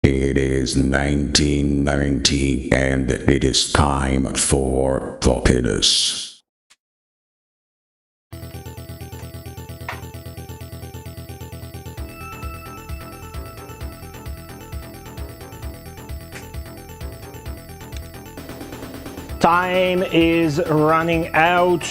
It is 1990 and it is time for Populous. Time is running out.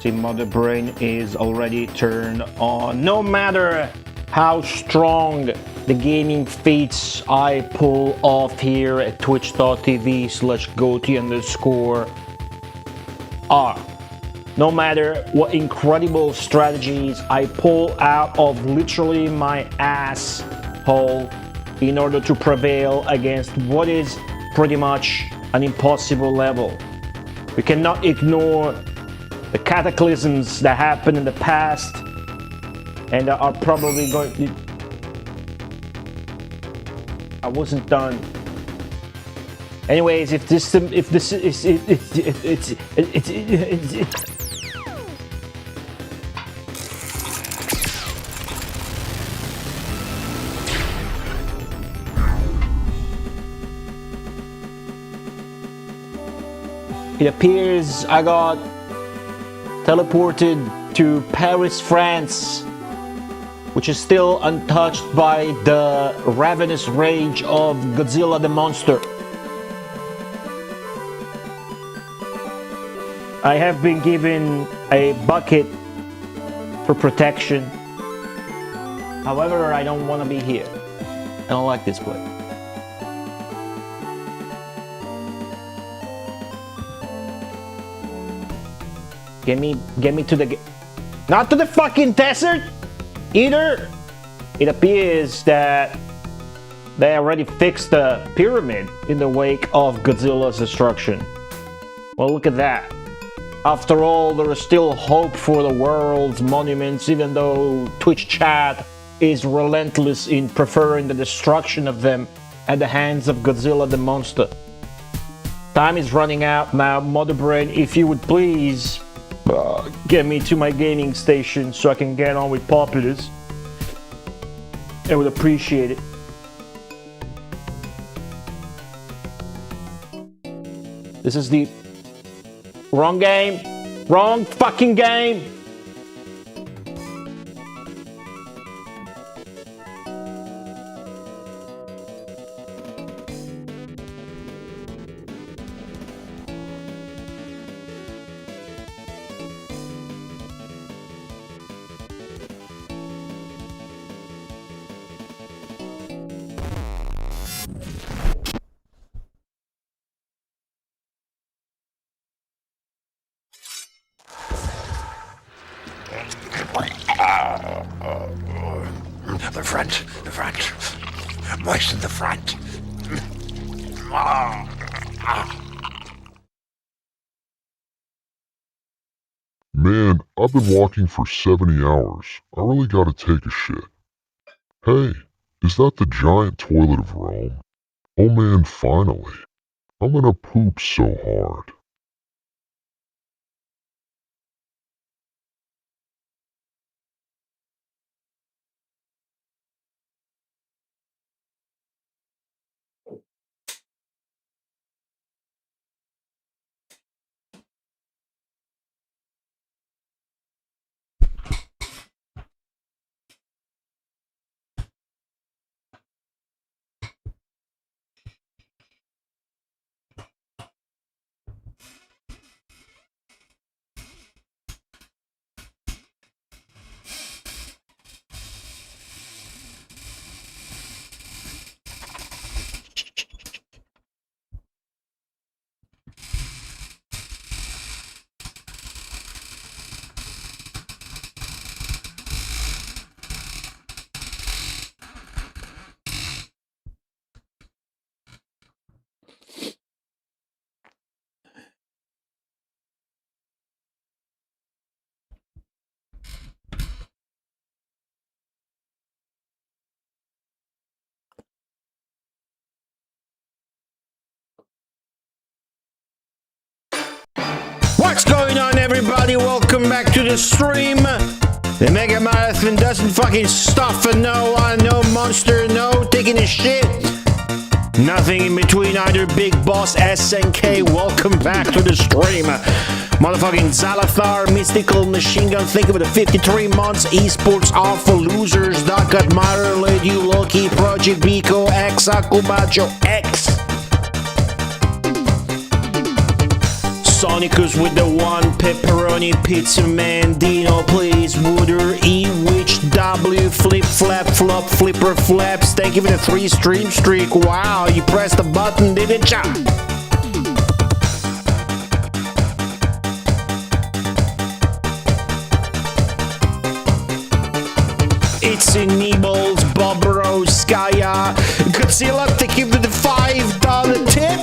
The mother brain is already turned on. No matter how strong the gaming feats I pull off here at twitch.tv/goatee_ are. No matter what incredible strategies I pull out of literally my asshole in order to prevail against what is pretty much an impossible level. We cannot ignore the cataclysms that happened in the past and are probably going to... I wasn't done. Anyways, it appears I got teleported to Paris, France, which is still untouched by the ravenous rage of Godzilla the monster. I have been given a bucket for protection. However, I don't want to be here. I don't like this place. Get me to the... Not to the fucking desert! Either. It appears that they already fixed the pyramid in the wake of Godzilla's destruction. Well, look at that. After all, there is still hope for the world's monuments, even though Twitch chat is relentless in preferring the destruction of them at the hands of Godzilla the monster. Time is running out now, Mother Brain. If you would please get me to my gaming station so I can get on with Populous, I would appreciate it. This is the wrong game. Wrong fucking game. The front. Moisten the front. Man, I've been walking for 70 hours. I really gotta take a shit. Hey, is that the giant toilet of Rome? Oh man, finally. I'm gonna poop so hard. What's going on, everybody? Welcome back to the stream. The Mega Marathon doesn't fucking stop for no one, no monster, no shit. Nothing in between either. Big Boss SNK, welcome back to the stream. Motherfucking Zalathar, Mystical Machine Gun, think of it, 53 months, esports are for losers, Doc Got Matter, Lady Loki, Project Biko, X, Akumacho, X. Sonicus with the one, Pepperoni, Pizza Man, Dino, please, Wooder, E, Witch, W, Flip, Flap, Flop, Flipper, Flaps, thank you for the 3 stream streak, wow, you pressed the button, didn't ya? It's in Nibbles, Bobro, Skya, Godzilla, thank you for the $5 tip.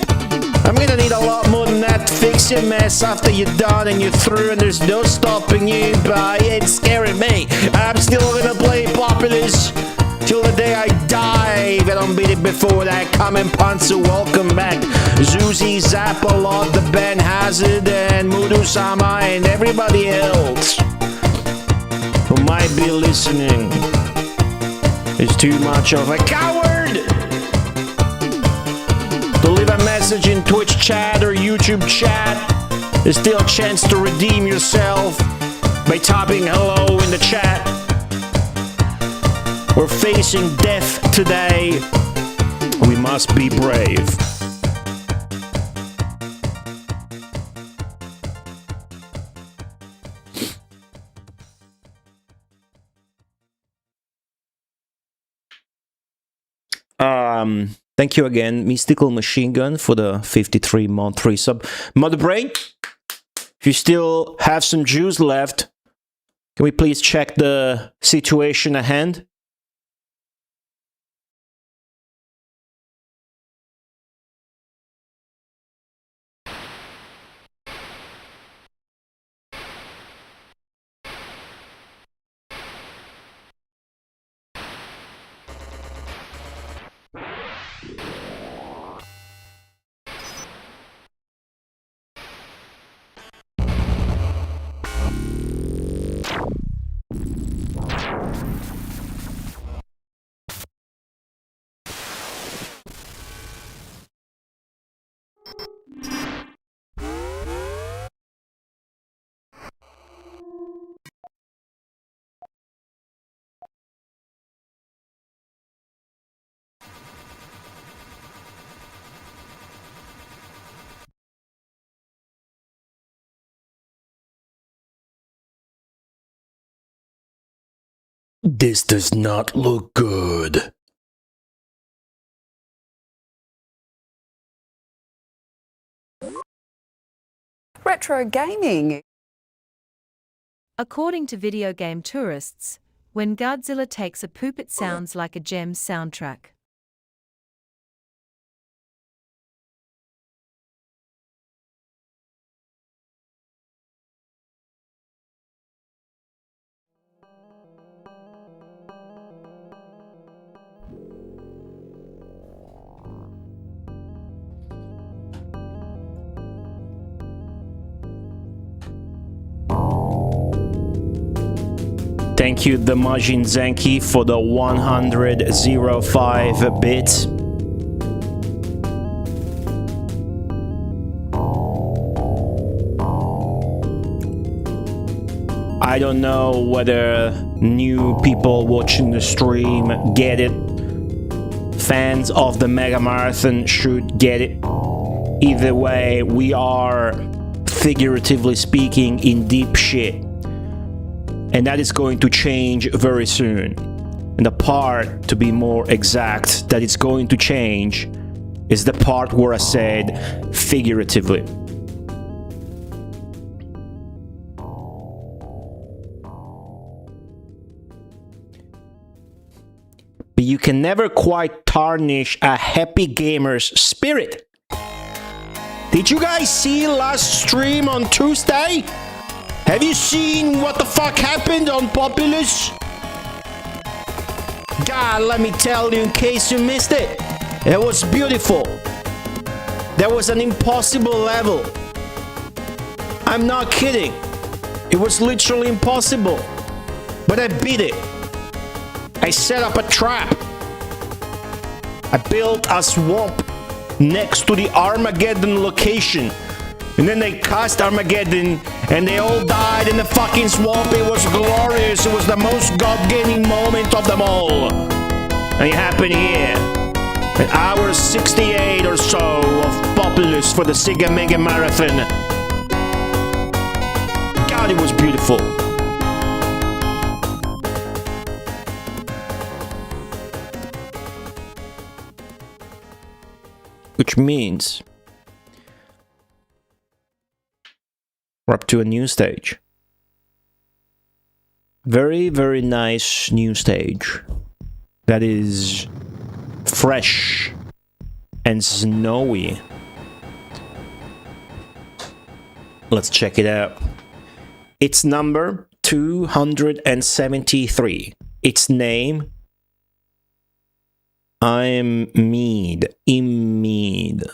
I'm gonna need a lot more than that to fix your mess after you're done and you're through and there's no stopping you, but it's scaring me. I'm still gonna play Populous till the day I die. If I don't beat it before that, Kamen Panzer, welcome back. Zuzi, Zappalot, the Ben Hazard, and Mudu-sama, and everybody else who might be listening is too much of a coward to leave a message in Twitch chat or YouTube chat. There's still a chance to redeem yourself by typing hello in the chat. We're facing death today. We must be brave. Thank you again, Mystical Machine Gun, for the 53-month resub. Mother Brain, if you still have some juice left, can we please check the situation at hand? This does not look good. Retro gaming. According to video game tourists, when Godzilla takes a poop it sounds like a gem soundtrack. Thank you, the Majin Zenki, for the 105 bits. I don't know whether new people watching the stream get it. Fans of the Mega Marathon should get it. Either way, we are, figuratively speaking, in deep shit. And that is going to change very soon. And the part, to be more exact, that it's going to change is the part where I said figuratively. But you can never quite tarnish a happy gamer's spirit. Did you guys see last stream on Tuesday? Have you seen what the fuck happened on Populous? God, let me tell you in case you missed it. It was beautiful. There was an impossible level. I'm not kidding. It was literally impossible. But I beat it. I set up a trap. I built a swamp next to the Armageddon location. And then they cast Armageddon, and they all died in the fucking swamp. It was glorious. It was the most God-gaming moment of them all. And it happened here. At hour 68 or so of Populous for the Sega Mega Marathon. God, it was beautiful. Which means we're up to a new stage. Very, very nice new stage. That is fresh and snowy. Let's check it out. It's number 273. Its name, I'm Mead. In Mead.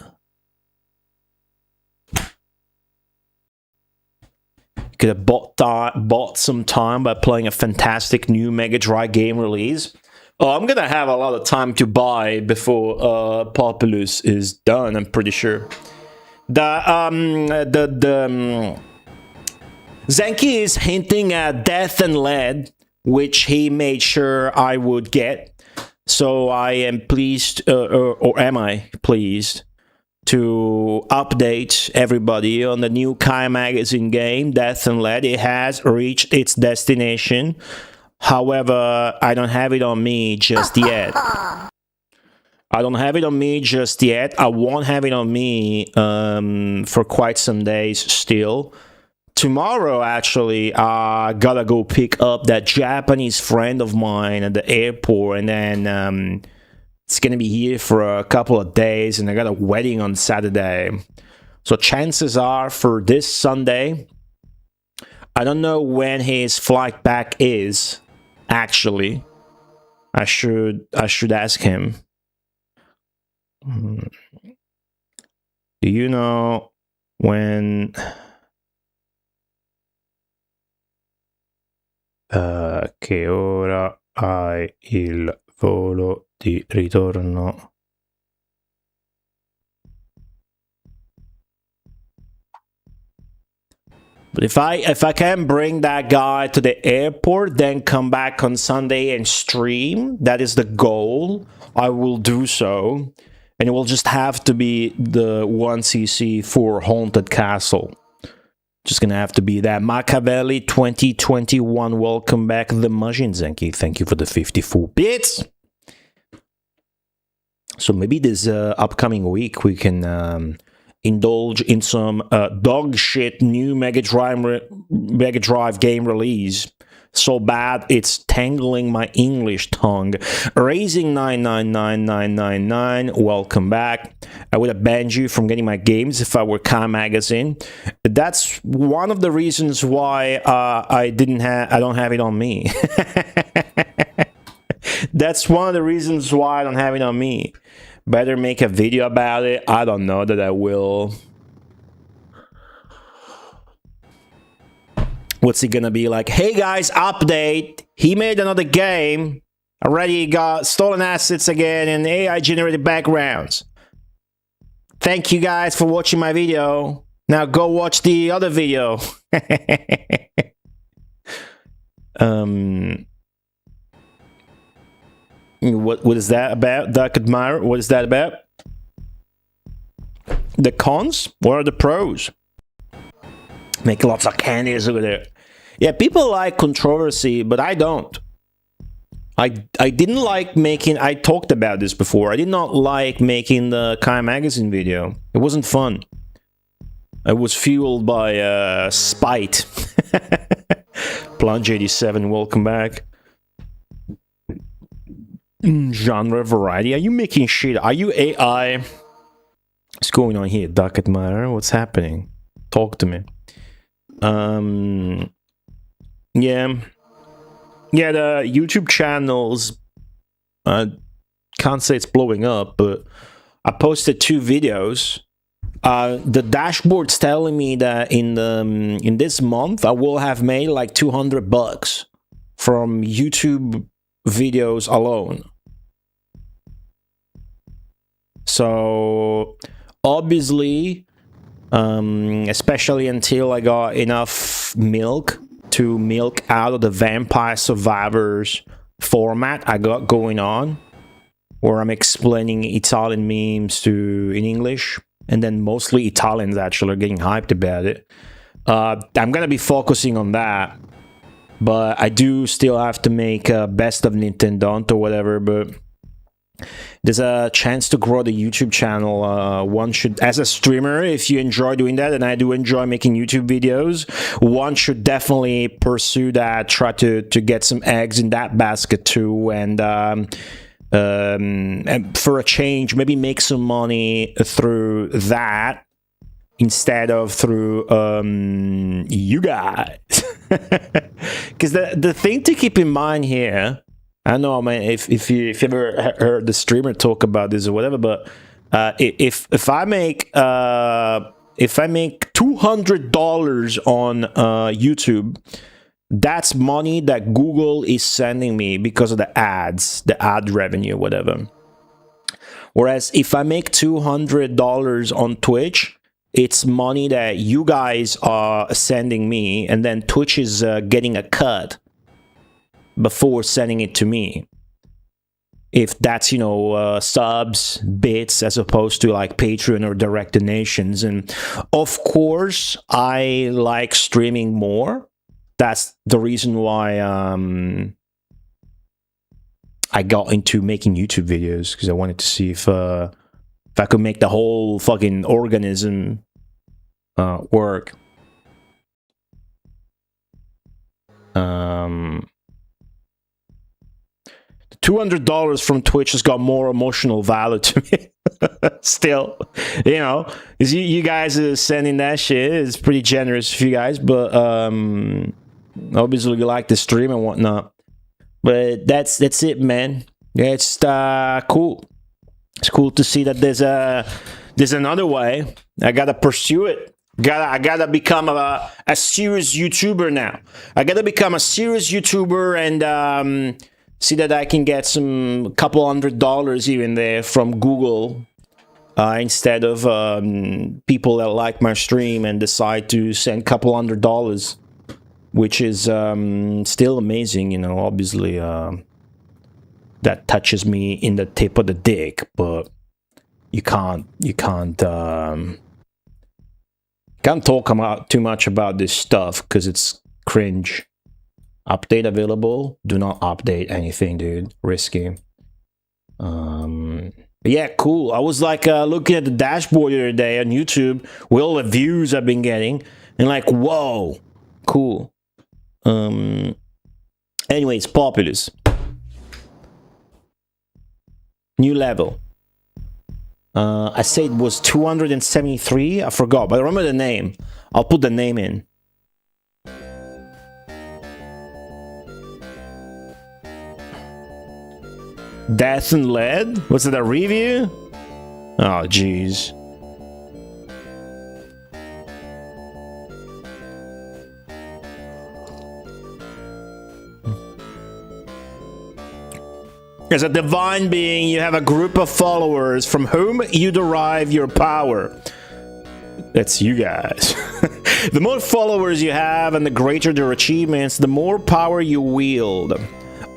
Could have bought some time by playing a fantastic new Mega Drive game release. Oh, I'm gonna have a lot of time to buy before Populous is done, I'm pretty sure. Zenki is hinting at Death and Lead, which he made sure I would get. So I am pleased, or am I pleased, to update everybody on the new Kai Magazine game, Death and Lead. It has reached its destination. However, I don't have it on me just yet. I don't have it on me just yet. I won't have it on me for quite some days still. Tomorrow, actually, I gotta go pick up that Japanese friend of mine at the airport, and then it's gonna be here for a couple of days, and I got a wedding on Saturday. So chances are for this Sunday, I don't know when his flight back is, actually. I should ask him. Do you know when... che ora hai il volo di ritorno? But if I can bring that guy to the airport, then come back on Sunday and stream, that is the goal. I will do so, and it will just have to be the 1cc for Haunted Castle. Just gonna have to be that. Machiavelli 2021, welcome back. The Majin Zenki, thank you for the 54 bits. So maybe this upcoming week we can indulge in some dog shit new Mega Drive game release. So bad it's tangling my English tongue. Raising 999999, welcome back. I would have banned you from getting my games if I were Kai Magazine. That's one of the reasons why I don't have it on me. That's one of the reasons why I don't have it on me. Better make a video about it. I don't know that I will. What's he gonna be like? Hey guys, update. He made another game. Already got stolen assets again and AI generated backgrounds. Thank you guys for watching my video. Now go watch the other video. What is that about? Dark Admirer, what is that about? The cons? What are the pros? Make lots of candies over there. Yeah, people like controversy, but I don't. I didn't like making... I talked about this before. I did not like making the Kai Magazine video. It wasn't fun. I was fueled by spite. Plunge 87, welcome back. Genre variety. Are you making shit? Are you AI? What's going on here? Dark Admirer? What's happening? Talk to me. Yeah, the YouTube channels, can't say it's blowing up, but I posted 2 videos. The dashboard's telling me that in this month I will have made like $200 from YouTube videos alone. So obviously, especially until I got enough milk to milk out of the Vampire Survivors format I got going on, where I'm explaining Italian memes in English, and then mostly Italians actually are getting hyped about it. I'm gonna be focusing on that, but I do still have to make a Best of Nintendo or whatever, but there's a chance to grow the YouTube channel. One should, as a streamer, if you enjoy doing that, and I do enjoy making YouTube videos, one should definitely pursue that, try to get some eggs in that basket too, and for a change, maybe make some money through that instead of through you guys. Because the thing to keep in mind here, I don't know, man, if you ever heard the streamer talk about this or whatever, but if I make $200 on YouTube, that's money that Google is sending me because of the ads, the ad revenue, whatever. Whereas if I make $200 on Twitch, it's money that you guys are sending me, and then Twitch is getting a cut before sending it to me. If that's, you know, subs, bits, as opposed to like Patreon or direct donations. And of course, I like streaming more. That's the reason why I got into making YouTube videos, because I wanted to see if I could make the whole fucking organism work. $200 from Twitch has got more emotional value to me. Still, you know, you guys are sending that shit. It's pretty generous for you guys, but obviously you like the stream and whatnot. But that's it, man. Yeah, it's cool. It's cool to see that there's another way. I gotta pursue it. I gotta become a serious YouTuber now. I gotta become a serious YouTuber and see that I can get some couple $100 even there from Google, instead of people that like my stream and decide to send couple $100, which is still amazing, you know. Obviously, that touches me in the tip of the dick, but you can't talk about too much about this stuff because it's cringe. Update available. Do not update anything, dude. Risky. But yeah, cool. I was like looking at the dashboard the other day on YouTube with all the views I've been getting, and like, whoa, cool. Anyways, Populous. New level. I said it was 273. I forgot, but I remember the name. I'll put the name in. Death and Lead? Was it a review? Oh, jeez. As a divine being, you have a group of followers from whom you derive your power. That's you guys. The more followers you have and the greater their achievements, the more power you wield.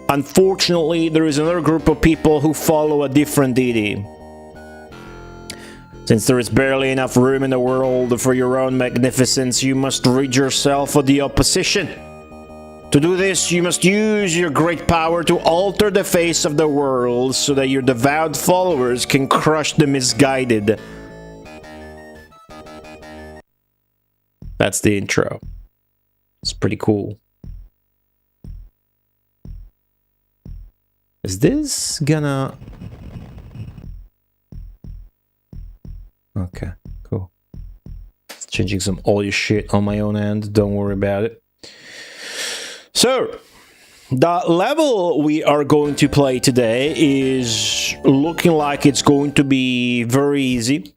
Unfortunately, there is another group of people who follow a different deity. Since there is barely enough room in the world for your own magnificence, you must rid yourself of the opposition. To do this, you must use your great power to alter the face of the world so that your devout followers can crush the misguided. That's the intro. It's pretty cool. Is this gonna... Okay, cool. Changing some audio shit on my own end. Don't worry about it. So, the level we are going to play today is looking like it's going to be very easy.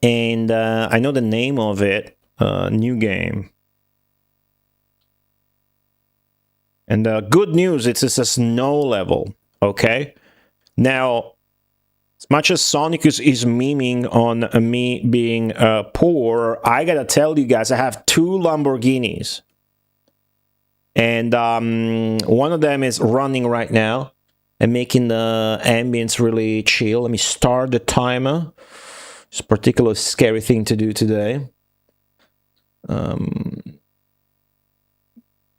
And I know the name of it. New game. And good news, it's a snow level. Okay? Now, As much as Sonic is memeing on me being poor, I gotta tell you guys, I have 2 Lamborghinis. And one of them is running right now and making the ambience really chill. Let me start the timer. It's a particularly scary thing to do today.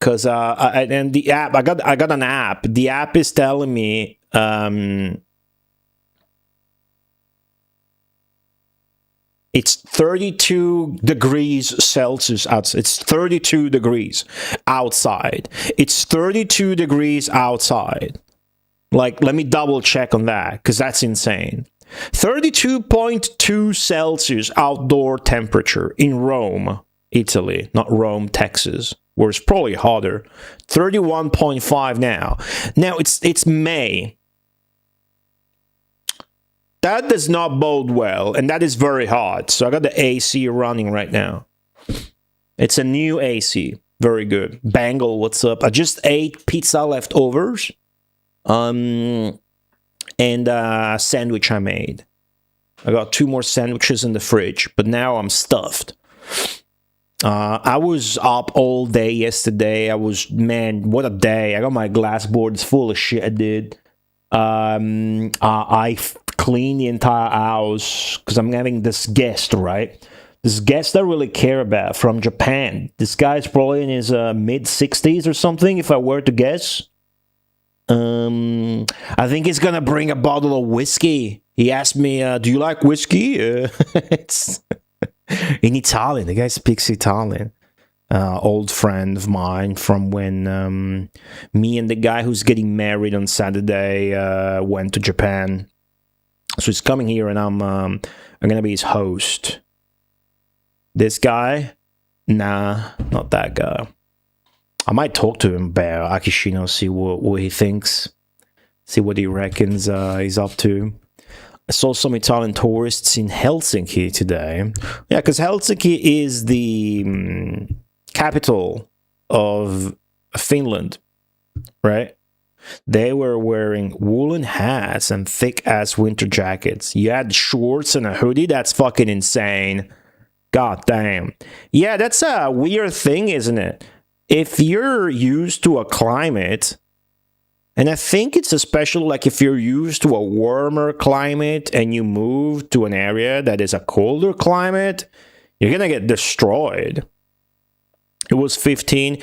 Because and the app, I got an app. The app is telling me it's 32 degrees Celsius outside. It's 32 degrees outside. It's 32 degrees outside. Like, let me double check on that, because that's insane. 32.2 Celsius outdoor temperature in Rome, Italy. Not Rome, Texas, where it's probably hotter. 31.5 now. Now, it's May. That does not bode well, and that is very hot. So I got the AC running right now. It's a new AC. Very good. Bangle, what's up? I just ate pizza leftovers. And a sandwich I made. I got 2 more sandwiches in the fridge, but now I'm stuffed. I was up all day yesterday. Man, what a day. I got my glass boards full of shit I did. I cleaned the entire house because I'm having this guest, right? This guest I really care about from Japan. This guy's probably in his mid-60s or something, if I were to guess. I think he's gonna bring a bottle of whiskey. He asked me, do you like whiskey? It's in Italian. The guy speaks Italian. Old friend of mine from when me and the guy who's getting married on Saturday went to Japan. So he's coming here, and I'm gonna be his host. This guy? Nah, not that guy. I might talk to him about Akishino, see what he thinks, see what he reckons he's up to. I saw some Italian tourists in Helsinki today. Yeah, because Helsinki is the capital of Finland, right? They were wearing woolen hats and thick-ass winter jackets. You had shorts and a hoodie? That's fucking insane. God damn. Yeah, that's a weird thing, isn't it? If you're used to a climate, and I think it's especially like if you're used to a warmer climate and you move to an area that is a colder climate, you're gonna get destroyed. It was 15.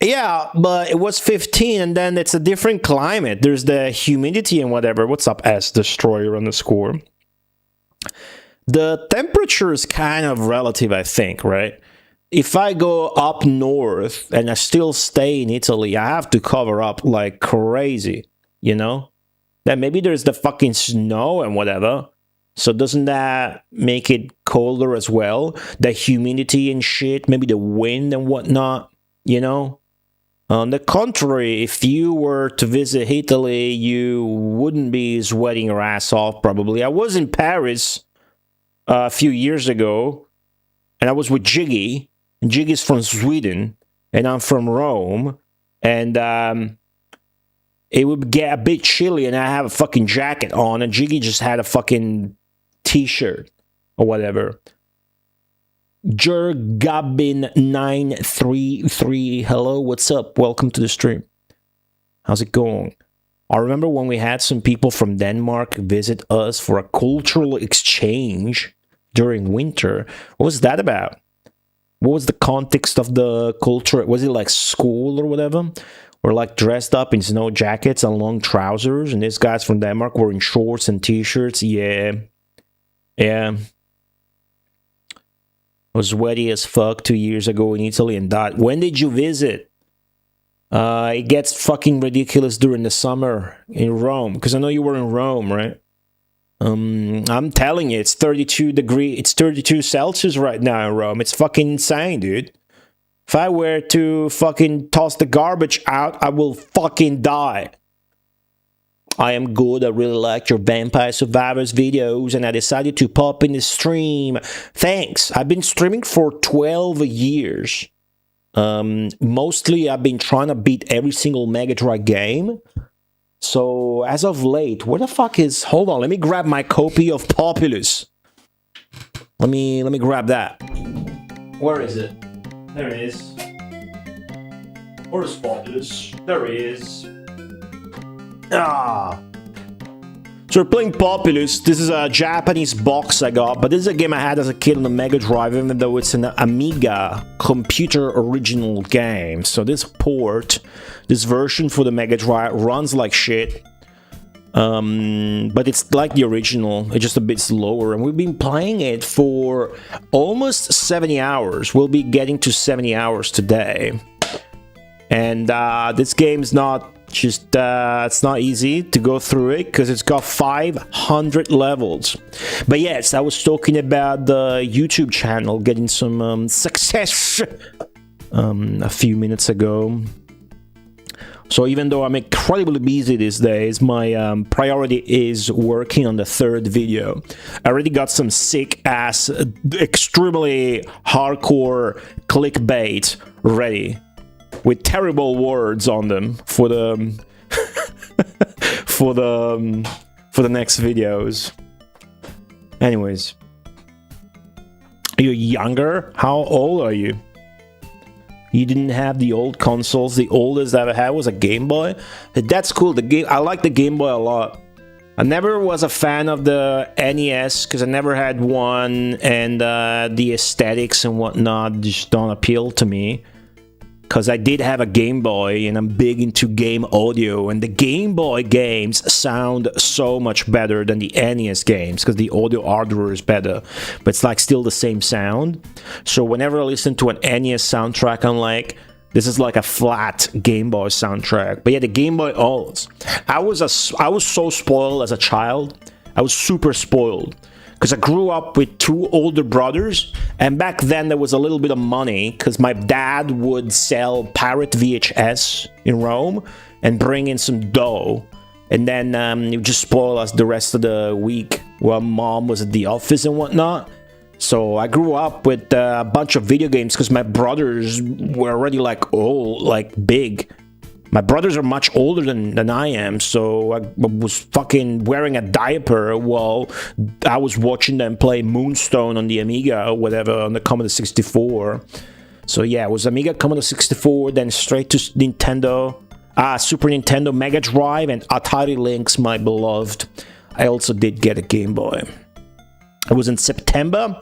Yeah, but it was 15 and then it's a different climate. There's the humidity and whatever. What's up, S Destroyer on the score? The temperature is kind of relative, I think, right? If I go up north and I still stay in Italy, I have to cover up like crazy, you know? Then maybe there's the fucking snow and whatever. So doesn't that make it colder as well? The humidity and shit, maybe the wind and whatnot, you know? On the contrary, if you were to visit Italy, you wouldn't be sweating your ass off probably. I was in Paris a few years ago, and I was with Jiggy. And Jiggy's from Sweden, and I'm from Rome, and it would get a bit chilly, and I have a fucking jacket on, and Jiggy just had a fucking t-shirt, or whatever. Jergabin933, hello, what's up? Welcome to the stream. How's it going? I remember when we had some people from Denmark visit us for a cultural exchange during winter. What was that about? What was the context of the culture? Was it like school or whatever? Or like dressed up in snow jackets and long trousers? And these guys from Denmark were in shorts and t-shirts? Yeah. Yeah. I was sweaty as fuck 2 years ago in Italy and died. When did you visit? It gets fucking ridiculous during the summer in Rome. Because I know you were in Rome, right? I'm telling you, it's 32 Celsius right now in Rome. It's fucking insane, dude. If I were to fucking toss the garbage out, I will fucking die. I am good. I really liked your Vampire Survivors videos, and I decided to pop in the stream. Thanks. I've been streaming for 12 years. Mostly, I've been trying to beat every single Mega Drive game. So as of late, where the fuck is? Hold on, let me grab my copy of Populous. Let me grab that. Where is it? There it is. Where's Populous? There it is. Ah. So we're playing Populous. This is a Japanese box I got, but this is a game I had as a kid on the Mega Drive, even though it's an Amiga computer original game. So this port, this version for the Mega Drive runs like shit. But it's like the original, it's just a bit slower, and we've been playing it for almost 70 hours. We'll be getting to 70 hours today. And this game's not just, it's not easy to go through it because it's got 500 levels. But yes, I was talking about the YouTube channel getting some success a few minutes ago. So even though I'm incredibly busy these days, my priority is working on the third video. I already got some sick-ass, extremely hardcore clickbait ready, with terrible words on them for the for the next videos. Anyways, you're younger? How old are you? You didn't have the old consoles. The oldest I ever had was a Game Boy. That's cool. I like the Game Boy a lot. I never was a fan of the NES because I never had one, and the aesthetics and whatnot just don't appeal to me. Because I did have a Game Boy, and I'm big into game audio, and the Game Boy games sound so much better than the NES games, because the audio hardware is better, but it's like still the same sound. So whenever I listen to an NES soundtrack, I'm like, this is like a flat Game Boy soundtrack. But yeah, the Game Boy always. I was so spoiled as a child. I was super spoiled. Because I grew up with two older brothers, and back then there was a little bit of money, because my dad would sell pirate VHS in Rome and bring in some dough, and then he would just spoil us the rest of the week while mom was at the office and whatnot. So I grew up with a bunch of video games, because my brothers were already like old, like big. My brothers are much older than I am, so I was fucking wearing a diaper while I was watching them play Moonstone on the Amiga or whatever, on the Commodore 64. So yeah, it was Amiga, Commodore 64, then straight to Nintendo, Super Nintendo, Mega Drive, and Atari Lynx, my beloved. I also did get a Game Boy. It was in September.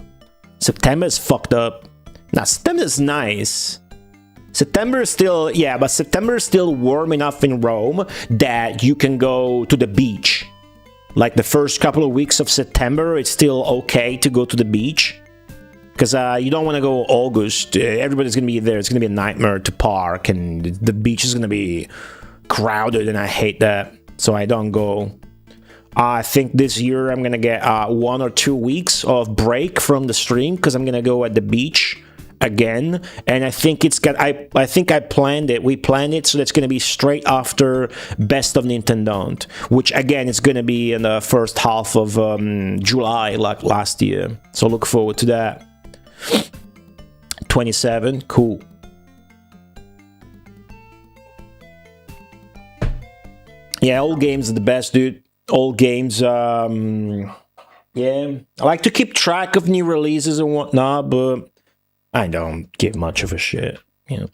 September is fucked up. Now, September is nice. September is still, yeah, but September is still warm enough in Rome that you can go to the beach. Like the first couple of weeks of September, it's still okay to go to the beach. Because you don't want to go August. Everybody's going to be there. It's going to be a nightmare to park, and the beach is going to be crowded, and I hate that. So I don't go. I think this year I'm going to get 1 or 2 weeks of break from the stream, because I'm going to go at the beach again, and I think it's got. I think I planned it. We planned it so that's going to be straight after Best of Nintendo, which again is going to be in the first half of July, like last year. So look forward to that. 27, cool. Yeah, old games are the best, dude. Old games. Yeah, I like to keep track of new releases and whatnot, but I don't give much of a shit, you know.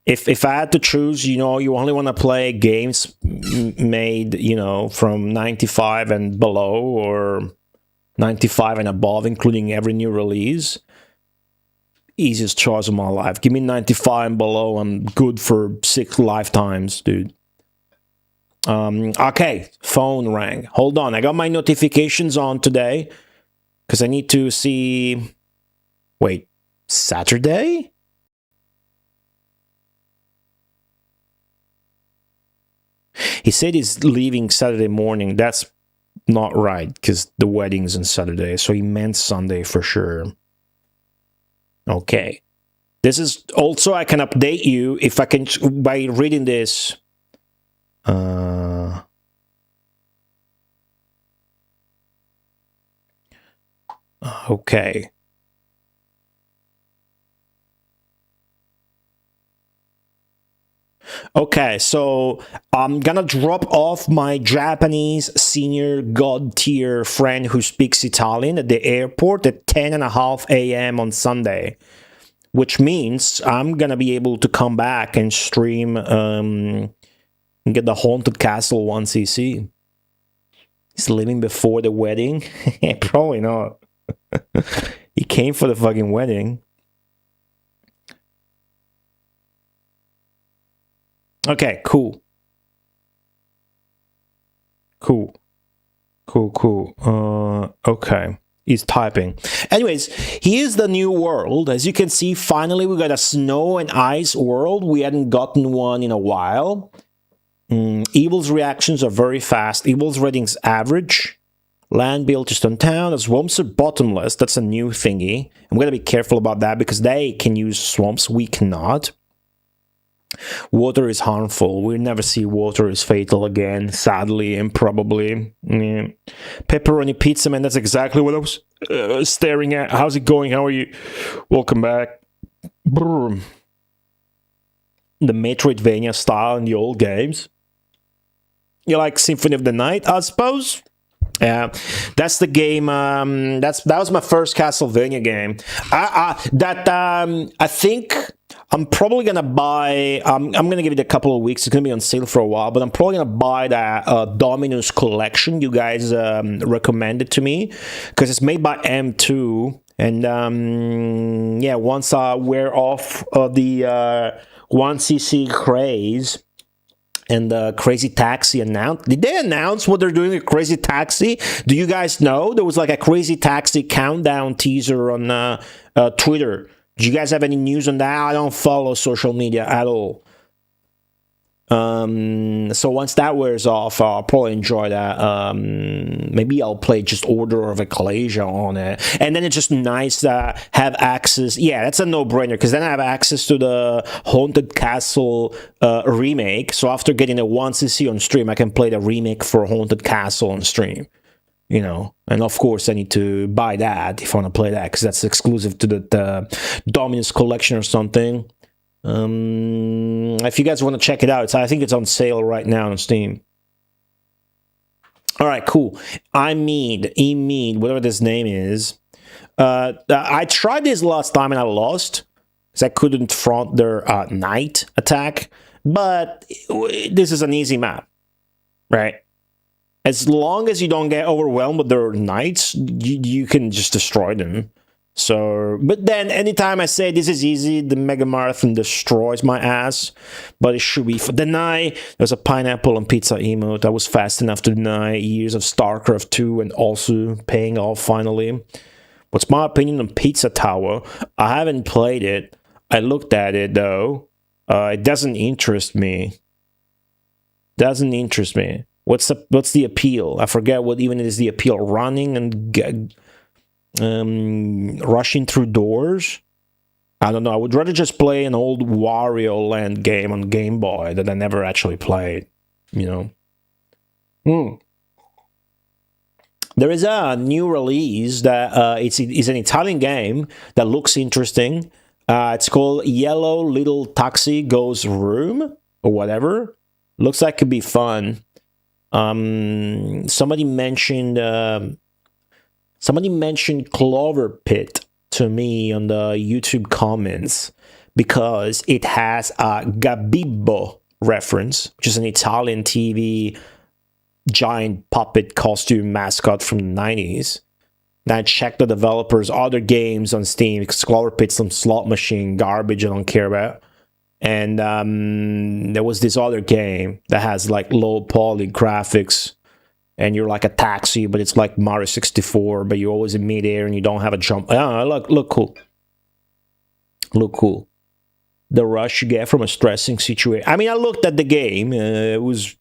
If I had to choose, you know, you only want to play games made, you know, from 95 and below, or 95 and above, including every new release. Easiest choice of my life. Give me 95 and below, I'm good for 6 lifetimes, dude. Okay, phone rang. Hold on, I got my notifications on today, because I need to see... Wait, Saturday? He said he's leaving Saturday morning. That's not right, because the wedding's on Saturday, so he meant Sunday for sure. Okay. This is also, I can update you if I can, by reading this. Okay. Okay, so I'm gonna drop off my Japanese senior god tier friend who speaks Italian at the airport at 10:30 a.m. on Sunday, which means I'm gonna be able to come back and stream and get the Haunted Castle 1cc. He's leaving before the wedding? Probably not. He came for the fucking wedding. Okay, cool. Cool. Okay. He's typing. Anyways, here's the new world. As you can see, finally we got a snow and ice world. We hadn't gotten one in a while. Evil's reactions are very fast. Evil's ratings average. Land built just on town. The swamps are bottomless. That's a new thingy. I'm gonna be careful about that because they can use swamps. We cannot. Water is harmful. We'll never see water is fatal again, sadly and probably. Yeah. Pepperoni pizza, man, that's exactly what I was staring at. How's it going? How are you? Welcome back. Brr. The Metroidvania style in the old games. You like Symphony of the Night, I suppose? Yeah, that's the game. That was my first Castlevania game. I think I'm probably gonna buy. I'm gonna give it a couple of weeks. It's gonna be on sale for a while, but I'm probably gonna buy that Dominus collection you guys recommended to me because it's made by M2. And yeah, once I wear off the 1cc craze. And Crazy Taxi announced. Did they announce what they're doing with Crazy Taxi? Do you guys know? There was like a Crazy Taxi countdown teaser on Twitter. Do you guys have any news on that? I don't follow social media at all. So once that wears off, I'll probably enjoy that. Maybe I'll play just Order of Ecclesia on it, and then it's just nice to have access. Yeah, that's a no-brainer because then I have access to the Haunted Castle remake. So after getting a 1cc on stream, I can play the remake for Haunted Castle on stream. You know, and of course I need to buy that if I want to play that because that's exclusive to the Dominus collection or something. If you guys want to check it out, I think it's on sale right now on Steam. All right, cool. Emid, whatever this name is. I tried this last time and I lost because I couldn't front their knight attack. But this is an easy map, right? As long as you don't get overwhelmed with their knights, you can just destroy them. So, but then anytime I say this is easy, the Mega Marathon destroys my ass. But it should be for deny. There's a pineapple on pizza emote. I was fast enough to deny years of StarCraft 2 and also paying off finally. What's my opinion on Pizza Tower? I haven't played it. I looked at it though. It doesn't interest me. Doesn't interest me. What's the appeal? I forget what even is the appeal. Running and rushing through doors. I don't know. I would rather just play an old Wario Land game on Game Boy that I never actually played. You know. There is a new release that it's an Italian game that looks interesting. It's called Yellow Little Taxi Goes Room or whatever. Looks like it could be fun. Somebody mentioned Clover Pit to me on the YouTube comments because it has a Gabibbo reference, which is an Italian TV giant puppet costume mascot from the 90s. Then I checked the developers' other games on Steam because Clover Pit's some slot machine garbage I don't care about. And there was this other game that has like low poly graphics. And you're like a taxi, but it's like Mario 64, but you're always in midair and you don't have a jump. Look cool. Look cool. The rush you get from a stressing situation. I mean, I looked at the game. It was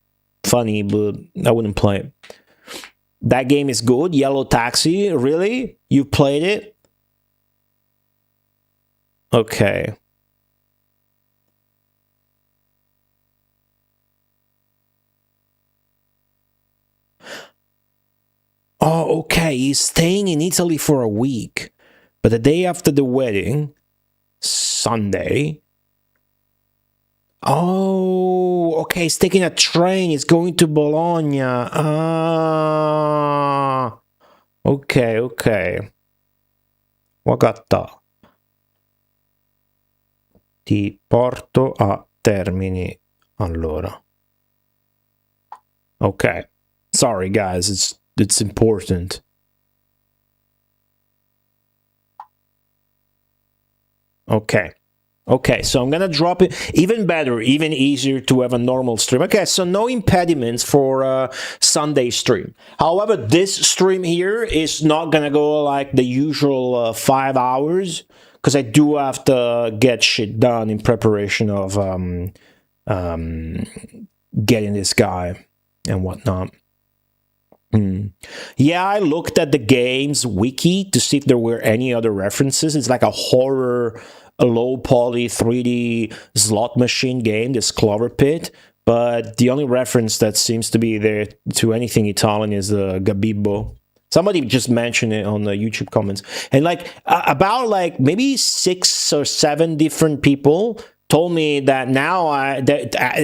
funny, but I wouldn't play it. That game is good. Yellow Taxi, really? You played it? Okay. Oh, okay, he's staying in Italy for a week. But the day after the wedding, Sunday, Oh, okay. He's taking a train. He's going to Bologna. Ah, ok, ok. Wakatta. Ti porto a Termini. Allora. Okay. Sorry, guys. It's important. Okay. Okay, so I'm gonna drop it. Even better, even easier to have a normal stream. Okay, so no impediments for Sunday stream. However, this stream here is not gonna go like the usual 5 hours, because I do have to get shit done in preparation of getting this guy and whatnot. Yeah, I looked at the game's wiki to see if there were any other references. It's like a horror, a low poly 3D slot machine game, this Clover Pit. But the only reference that seems to be there to anything Italian is Gabibbo. Somebody just mentioned it on the YouTube comments. And like about like maybe 6 or 7 different people told me that now I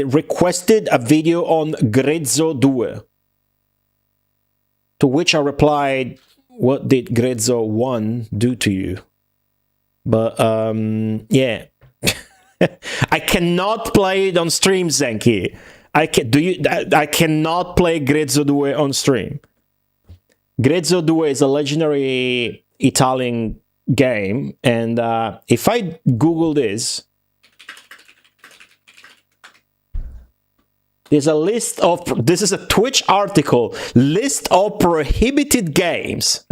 requested a video on Grezzo 2. To which I replied, what did Grezzo 1 do to you? But, yeah. I cannot play it on stream, Zenki. I cannot play Grezzo 2 on stream. Grezzo 2 is a legendary Italian game, and if I Google this, there's a list of, this is a Twitch article, list of prohibited games.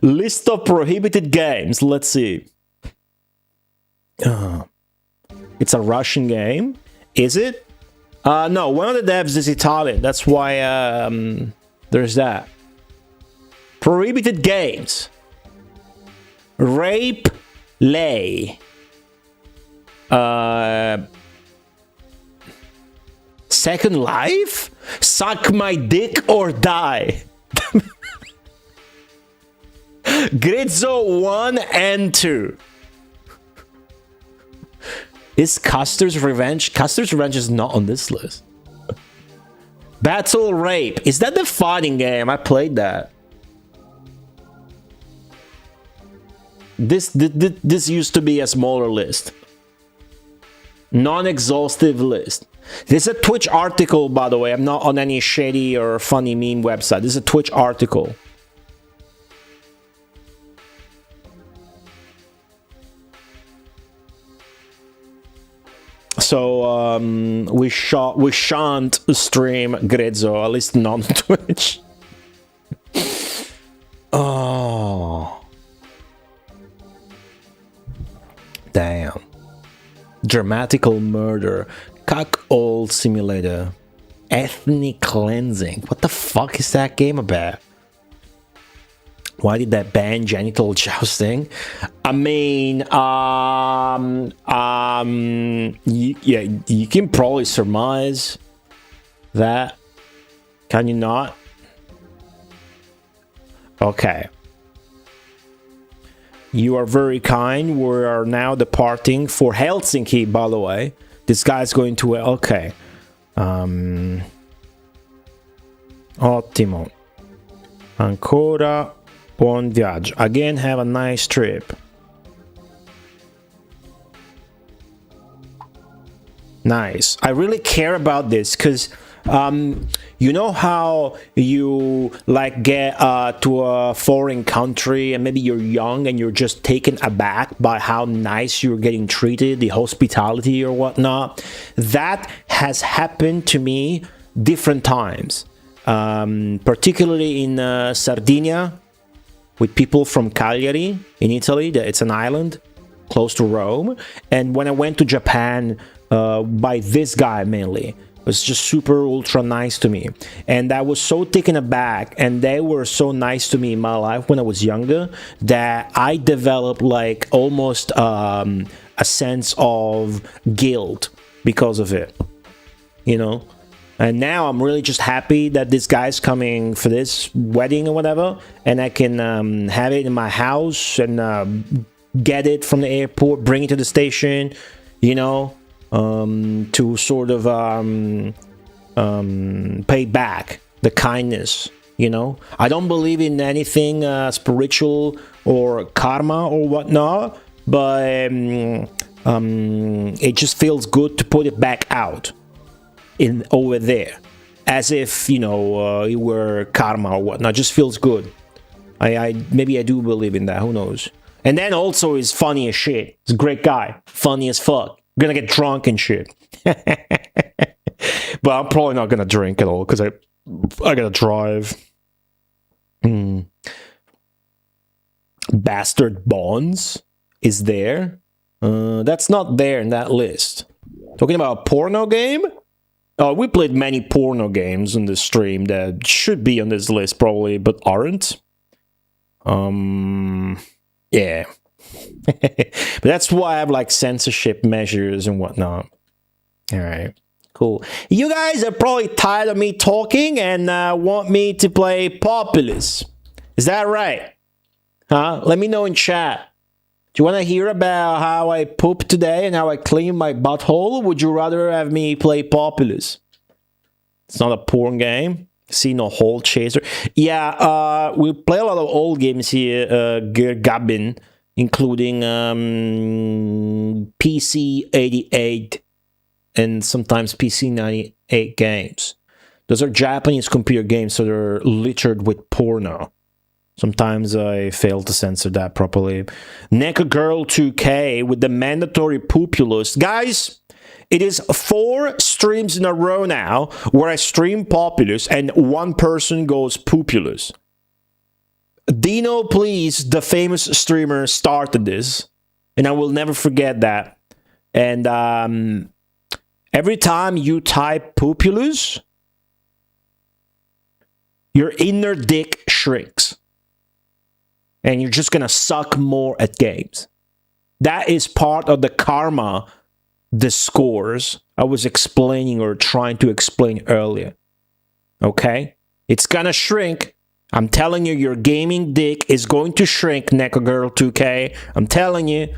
List of prohibited games, let's see. It's a Russian game, is it? No, one of the devs is Italian, that's why there's that. Prohibited games. Rape Lay. Second Life? Suck my dick or die. Grezzo 1 and 2. Is Custer's Revenge? Custer's Revenge is not on this list. Battle Rape. Is that the fighting game? I played that. This used to be a smaller list. Non-exhaustive list. This is a Twitch article, by the way. I'm not on any shady or funny meme website. This is a Twitch article. So we shan't stream Grezzo, at least not on Twitch. Oh, damn! Dramatical murder, cuckold simulator, ethnic cleansing. What the fuck is that game about? Why did that ban genital jousting? I mean, you can probably surmise that. Can you not? Okay. You are very kind. We are now departing for Helsinki, by the way. This guy's going to... Okay. Ottimo. Ancora... Buon viaggio. Again, have a nice trip. Nice. I really care about this because you know how you like get to a foreign country and maybe you're young and you're just taken aback by how nice you're getting treated, the hospitality or whatnot. That has happened to me different times, particularly in Sardinia, with people from Cagliari in Italy. It's an island close to Rome. And when I went to Japan, by this guy mainly, it was just super ultra nice to me. And I was so taken aback, and they were so nice to me in my life when I was younger, that I developed like almost a sense of guilt because of it, you know? And now I'm really just happy that this guy's coming for this wedding or whatever, and I can have it in my house and get it from the airport, bring it to the station, you know, to sort of pay back the kindness, you know. I don't believe in anything spiritual or karma or whatnot, but it just feels good to put it back out in over there, as if, you know, it were karma or whatnot. It just feels good. I maybe I do believe in that, who knows. And then also he's funny as shit. He's a great guy, funny as fuck. Gonna get drunk and shit. But I'm probably not gonna drink at all because I gotta drive. Bastard Bonds is there. That's not there in that list. Talking about a porno game? Oh, we played many porno games on this stream that should be on this list probably, but aren't. Yeah. But that's why I have like censorship measures and whatnot. Alright, cool. You guys are probably tired of me talking and want me to play Populous. Is that right? Huh? Let me know in chat. Do you want to hear about how I pooped today and how I cleaned my butthole? Or would you rather have me play Populous? It's not a porn game. See no hole chaser. Yeah, we play a lot of old games here, Gabin, including PC 88 and sometimes PC 98 games. Those are Japanese computer games, so they're littered with porno. Sometimes I fail to censor that properly. Neko Girl 2K with the mandatory Populous. Guys, it is 4 streams in a row now where I stream Populous and one person goes Populous. Dino Please, the famous streamer, started this, and I will never forget that. And every time you type Populous, your inner dick shrinks. And you're just gonna suck more at games. That is part of the karma discourse I was explaining or trying to explain earlier. Okay? It's gonna shrink. I'm telling you, your gaming dick is going to shrink, Neko Girl 2K. I'm telling you.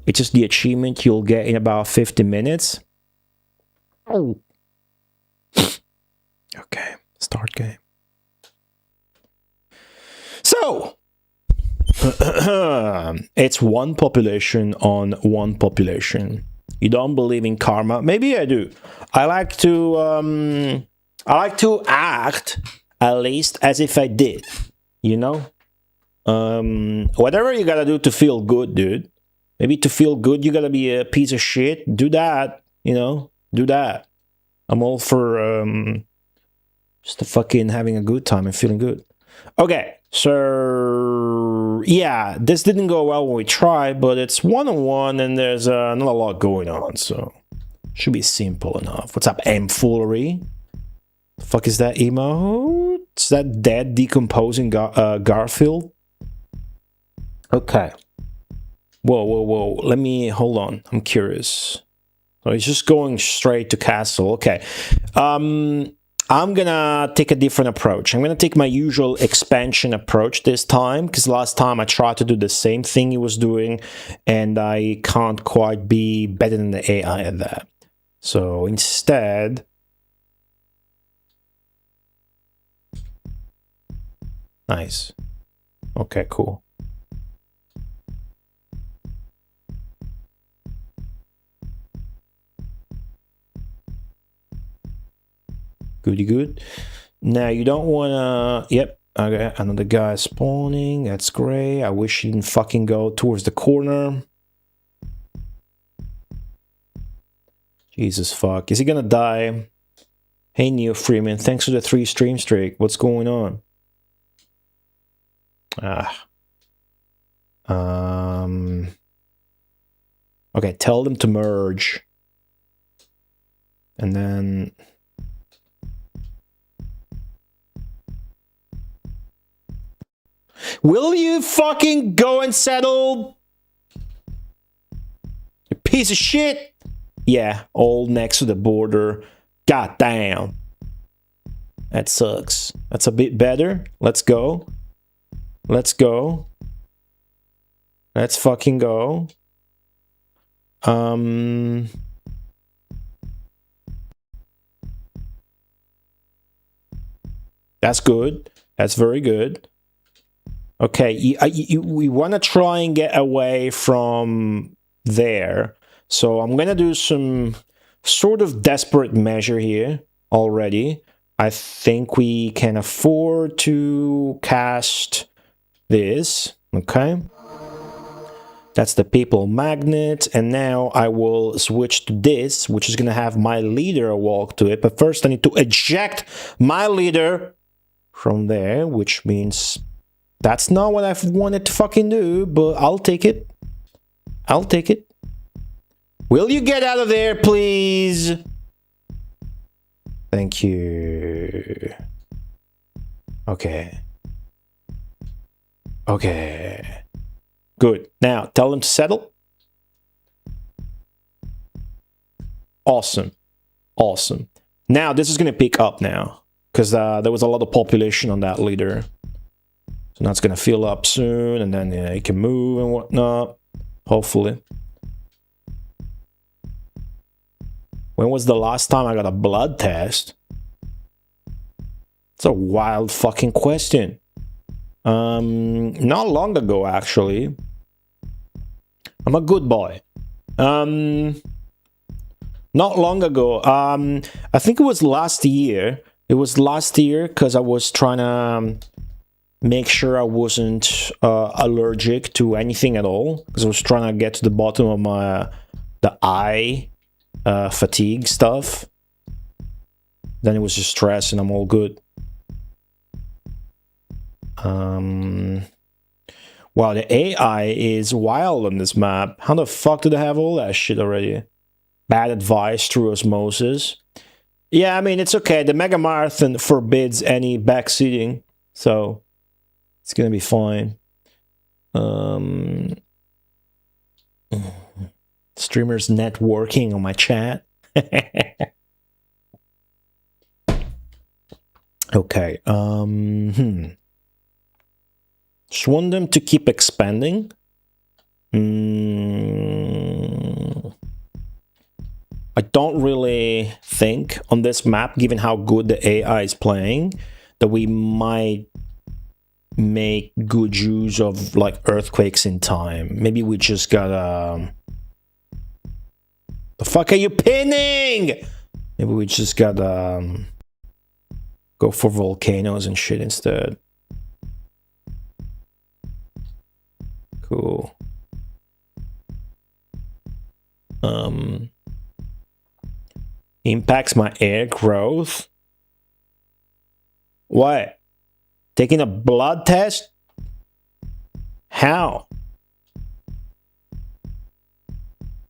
It's just the achievement you'll get in about 50 minutes. Oh. Okay, start game. So, it's one population on one population. You don't believe in karma? Maybe I do. I like to act at least as if I did. You know, whatever you gotta do to feel good, dude. Maybe to feel good, you gotta be a piece of shit. Do that. You know, do that. I'm all for just fucking having a good time and feeling good. Okay, so yeah, this didn't go well when we tried, but it's one-on-one and there's not a lot going on, so should be simple enough. What's up, M-Foolery? The fuck is that emote? Is that dead, decomposing Garfield? Okay. Whoa. Let me, hold on. I'm curious. So he's just going straight to castle. Okay. I'm gonna take a different approach. I'm gonna take my usual expansion approach this time, because last time I tried to do the same thing he was doing, and I can't quite be better than the AI at that. So instead... Nice. Okay, cool. Goody good. Now you don't wanna... Yep, okay, another guy spawning. That's great. I wish he didn't fucking go towards the corner. Jesus fuck. Is he gonna die? Hey Neo Freeman, thanks for the 3 stream streak. What's going on? Okay, tell them to merge. And then... Will you fucking go and settle? You piece of shit. Yeah, all next to the border. God damn. That sucks. That's a bit better. Let's go. Let's go. Let's fucking go. That's good. That's very good. Okay, we want to try and get away from there. So I'm going to do some sort of desperate measure here already. I think we can afford to cast this. Okay. That's the people magnet. And now I will switch to this, which is going to have my leader walk to it. But first I need to eject my leader from there, which means that's not what I've wanted to fucking do, but I'll take it. I'll take it. Will you get out of there, please? Thank you. Okay. Okay. Good. Now, tell them to settle. Awesome. Awesome. Now, this is going to pick up now, because there was a lot of population on that leader. So now it's going to fill up soon, and then it can move and whatnot. Hopefully. When was the last time I got a blood test? It's a wild fucking question. Not long ago, actually. I'm a good boy. Not long ago. I think it was last year. It was last year because I was trying to make sure I wasn't allergic to anything at all. Because I was trying to get to the bottom of the eye fatigue stuff. Then it was just stress and I'm all good. Wow, the AI is wild on this map. How the fuck do they have all that shit already? Bad advice through osmosis. Yeah, I mean, it's okay. The Mega Marathon forbids any backseating, so it's gonna be fine. Streamers networking on my chat. Okay, just want them to keep expanding. I don't really think on this map, given how good the AI is playing, that we might make good use of like earthquakes in time. Maybe we just gotta... The fuck are you pinning? Maybe we just gotta go for volcanoes and shit instead. Cool. Impacts my air growth? What? Taking a blood test? How?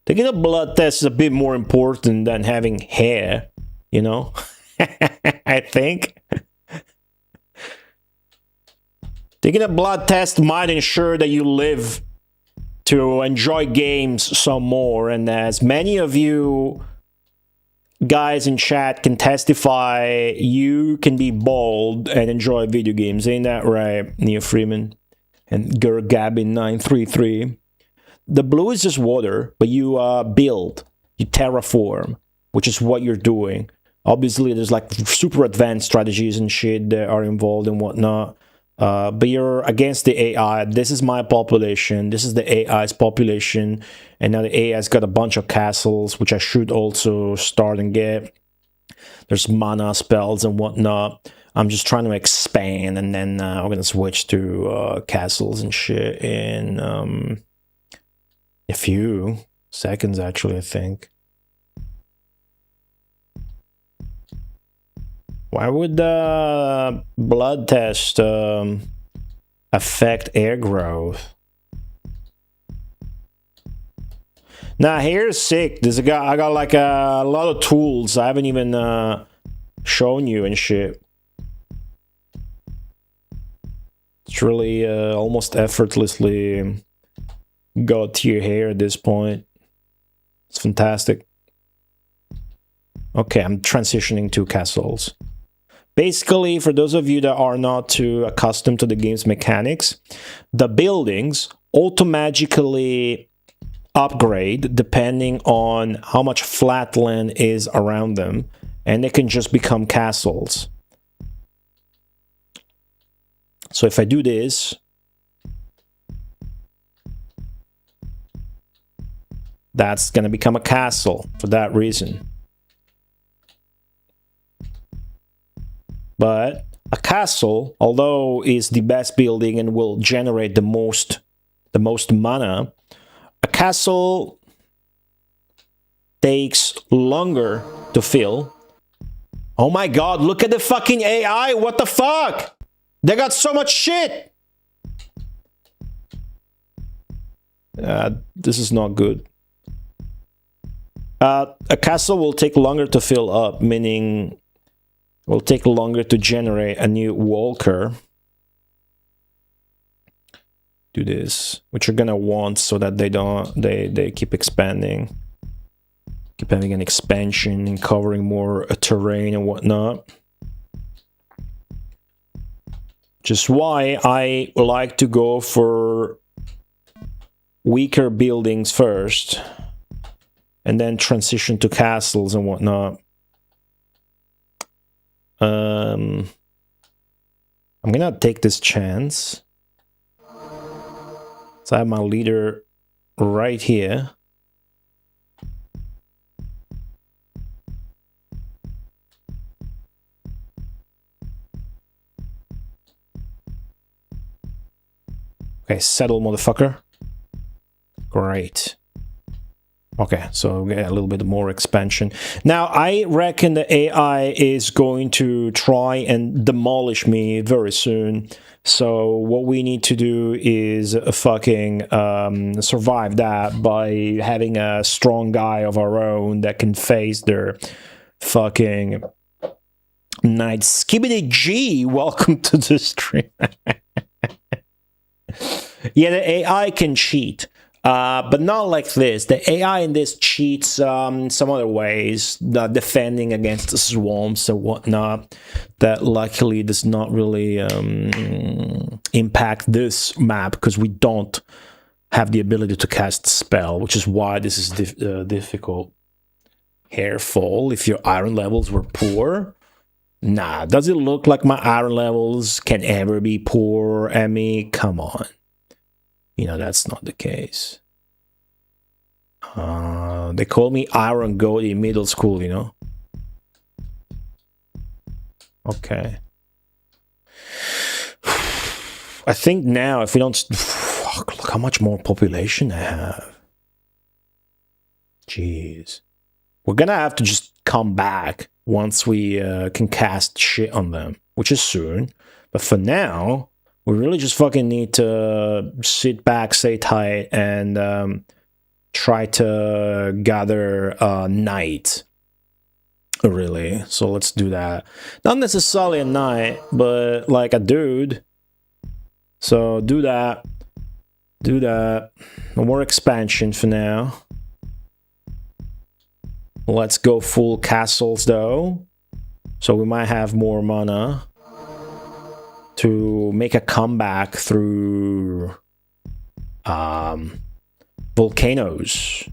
Taking a blood test is a bit more important than having hair, you know? I think. Taking a blood test might ensure that you live to enjoy games some more, and as many of you guys in chat can testify, you can be bald and enjoy video games. Ain't that right, Neo Freeman and Gurgabin933? The blue is just water, but you build, you terraform, which is what you're doing. Obviously, there's like super advanced strategies and shit that are involved and whatnot. But you're against the AI. This is my population. This is the AI's population. And now the AI's got a bunch of castles, which I should also start and get. There's mana spells and whatnot. I'm just trying to expand, and then we're going to switch to castles and shit in a few seconds, actually, I think. Why would the blood test affect air growth? Nah, hair's sick. There's a guy. I got like a lot of tools I haven't even shown you and shit. It's really almost effortlessly got to your hair at this point. It's fantastic. Okay, I'm transitioning to castles. Basically, for those of you that are not too accustomed to the game's mechanics, the buildings automatically upgrade depending on how much flat land is around them, and they can just become castles. So if I do this, that's gonna become a castle for that reason. But a castle, although is the best building and will generate the most mana, a castle takes longer to fill. Oh my god, look at the fucking AI! What the fuck? They got so much shit! This is not good. A castle will take longer to fill up, meaning will take longer to generate a new walker. Do this, which you're gonna want so that they keep expanding, keep having an expansion and covering more terrain and whatnot. Just why I like to go for weaker buildings first and then transition to castles and whatnot. I'm gonna take this chance. So I have my leader right here. Okay, settle, motherfucker. Great. Okay, so we get a little bit more expansion. Now, I reckon the AI is going to try and demolish me very soon. So what we need to do is fucking survive that by having a strong guy of our own that can face their fucking knight. Skibbity G, welcome to the stream. Yeah, the AI can cheat. But not like this. The AI in this cheats some other ways, defending against the swamps and whatnot, that luckily does not really impact this map, because we don't have the ability to cast spell, which is why this is difficult. Careful, if your iron levels were poor. Nah, does it look like my iron levels can ever be poor, Emmy? Come on. You know, that's not the case. They call me Iron Goat in middle school, you know? Okay. I think now, if we don't... Fuck, look how much more population I have. Jeez. We're gonna have to just come back once we can cast shit on them, which is soon. But for now... we really just fucking need to sit back, stay tight, and try to gather a knight. Really. So let's do that. Not necessarily a knight, but like a dude. So do that. Do that. No more expansion for now. Let's go full castles though. So we might have more mana to make a comeback through volcanoes.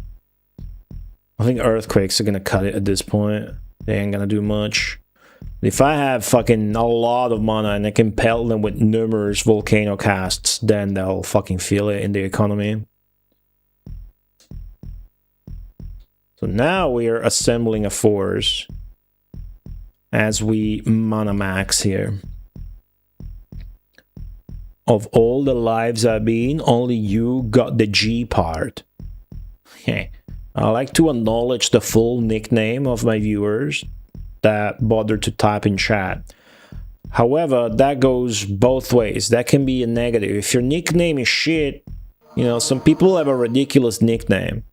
I think earthquakes are gonna cut it at this point. They ain't gonna do much. If I have fucking a lot of mana and I can pelt them with numerous volcano casts, then they'll fucking feel it in the economy. So now we are assembling a force as we mana max here. Of all the lives I've been, only you got the G part. I like to acknowledge the full nickname of my viewers that bothered to type in chat. However, that goes both ways. That can be a negative. If your nickname is shit, you know, some people have a ridiculous nickname.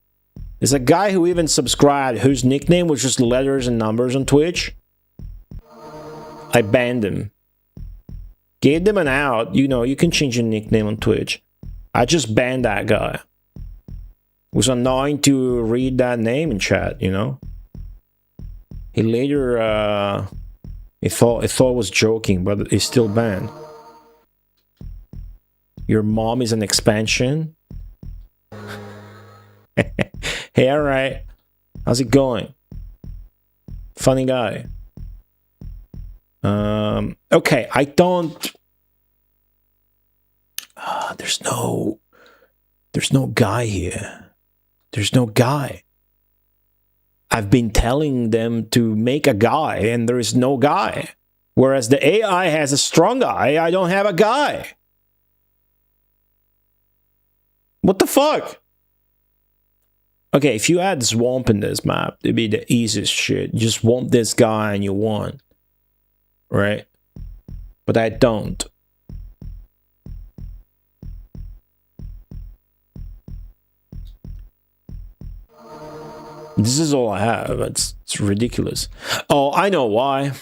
There's a guy who even subscribed whose nickname was just letters and numbers on Twitch. I banned him. Gave them an out. You know, you can change your nickname on Twitch. I just banned that guy. It was annoying to read that name in chat, you know. He later, he thought it was joking, but he's still banned. Your mom is an expansion. Hey, alright. How's it going? Funny guy. Okay, I don't... there's no guy here. There's no guy. I've been telling them to make a guy, and there is no guy. Whereas the AI has a strong guy, I don't have a guy. What the fuck? Okay, if you add swamp in this map, it'd be the easiest shit. You just swamp this guy and you won. Right? But I don't. This is all I have. It's ridiculous. Oh, I know why.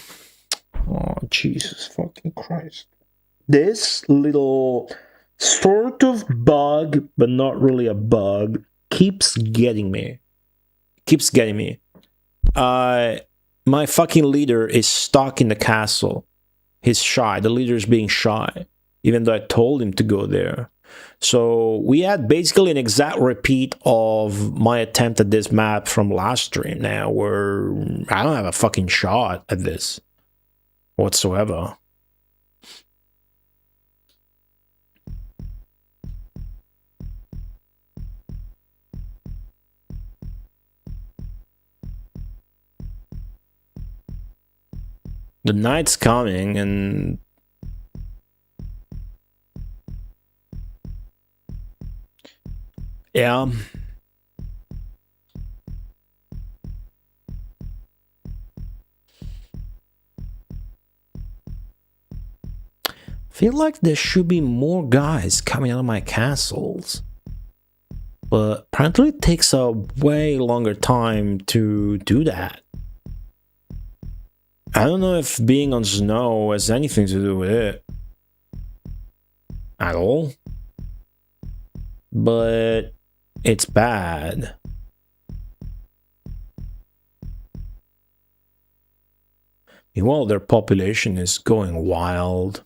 Oh, Jesus fucking Christ. This little sort of bug, but not really a bug, keeps getting me. Keeps getting me. My fucking leader is stuck in the castle. He's shy. The leader's being shy. Even though I told him to go there. So we had basically an exact repeat of my attempt at this map from last stream now, where I don't have a fucking shot at this whatsoever. The night's coming, and yeah. Feel like there should be more guys coming out of my castles. But apparently it takes a way longer time to do that. I don't know if being on snow has anything to do with it. At all. But it's bad. Meanwhile, their population is going wild.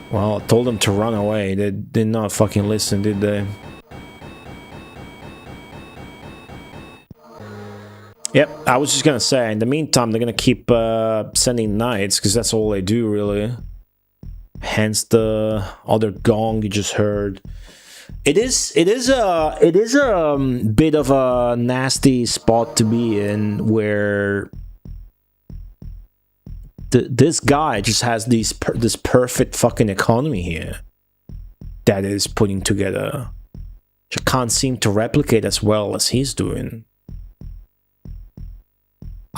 Well, I told them to run away. They did not fucking listen, did they? Yep, I was just gonna say, in the meantime, they're gonna keep sending knights, because that's all they do, really. Hence the other gong you just heard. It is a bit of a nasty spot to be in, where this guy just has this perfect fucking economy here that is putting together. Which I can't seem to replicate as well as he's doing.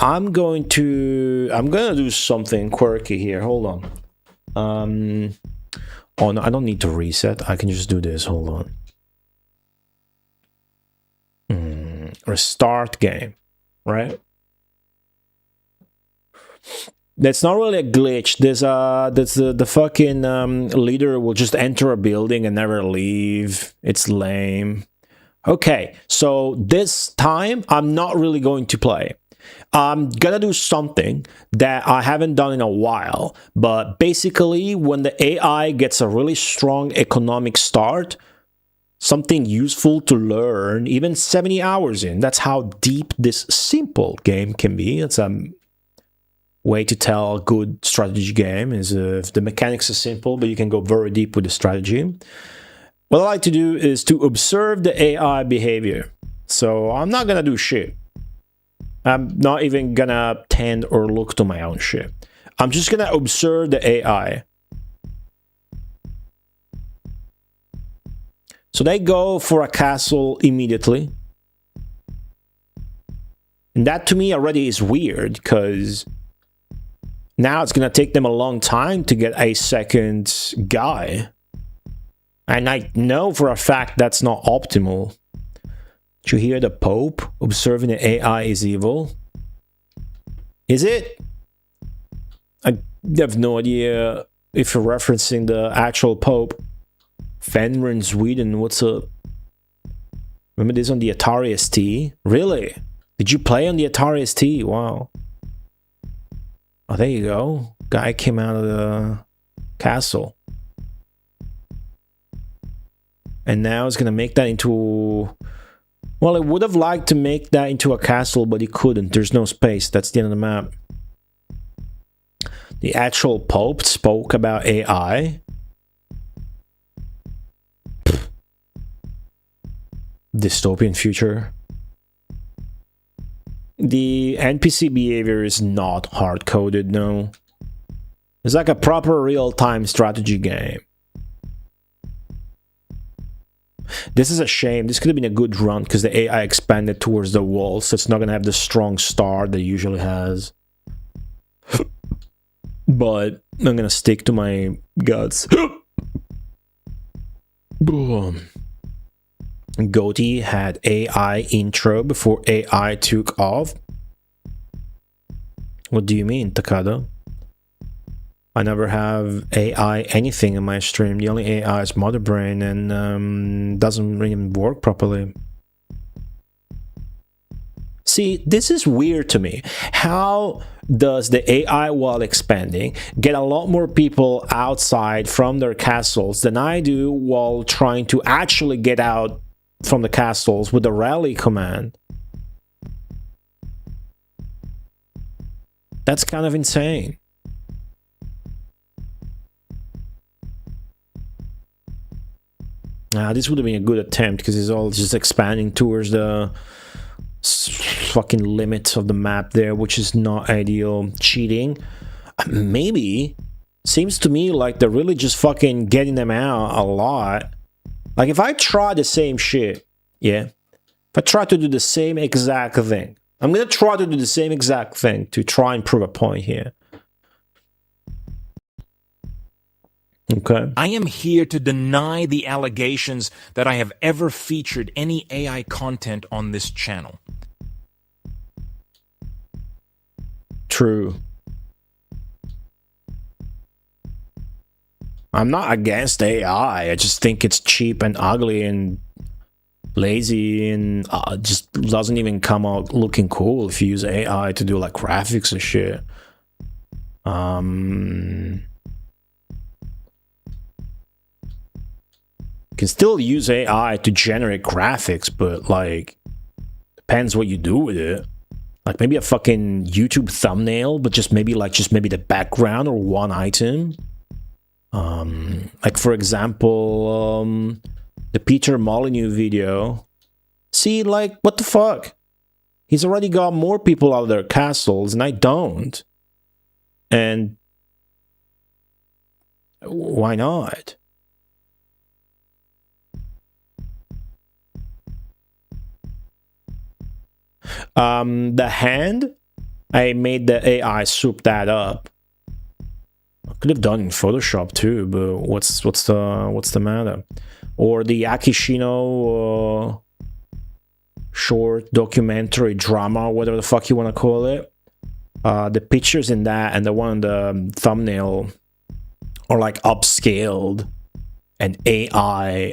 I'm gonna do something quirky here. Hold on. Oh no, I don't need to reset. I can just do this. Hold on. Restart game, right? That's not really a glitch. There's the fucking leader will just enter a building and never leave. It's lame. Okay, so this time I'm not really going to play. I'm gonna do something that I haven't done in a while, but basically when the AI gets a really strong economic start, something useful to learn, even 70 hours in. That's how deep this simple game can be. It's a way to tell a good strategy game is if the mechanics are simple, but you can go very deep with the strategy. What I like to do is to observe the AI behavior. So I'm not gonna do shit. I'm not even gonna tend or look to my own shit. I'm just gonna observe the AI. So they go for a castle immediately. And that to me already is weird, because now it's gonna take them a long time to get a second guy. And I know for a fact that's not optimal. Did you hear the Pope observing the AI is evil? Is it? I have no idea if you're referencing the actual Pope. Fenrir in Sweden, what's up? Remember this on the Atari ST? Really? Did you play on the Atari ST? Wow. Oh, there you go. Guy came out of the castle. And now it's gonna make that into... Well, it would have liked to make that into a castle, but it couldn't. There's no space. That's the end of the map. The actual Pope spoke about AI. Dystopian future. The NPC behavior is not hard-coded, no. It's like a proper real-time strategy game. This is a shame. This could have been a good run because the AI expanded towards the wall, so it's not going to have the strong start that it usually has. But I'm going to stick to my guts. Boom. Goatee had AI intro before AI took off. What do you mean, Takada? I never have AI anything in my stream. The only AI is Mother Brain and doesn't even work properly. See, this is weird to me. How does the AI, while expanding, get a lot more people outside from their castles than I do while trying to actually get out from the castles with the rally command? That's kind of insane. This would have been a good attempt because it's all just expanding towards the fucking limits of the map there, which is not ideal. Cheating. Maybe. Seems to me like they're really just fucking getting them out a lot. Like if I try the same shit, yeah? If I try to do the same exact thing, I'm gonna try to do the same exact thing to try and prove a point here. Okay. I am here to deny the allegations that I have ever featured any AI content on this channel. True. I'm not against AI. I just think it's cheap and ugly and lazy and just doesn't even come out looking cool if you use AI to do like graphics and shit. You can still use AI to generate graphics, but like depends what you do with it. Like maybe a fucking YouTube thumbnail, but just maybe the background or one item. Like for example, the Peter Molyneux video. See, like, what the fuck? He's already got more people out of their castles, and I don't. And why not? The hand, I made the AI soup that up. I could have done in Photoshop too, but what's the matter? Or the Akishino short documentary drama, whatever the fuck you want to call it. The pictures in that and the one on the thumbnail are like upscaled and AI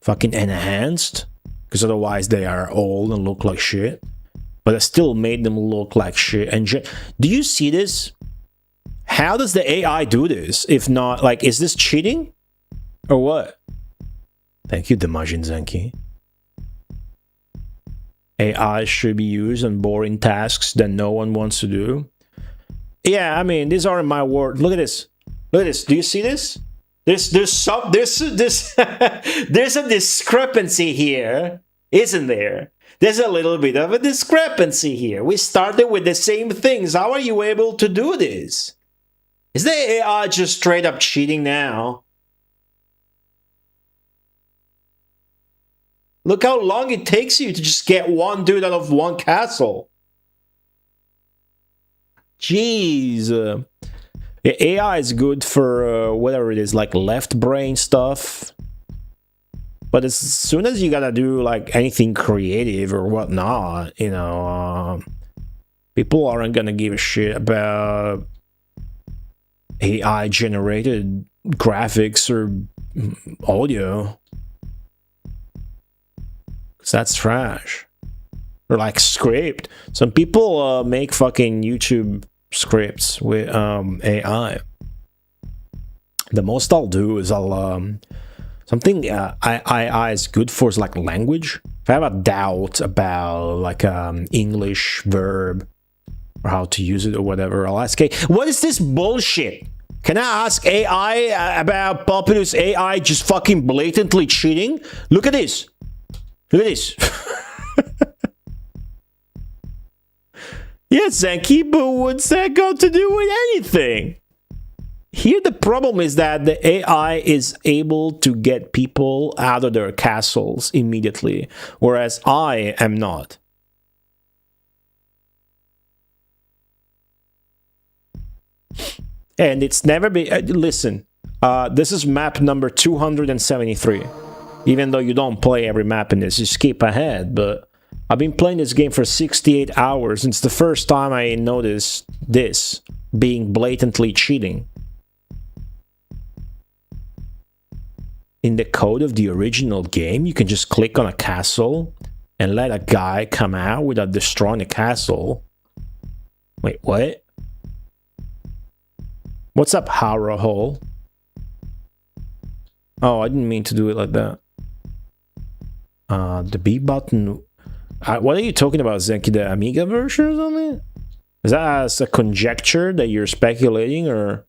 fucking enhanced, because otherwise they are old and look like shit. But I still made them look like shit. And do you see this? How does the AI do this? If not, like, is this cheating? Or what? Thank you, Demajin Zenki. AI should be used on boring tasks that no one wants to do. Yeah, I mean, these aren't my words. Look at this. Look at this. Do you see this? There's a discrepancy here, isn't there? There's a little bit of a discrepancy here. We started with the same things. How are you able to do this? Is the AI just straight up cheating now? Look how long it takes you to just get one dude out of one castle. Jeez. The AI is good for whatever it is, like left brain stuff. But as soon as you gotta do like anything creative or whatnot, you know, people aren't gonna give a shit about AI generated graphics or audio. Cause that's trash. Or like script. Some people make fucking YouTube scripts with AI. the most I'll do is I'll something I is good for is like language. If I have a doubt about like English verb or how to use it or whatever, I'll ask, hey, what is this bullshit? Can I ask AI about Populous AI just fucking blatantly cheating? Look at this. Look at this. Yes, Zenki, but what's that got to do with anything? Here the problem is that the AI is able to get people out of their castles immediately, whereas I am not. And it's never been... listen, this is map number 273. Even though you don't play every map in this, you skip ahead, but I've been playing this game for 68 hours, and it's the first time I noticed this being blatantly cheating. In the code of the original game, you can just click on a castle and let a guy come out without destroying the castle. Wait, what? What's up, Hara Hole? Oh, I didn't mean to do it like that. The B button... what are you talking about, Zenki? The Amiga version or something? Is that a conjecture that you're speculating, or...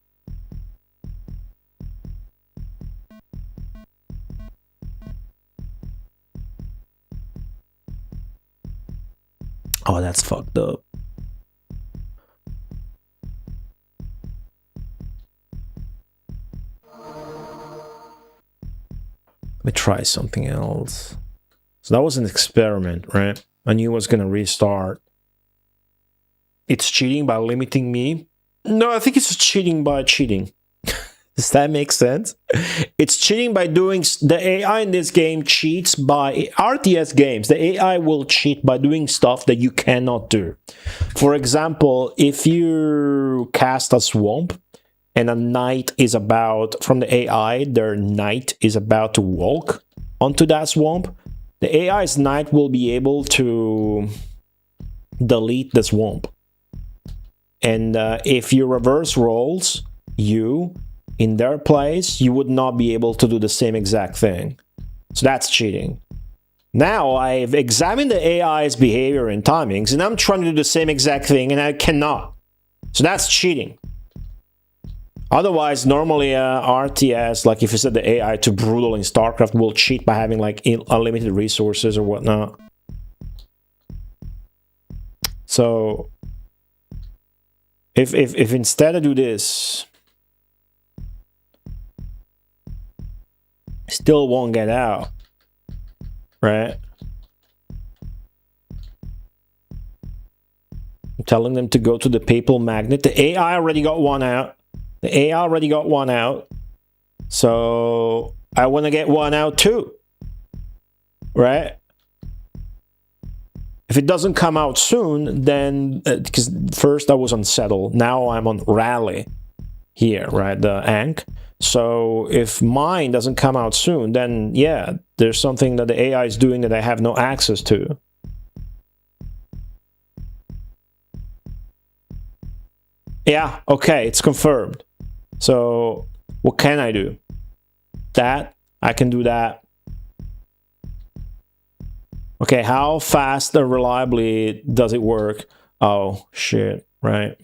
Oh, that's fucked up. Let me try something else. So that was an experiment, right? I knew it was gonna restart. It's cheating by limiting me? No, I think it's cheating by cheating. Does that make sense? It's cheating by doing... The AI in this game cheats by... RTS games, the AI will cheat by doing stuff that you cannot do. For example, if you cast a swamp and a knight is about... From the AI, their knight is about to walk onto that swamp, the AI's knight will be able to delete the swamp. And if you reverse roles, in their place, you would not be able to do the same exact thing. So that's cheating. Now I've examined the AI's behavior and timings, and I'm trying to do the same exact thing, and I cannot. So that's cheating. Otherwise, normally RTS, like if you set the AI to brutal in StarCraft, will cheat by having like unlimited resources or whatnot. So if instead I do this, still won't get out, right? I'm telling them to go to the papal magnet. The AI already got one out. The AI already got one out. So I want to get one out too, right? If it doesn't come out soon, then... because first I was on settle, now I'm on rally here, right? The Ankh. So if mine doesn't come out soon, then yeah, there's something that the AI is doing that I have no access to. Yeah, okay, it's confirmed. So what can I do? That, I can do that. Okay, how fast and reliably does it work? Oh, shit, right.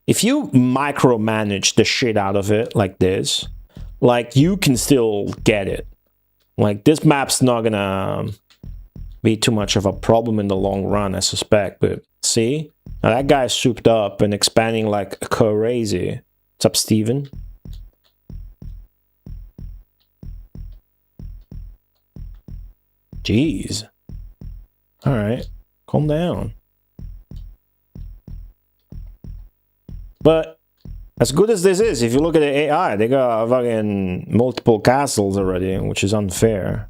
If you micromanage the shit out of it like this, like you can still get it. Like this map's not gonna be too much of a problem in the long run, I suspect. But see, now that guy's souped up and expanding like crazy. What's up, Steven? Jeez. All right, calm down. But as good as this is, if you look at the AI, they got fucking multiple castles already, which is unfair.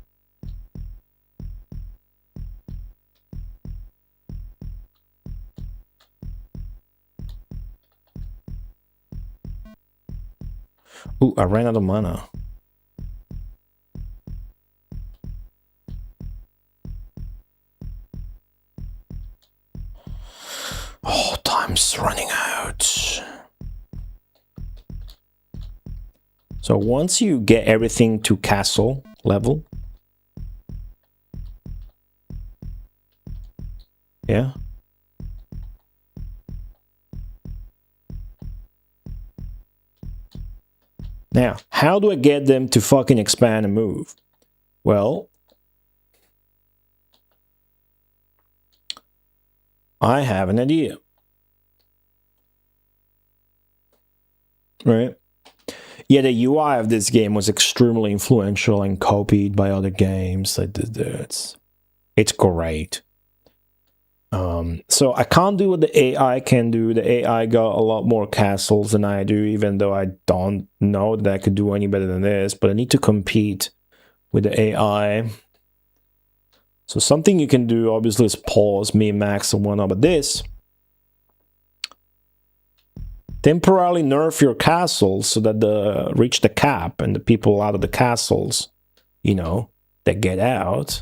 Ooh, I ran out of mana. So once you get everything to castle level, yeah. Now, how do I get them to fucking expand and move? Well, I have an idea. Right? Yeah, the UI of this game was extremely influential and copied by other games. It's great. So I can't do what the AI can do. The AI got a lot more castles than I do, even though I don't know that I could do any better than this. But I need to compete with the AI. So something you can do, obviously, is pause, min-max, and whatnot. But this, temporarily nerf your castles so that reach the cap, and the people out of the castles, you know, that get out,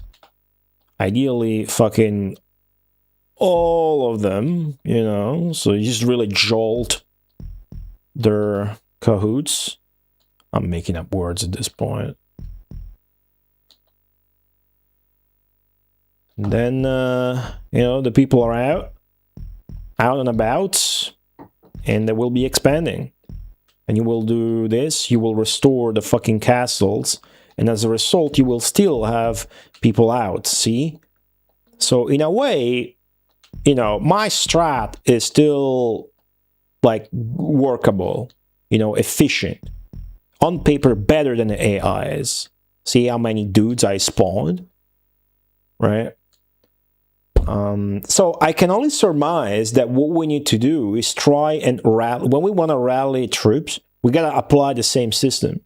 ideally fucking all of them, you know, so you just really jolt their cahoots. I'm making up words at this point. And then, you know, the people are out and about, and they will be expanding. And you will do this, you will restore the fucking castles, and as a result, you will still have people out, see? So in a way, you know, my strat is still, like, workable, you know, efficient. On paper, better than the AIs. See how many dudes I spawned? Right? So I can only surmise that what we need to do is try and rally. When we want to rally troops, we gotta apply the same system.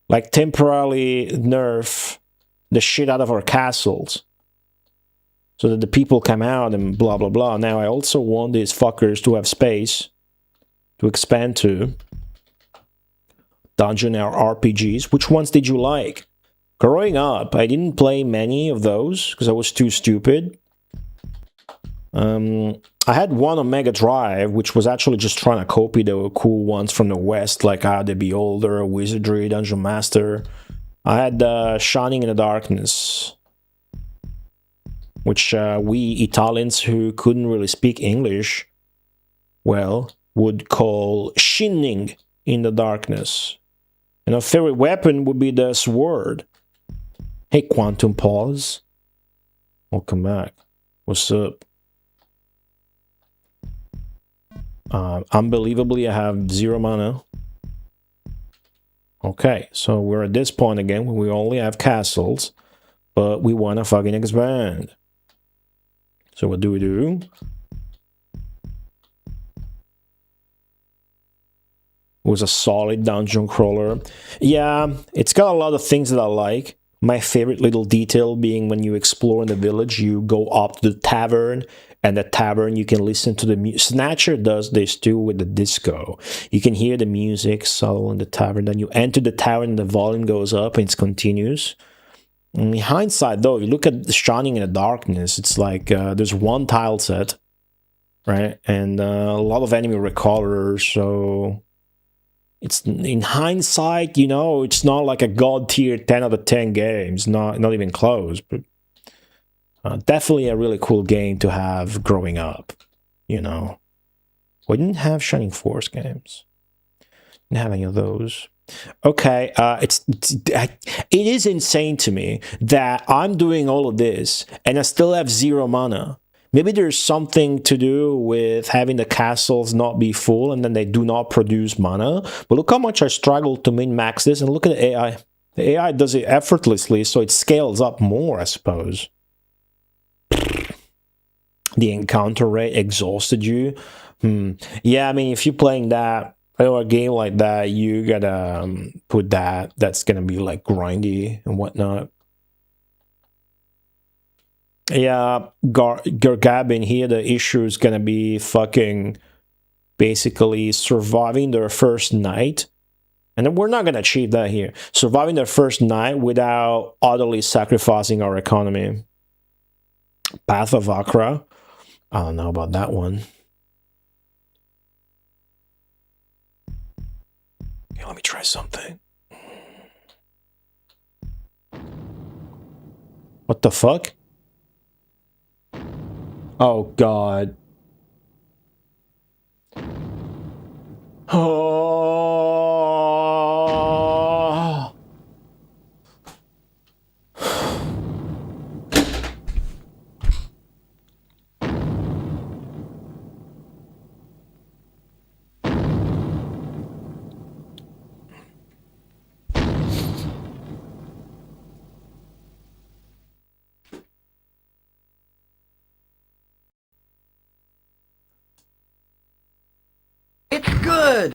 Like, temporarily nerf the shit out of our castles, so that the people come out and blah, blah, blah. Now, I also want these fuckers to have space to expand to. Dungeon or RPGs. Which ones did you like? Growing up, I didn't play many of those because I was too stupid. I had one on Mega Drive, which was actually just trying to copy the cool ones from the West, like The Beholder, Wizardry, Dungeon Master. I had Shining in the Darkness, which we Italians who couldn't really speak English, well, would call Shinning in the Darkness. And our favorite weapon would be the sword. Hey, Quantum Pause. Welcome back. What's up? Unbelievably, I have 0 mana. Okay, so we're at this point again where we only have castles, but we want to fucking expand. So what do we do? It was a solid dungeon crawler. Yeah, it's got a lot of things that I like. My favorite little detail being when you explore in the village, you go up to the tavern, and the tavern, you can listen to the music. Snatcher does this too with the disco. You can hear the music subtle in the tavern. Then you enter the tavern and the volume goes up and it's continuous. In hindsight, though, if you look at Shining in the Darkness, it's like there's one tile set, right? And a lot of enemy recallers, so it's in hindsight, you know, it's not like a god tier 10 out of 10 games, not even close, but definitely a really cool game to have growing up, you know. We didn't have Shining Force games. Didn't have any of those. Okay, it is insane to me that I'm doing all of this and I still have 0 mana. Maybe there's something to do with having the castles not be full and then they do not produce mana. But look how much I struggled to min-max this, and look at the AI. The AI does it effortlessly, so it scales up more, I suppose. The encounter rate exhausted you. Yeah, I mean, if you're playing that, or a game like that, you gotta put that. That's gonna be like grindy and whatnot. Yeah, Gargabin here, the issue is gonna be fucking basically surviving their first night. And we're not gonna achieve that here. Surviving their first night without utterly sacrificing our economy. Path of Akra. I don't know about that one. Okay, let me try something. What the fuck? Oh god. Oh. It's good.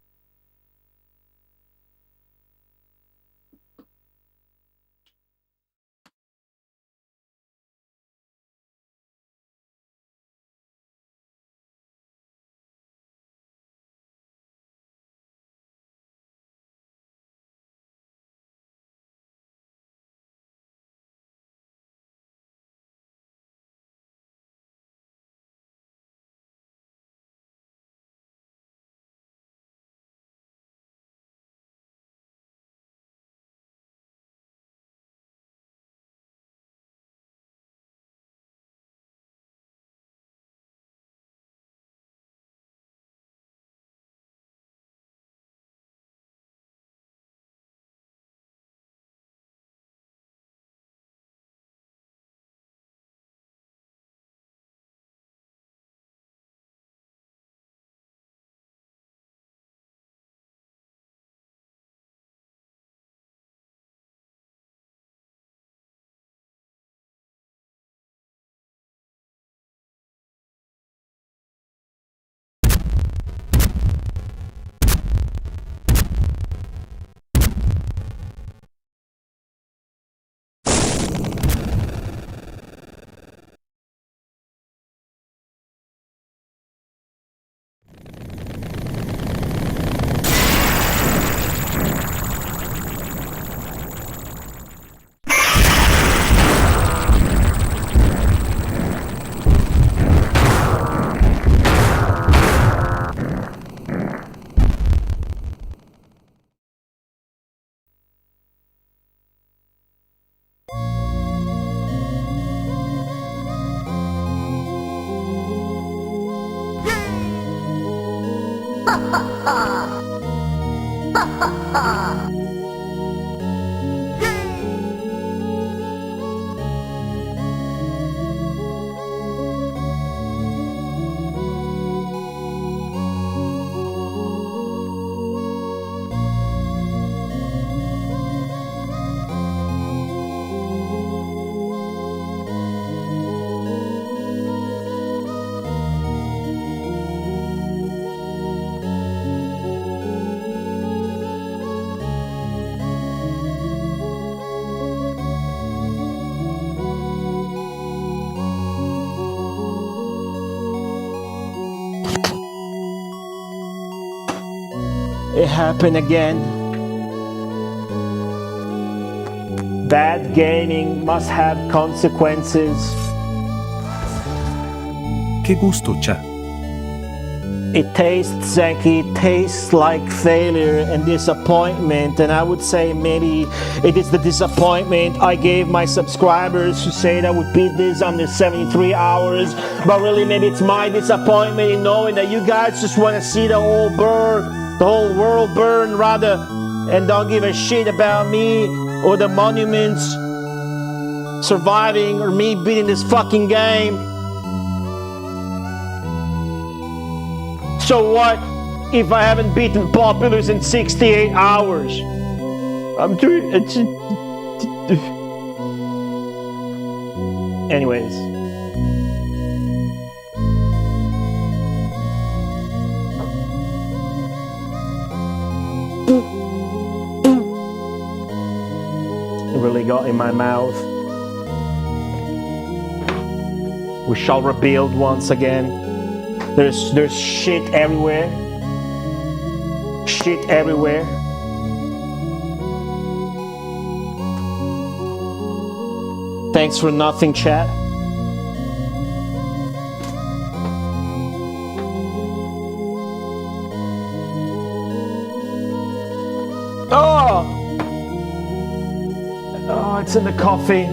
It happened again. Bad gaming must have consequences. Qué gusto, Cha. It tastes, Zeki, it tastes like failure and disappointment, and I would say maybe it is the disappointment I gave my subscribers who said I would beat this under 73 hours, but really maybe it's my disappointment in knowing that you guys just want to see the whole world burn rather, and don't give a shit about me or the monuments surviving or me beating this fucking game. So what if I haven't beaten Populous in 68 hours? I'm doing it. Anyways. It really got in my mouth. We shall rebuild once again. There's shit everywhere. Shit everywhere. Thanks for nothing, chat. Oh! Oh, it's in the coffee.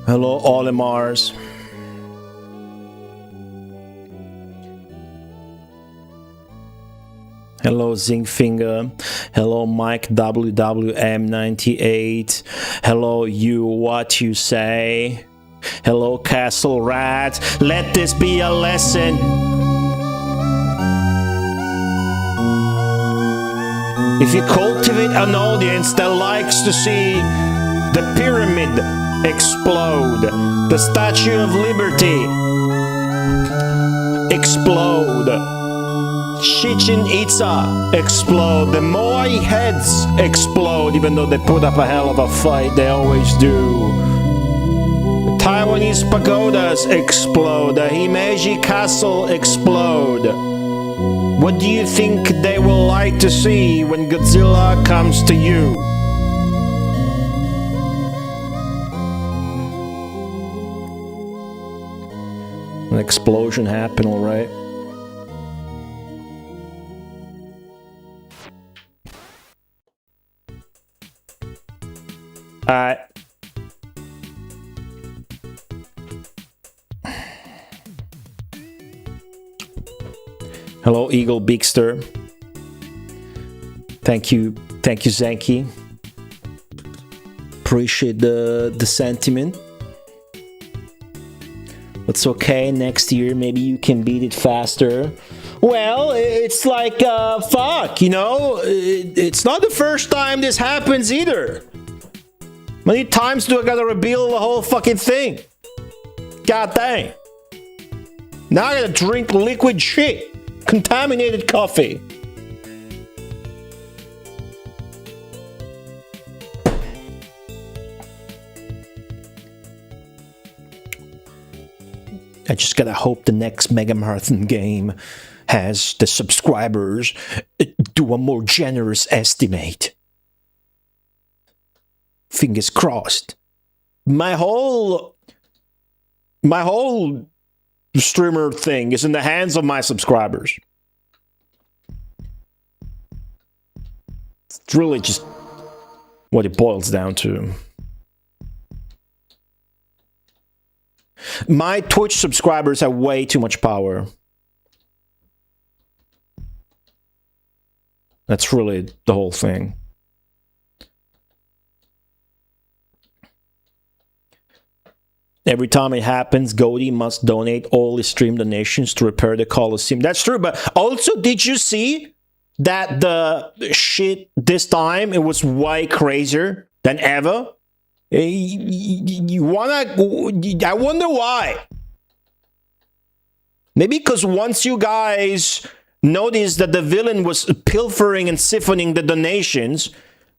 Hello, Olimars. Hello, Zinkfinger. Hello, Mike WWM98. Hello, you what you say. Hello, Castle Rat. Let this be a lesson. If you cultivate an audience that likes to see the pyramid explode, the Statue of Liberty explode, Chichen Itza explode, the Moai heads explode, even though they put up a hell of a fight, they always do. The Taiwanese pagodas explode, the Himeji Castle explode. What do you think they will like to see when Godzilla comes to you? An explosion happened, alright. Alright. Hello, Eagle Bigster. Thank you, Zanky. Appreciate the sentiment. It's okay, next year maybe you can beat it faster. Well, it's like, fuck, you know? It's not the first time this happens either. How many times do I gotta reveal the whole fucking thing? God dang. Now I gotta drink liquid shit. Contaminated coffee. I just gotta hope the next Mega Marathon game has the subscribers do a more generous estimate. Fingers crossed. My whole streamer thing is in the hands of my subscribers. It's really just what it boils down to. My Twitch subscribers have way too much power. That's really the whole thing. Every time it happens, Goaty must donate all his stream donations to repair the Coliseum. That's true, but also, did you see that the shit this time, it was way crazier than ever? I wonder why. Maybe because once you guys noticed that the villain was pilfering and siphoning the donations,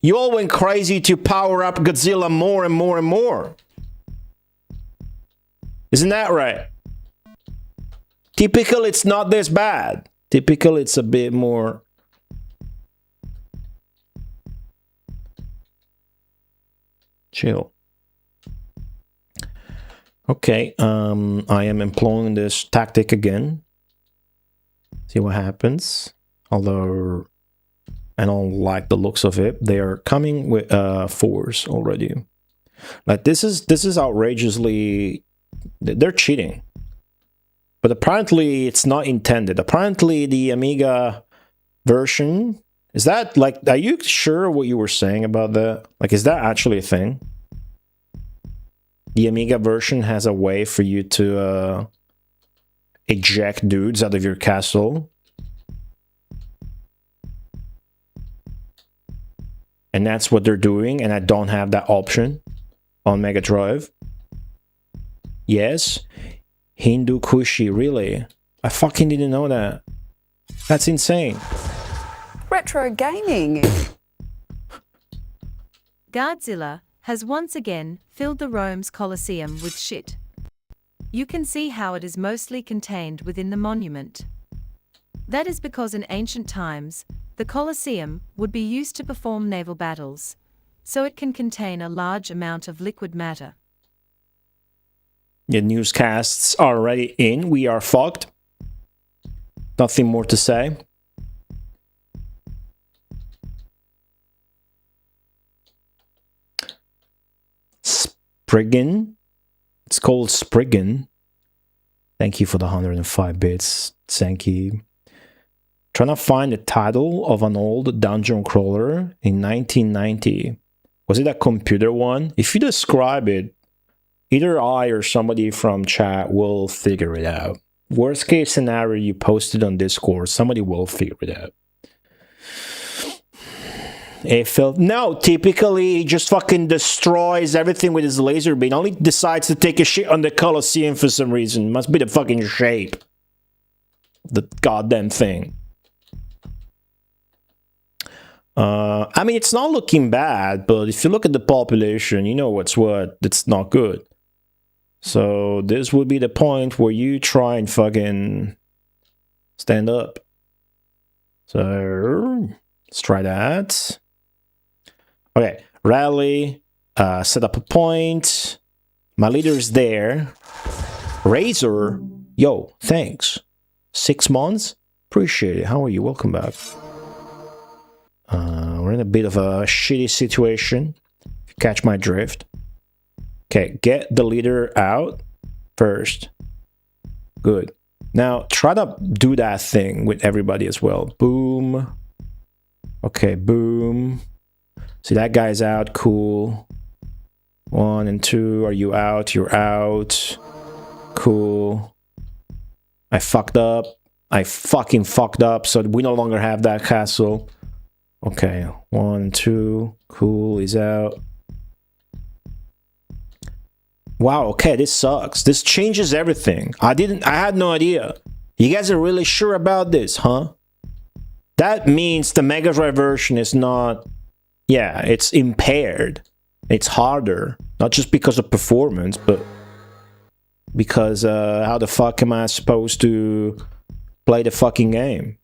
you all went crazy to power up Godzilla more and more and more. Isn't that right? Typical, it's not this bad. Typical, it's a bit more... chill. Okay, I am employing this tactic again. See what happens. Although I don't like the looks of it. They are coming with force already. Like this is outrageously... they're cheating. But apparently it's not intended. Apparently the Amiga version... is that like... are you sure what you were saying about that? Like, is that actually a thing? The Amiga version has a way for you to eject dudes out of your castle. And that's what they're doing, and I don't have that option on Mega Drive. Yes, Hindu Kushi, really? I fucking didn't know that. That's insane. Retro gaming. Godzilla has once again filled the Rome's Colosseum with shit. You can see how it is mostly contained within the monument. That is because in ancient times, the Colosseum would be used to perform naval battles, so it can contain a large amount of liquid matter. The newscasts are already in. We are fucked. Nothing more to say. Spriggan It's called Spriggan. Thank you for the 105 bits, Sankey. Trying to find the title of an old dungeon crawler in 1990. Was it a computer one? If you describe it, either I or somebody from chat will figure it out. Worst case scenario, you post it on Discord, somebody will figure it out. No, typically he just fucking destroys everything with his laser beam. Only decides to take a shit on the Colosseum for some reason. Must be the fucking shape. The goddamn thing. I mean, it's not looking bad, but if you look at the population, you know what's what. It's not good. So this would be the point where you try and fucking stand up. So let's try that. Okay, rally, set up a point. My leader's there. Razor, yo, thanks. 6 months? Appreciate it. How are you? Welcome back. We're in a bit of a shitty situation, if you catch my drift. Okay, get the leader out first. Good. Now, try to do that thing with everybody as well. Boom. Okay, boom. See, that guy's out. Cool. 1 and 2. Are you out? You're out. Cool. I fucked up. I fucking fucked up, so we no longer have that castle. Okay, 1 and 2. Cool, he's out. Wow, okay, this sucks. This changes everything. I had no idea. You guys are really sure about this, huh? That means the Mega Drive version is not... Yeah, it's impaired. It's harder. Not just because of performance, but... Because, how the fuck am I supposed to play the fucking game?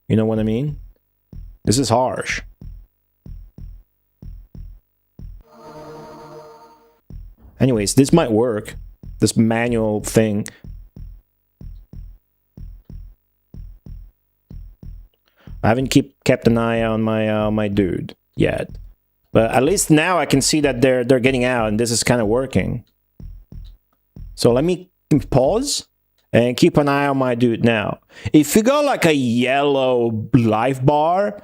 You know what I mean? This is harsh. Anyways, this might work. This manual thing. I haven't kept an eye on my dude yet. But at least now I can see that they're getting out and this is kind of working. So let me pause and keep an eye on my dude now. If you got like a yellow life bar,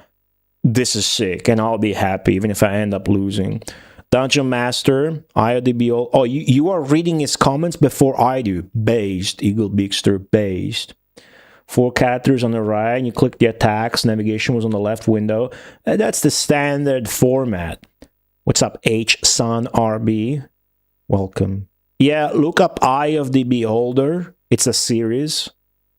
this is sick and I'll be happy even if I end up losing. Dungeon Master, IODB. Oh, you are reading his comments before I do. Based, Eagle Bigster, based. 4 characters on the right, and you click the attacks. Navigation was on the left window. That's the standard format. What's up, H Sun RB? Welcome. Yeah, look up Eye of the Beholder. It's a series.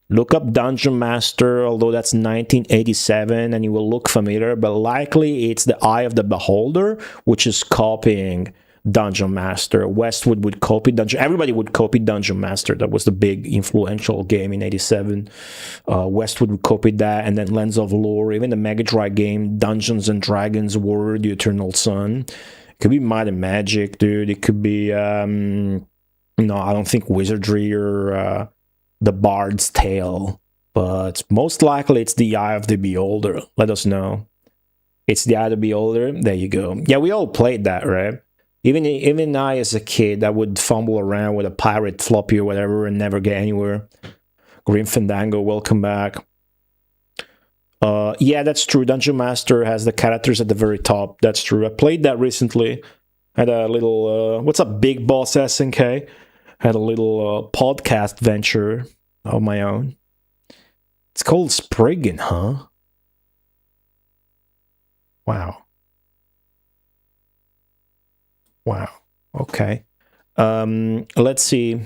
Look up Dungeon Master, although that's 1987, and you will look familiar, but likely it's the Eye of the Beholder, which is copying Dungeon Master. Westwood would copy Dungeon... Everybody would copy Dungeon Master. That was the big influential game in 87. Westwood would copy that, and then Lens of Lore, even the Mega Drive game, Dungeons and Dragons War, The Eternal Sun. It could be Might and Magic, dude. It could be... no, I don't think Wizardry or... The Bard's Tale, but most likely it's the Eye of the Beholder. Let us know. It's the Eye of the Beholder. There you go. Yeah, we all played that, right? Even I as a kid, I would fumble around with a pirate floppy or whatever and never get anywhere. Grim Fandango, welcome back. Yeah, that's true. Dungeon Master has the characters at the very top. That's true. I played that recently. Had a little, what's up, Big Boss SNK? Had a little podcast venture of my own. It's called Spriggan, huh? Wow. Wow. Okay. Let's see.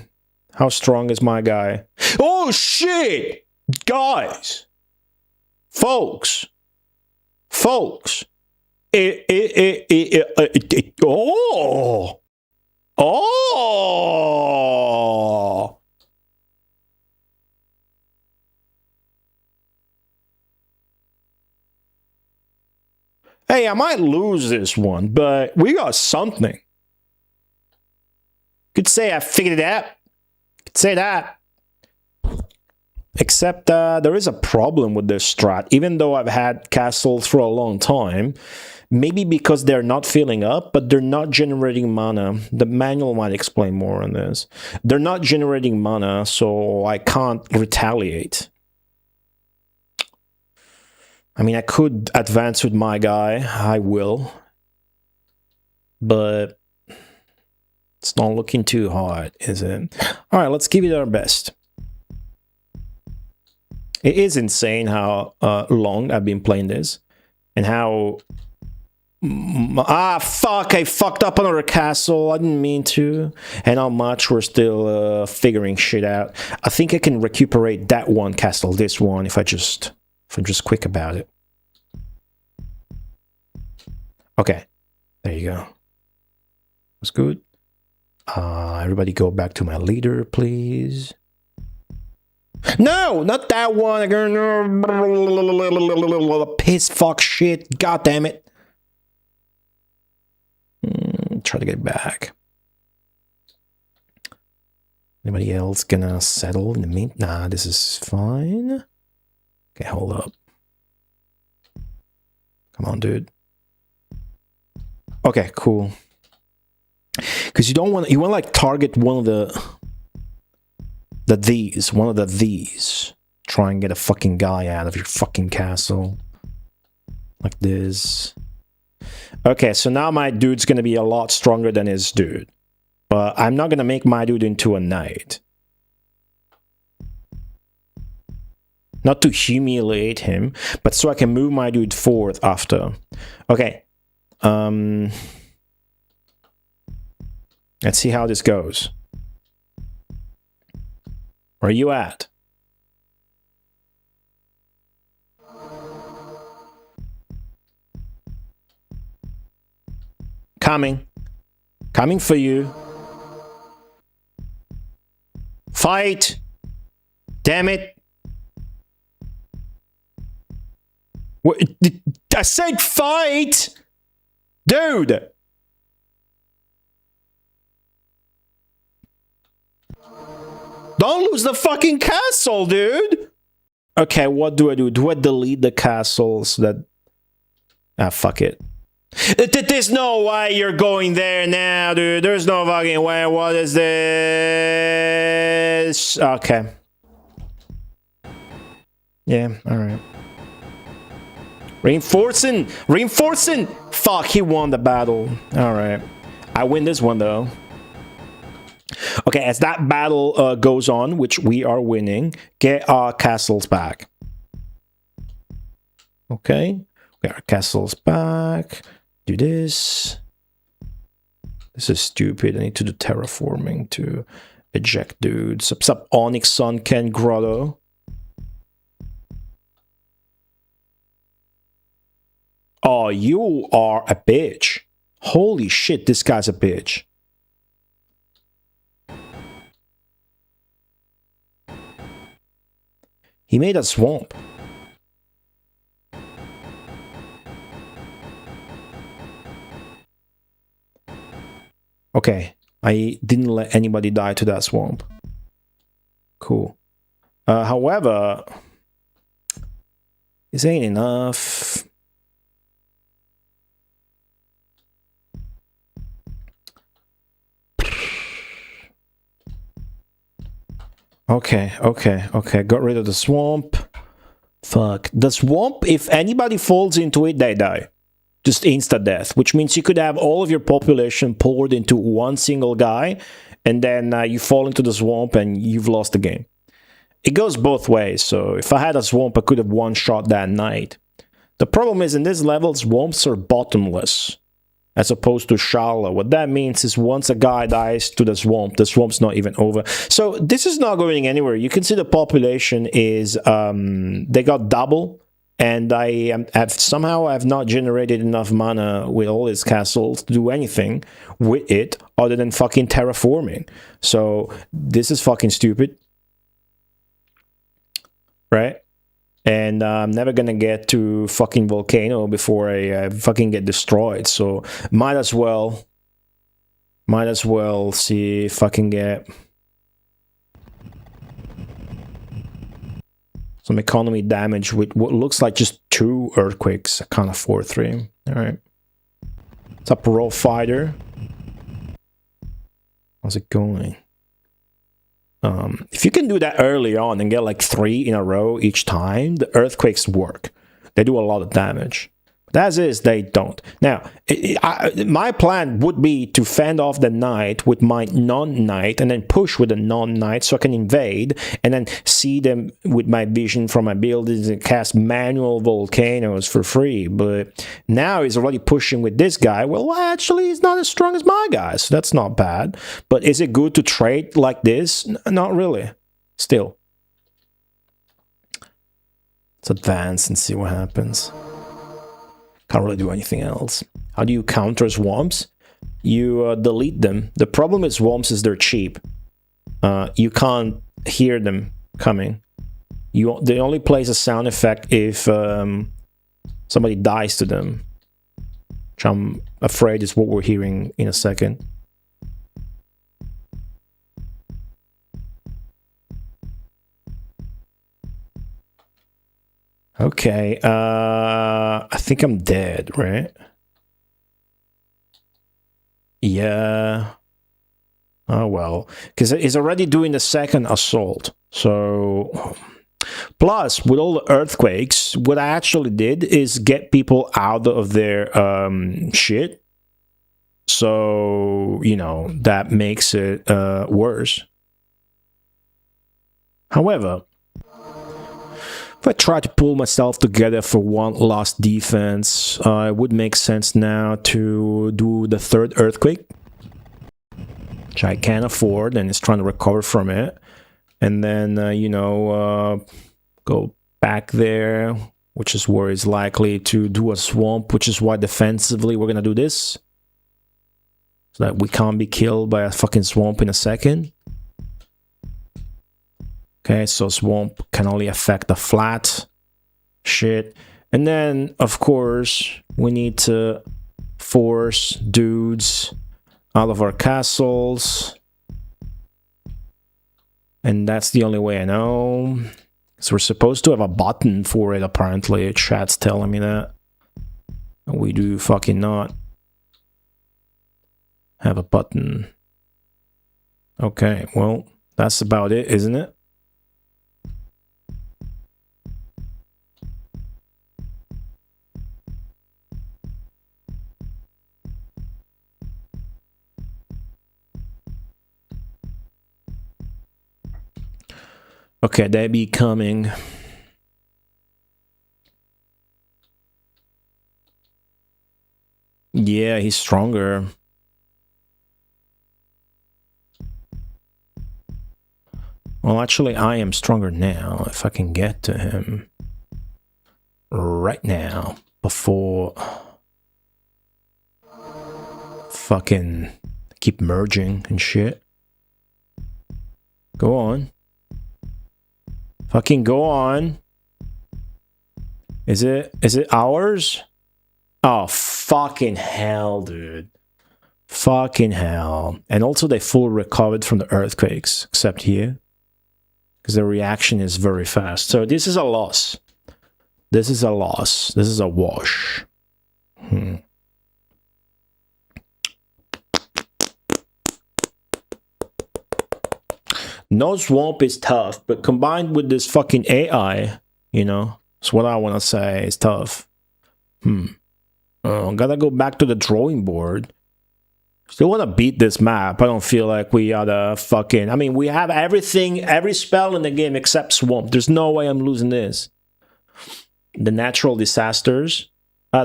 How strong is my guy? Oh, shit! Guys! Folks! Oh! Oh! Hey, I might lose this one, but we got something. Could say I figured it out. Could say that. Except there is a problem with this strat. Even though I've had castles for a long time, Maybe because they're not filling up, but they're not generating mana. The manual might explain more on this. They're not generating mana, so I can't retaliate. I mean, I could advance with my guy. I will. But it's not looking too hard, is it? All right, let's give it our best. It is insane how long I've been playing this. And how... fuck, I fucked up another castle. I didn't mean to. And how much we're still figuring shit out. I think I can recuperate that one castle, this one, if I'm just quick about it. Okay, there you go. That's good. Everybody go back to my leader, please. No, not that one. Piss fuck shit. God damn it. Try to get back. Anybody else gonna settle in the mean? Nah, this is fine. Okay, hold up. Come on, dude. Okay, cool. Because you want to like target one of these. Try and get a fucking guy out of your fucking castle. Like this. Okay, so now my dude's gonna be a lot stronger than his dude. But I'm not gonna make my dude into a knight. Not to humiliate him, but so I can move my dude forward after. Okay. Let's see how this goes. Where are you at? Coming. Coming for you. Fight! Damn it! What? I said fight! Dude! Don't lose the fucking castle, dude! Okay, what do I do? Do I delete the castles that... Ah, fuck it. There's no way you're going there now, dude. There's no fucking way. What is this? Okay. Yeah, alright. Reinforcing! Reinforcing! Fuck, he won the battle. Alright. I win this one, though. Okay, as that battle goes on, which we are winning, get our castles back. Okay. Get our castles back. Do this. This is stupid. I need to do terraforming to eject dudes. Sup, Onyx Sun Ken Grotto. Oh, you are a bitch. Holy shit, this guy's a bitch. He made a swamp. Okay, I didn't let anybody die to that swamp. Cool. However, this ain't enough. Okay. Got rid of the swamp. Fuck. The swamp, if anybody falls into it, they die. Just insta-death, which means you could have all of your population poured into one single guy, and then you fall into the swamp and you've lost the game. It goes both ways, so if I had a swamp, I could have one-shot that knight. The problem is, in this level, swamps are bottomless, as opposed to shallow. What that means is once a guy dies to the swamp's not even over. So this is not going anywhere. You can see the population is, they got double. And somehow I've not generated enough mana with all his castles to do anything with it other than fucking terraforming. So this is fucking stupid. Right? And I'm never gonna get to fucking Volcano before I fucking get destroyed. So might as well see if I can get some economy damage with what looks like just 2 earthquakes. I can't afford 3. Alright. What's up, Pro Fighter? How's it going? If you can do that early on and get like 3 in a row each time, the earthquakes work. They do a lot of damage. But as is, they don't. Now, my plan would be to fend off the knight with my non-knight and then push with the non-knight so I can invade and then see them with my vision from my buildings and cast manual volcanoes for free. But now he's already pushing with this guy. Well, actually, he's not as strong as my guy, so that's not bad. But is it good to trade like this? Not really. Still. Let's advance and see what happens. Can't really do anything else. How do you counter swamps? You delete them. The problem with swamps is they're cheap. You can't hear them coming. They only plays a sound effect if somebody dies to them. Which I'm afraid is what we're hearing in a second. Okay, I think I'm dead, right? Yeah. Oh, well. Because he's already doing the second assault. So, plus, with all the earthquakes, what I actually did is get people out of their shit. So, you know, that makes it worse. However, if I try to pull myself together for one last defense, it would make sense now to do the third earthquake, which I can't afford and is trying to recover from it. And then, you know, go back there, which is where it's likely to do a swamp, which is why defensively we're going to do this. So that we can't be killed by a fucking swamp in a second. Okay, so swamp can only affect the flat shit. And then, of course, we need to force dudes out of our castles. And that's the only way I know. So we're supposed to have a button for it, apparently. Chat's telling me that. We do fucking not have a button. Okay, well, that's about it, isn't it? Okay, they be coming. Yeah, he's stronger. Well, actually, I am stronger now, if I can get to him. Right now, before... fucking keep merging and shit. Go on. Fucking go on. Is it ours? Oh, fucking hell, dude. Fucking hell. And also they full recovered from the earthquakes, except here. Because the reaction is very fast. So this is a loss. This is a loss. This is a wash. No swamp is tough, but combined with this fucking AI, you know, that's what I want to say is tough. Gotta go back to the drawing board. Still want to beat this map. I don't feel like we are the fucking... I mean, we have everything, every spell in the game except swamp. There's no way I'm losing this. The natural disasters.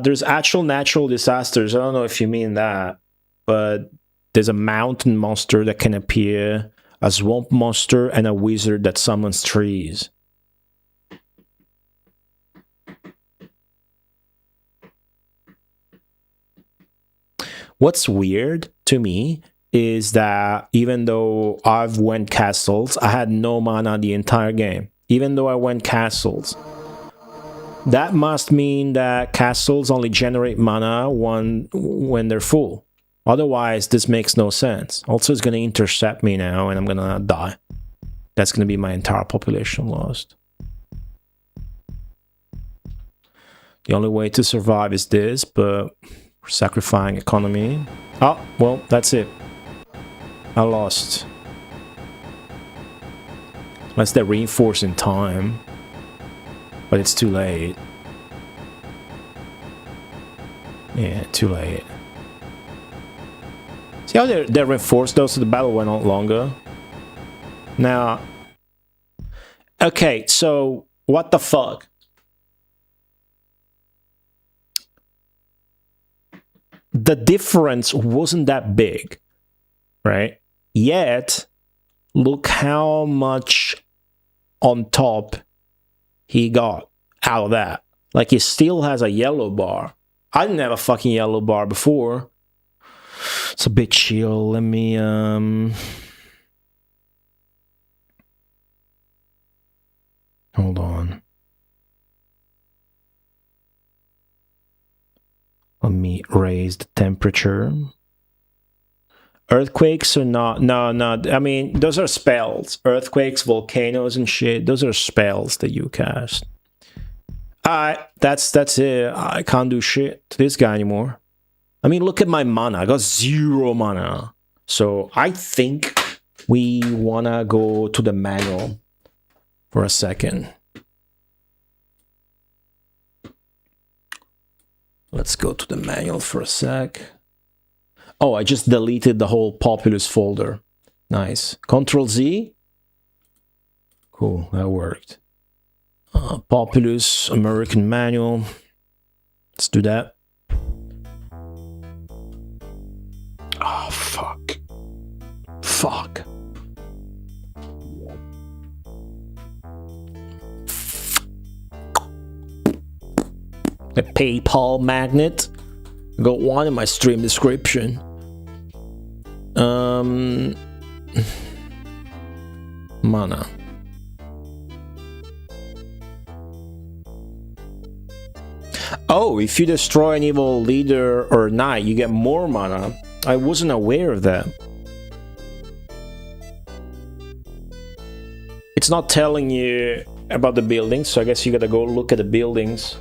There's actual natural disasters. I don't know if you mean that, but there's a mountain monster that can appear, a swamp monster, and a wizard that summons trees. What's weird to me is that even though I've went castles, I had no mana the entire game. Even though I went castles. That must mean that castles only generate mana when they're full. Otherwise, this makes no sense. Also, it's going to intercept me now, and I'm going to die. That's going to be my entire population lost. The only way to survive is this, but Sacrificing economy. Oh, well, that's it. I lost. Unless they're reinforcing time. But it's too late. Yeah, too late. See how they're reinforced though, so the battle went on longer? Now... Okay, so... What the fuck? The difference wasn't that big, right? Yet, look how much on top he got out of that. Like, he still has a yellow bar. I didn't have a fucking yellow bar before. It's a bit chill. Let me, hold on. Let me raise the temperature. Earthquakes are not... No. I mean, those are spells. Earthquakes, volcanoes and shit. Those are spells that you cast. Alright, that's it. I can't do shit to this guy anymore. I mean, look at my mana. I got 0 mana. So I think we wanna go to the manual for a second. Let's go to the manual for a sec. Oh, I just deleted the whole Populous folder. Nice. Control Z. Cool, that worked. Populous American manual. Let's do that. Oh, fuck. Fuck. A PayPal magnet. I got one in my stream description. Mana. Oh, if you destroy an evil leader or knight, you get more mana. I wasn't aware of that. It's not telling you about the buildings, so I guess you gotta go look at the buildings.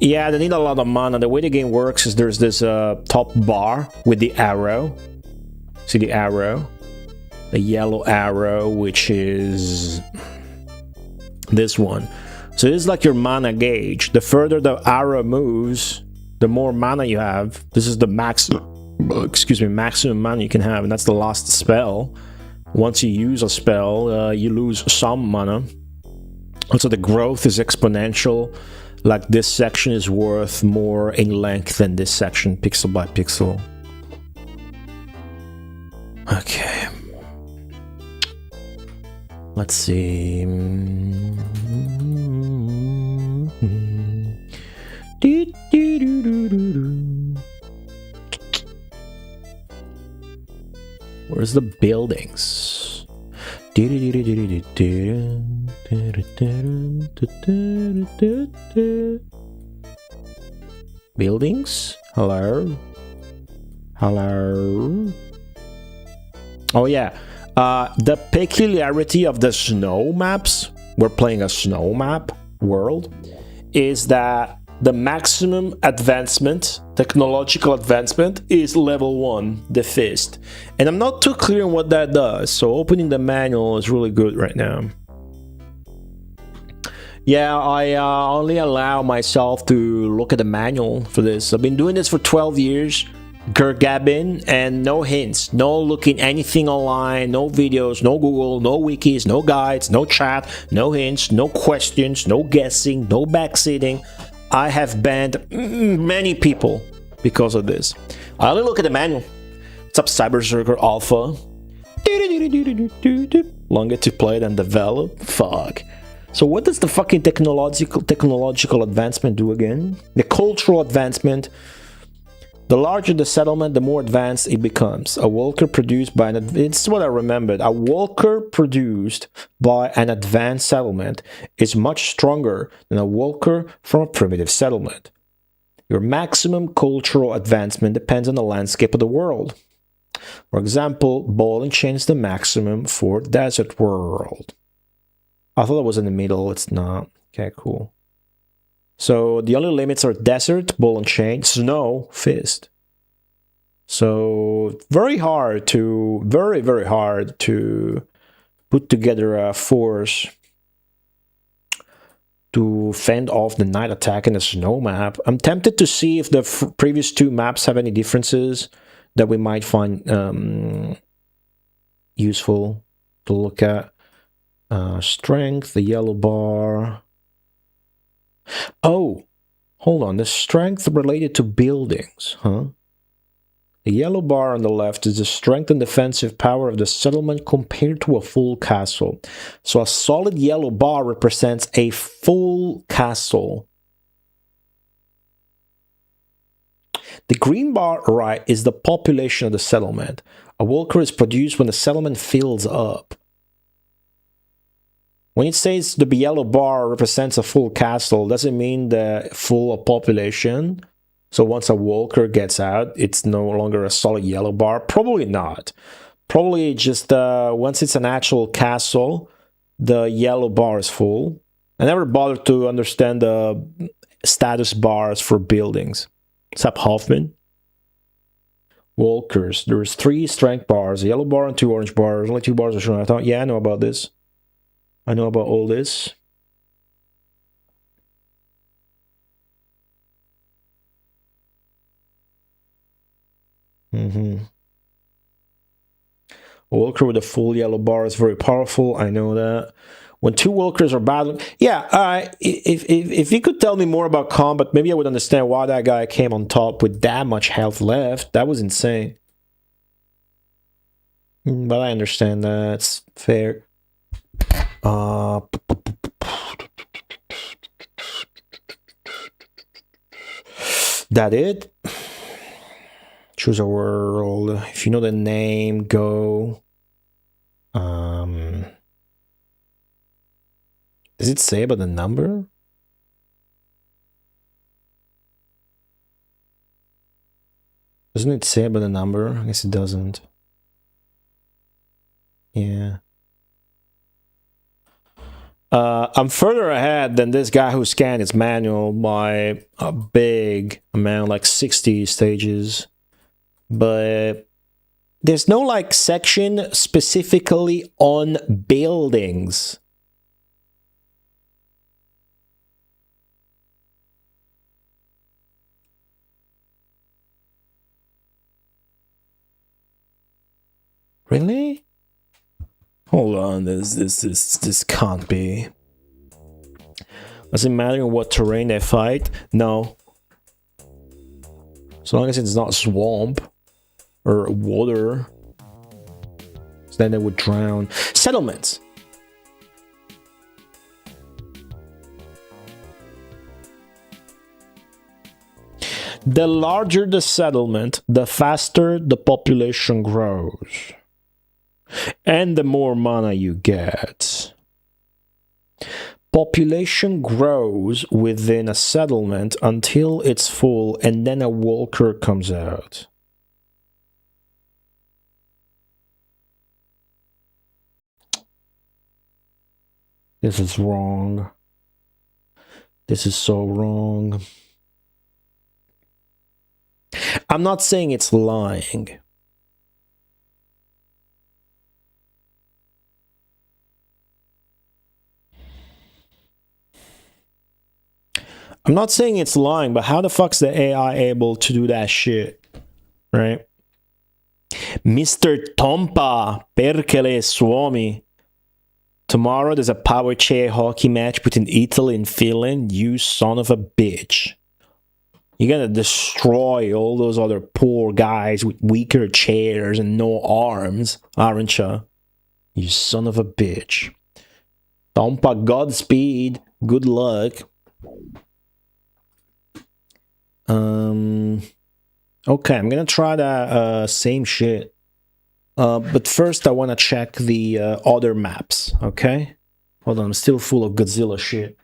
Yeah, they need a lot of mana. The way the game works is there's this top bar with the arrow. See the arrow? The yellow arrow, which is this one. So this is like your mana gauge. The further the arrow moves, the more mana you have. This is the maximum mana you can have, and that's the last spell. Once you use a spell, you lose some mana. Also, the growth is exponential. Like, this section is worth more in length than this section, pixel by pixel. Okay. Let's see. Where's the buildings? Buildings? Hello? Hello? Oh yeah, the peculiarity of the snow maps, we're playing a snow map world, is that the maximum advancement, technological advancement, is level 1, the fist. And I'm not too clear on what that does, so opening the manual is really good right now. Yeah, I only allow myself to look at the manual for this. I've been doing this for 12 years, Gergabbing, and no hints, no looking anything online, no videos, no Google, no wikis, no guides, no chat, no hints, no questions, no guessing, no backseating. I have banned many people because of this. I only look at the manual. What's up, Cyberberserker Alpha? Longer to play than develop? Fuck. So what does the fucking technological advancement do again? The cultural advancement. The larger the settlement, the more advanced it becomes. A walker produced by an... This is what I remembered. A walker produced by an advanced settlement is much stronger than a walker from a primitive settlement. Your maximum cultural advancement depends on the landscape of the world. For example, ball and chain is the maximum for desert world. I thought it was in the middle. It's not. Okay, cool. So the only limits are desert, ball and chain, snow, fist. So very hard to, very hard to put together a force to fend off the night attack in a snow map. I'm tempted to see if the previous two maps have any differences that we might find useful to look at. Strength, the yellow bar. Oh, hold on. The strength related to buildings, huh? The yellow bar on the left is the strength and defensive power of the settlement compared to a full castle. So a solid yellow bar represents a full castle. The green bar right is the population of the settlement. A worker is produced when the settlement fills up. When it says the yellow bar represents a full castle, does it mean the full population? So once a walker gets out, it's no longer a solid yellow bar? Probably not. Probably just once it's an actual castle, the yellow bar is full. I never bothered to understand the status bars for buildings. What's up, Hoffman? Walkers. There's 3 strength bars, a yellow bar and 2 orange bars. Only 2 bars are shown. I thought, yeah, I know about this. I know about all this. A walker with a full yellow bar is very powerful. I know that. When 2 walkers are battling, yeah. If you could tell me more about combat, maybe I would understand why that guy came on top with that much health left. That was insane. But I understand that's fair. That it? Choose a world. If you know the name, go. Does it say about the number? Doesn't it say about the number? I guess it doesn't. Yeah. I'm further ahead than this guy who scanned his manual by a big amount, like 60 stages. But there's no like section specifically on buildings. Really? Hold on, this can't be. Does it matter what terrain they fight? No. As long as it's not swamp or water, then they would drown. Settlements. The larger the settlement, the faster the population grows. And the more mana you get. Population grows within a settlement until it's full, and then a walker comes out. This is wrong. This is so wrong. I'm not saying it's lying. I'm not saying it's lying, but how the fuck's the AI able to do that shit? Right? Mr. Tompa, perkele suomi. Tomorrow there's a power chair hockey match between Italy and Finland. You son of a bitch. You're gonna destroy all those other poor guys with weaker chairs and no arms, aren't you? You son of a bitch. Tompa, Godspeed. Good luck. Okay, I'm gonna try that same shit. But first I wanna check the other maps, okay? Hold on, I'm still full of Godzilla shit.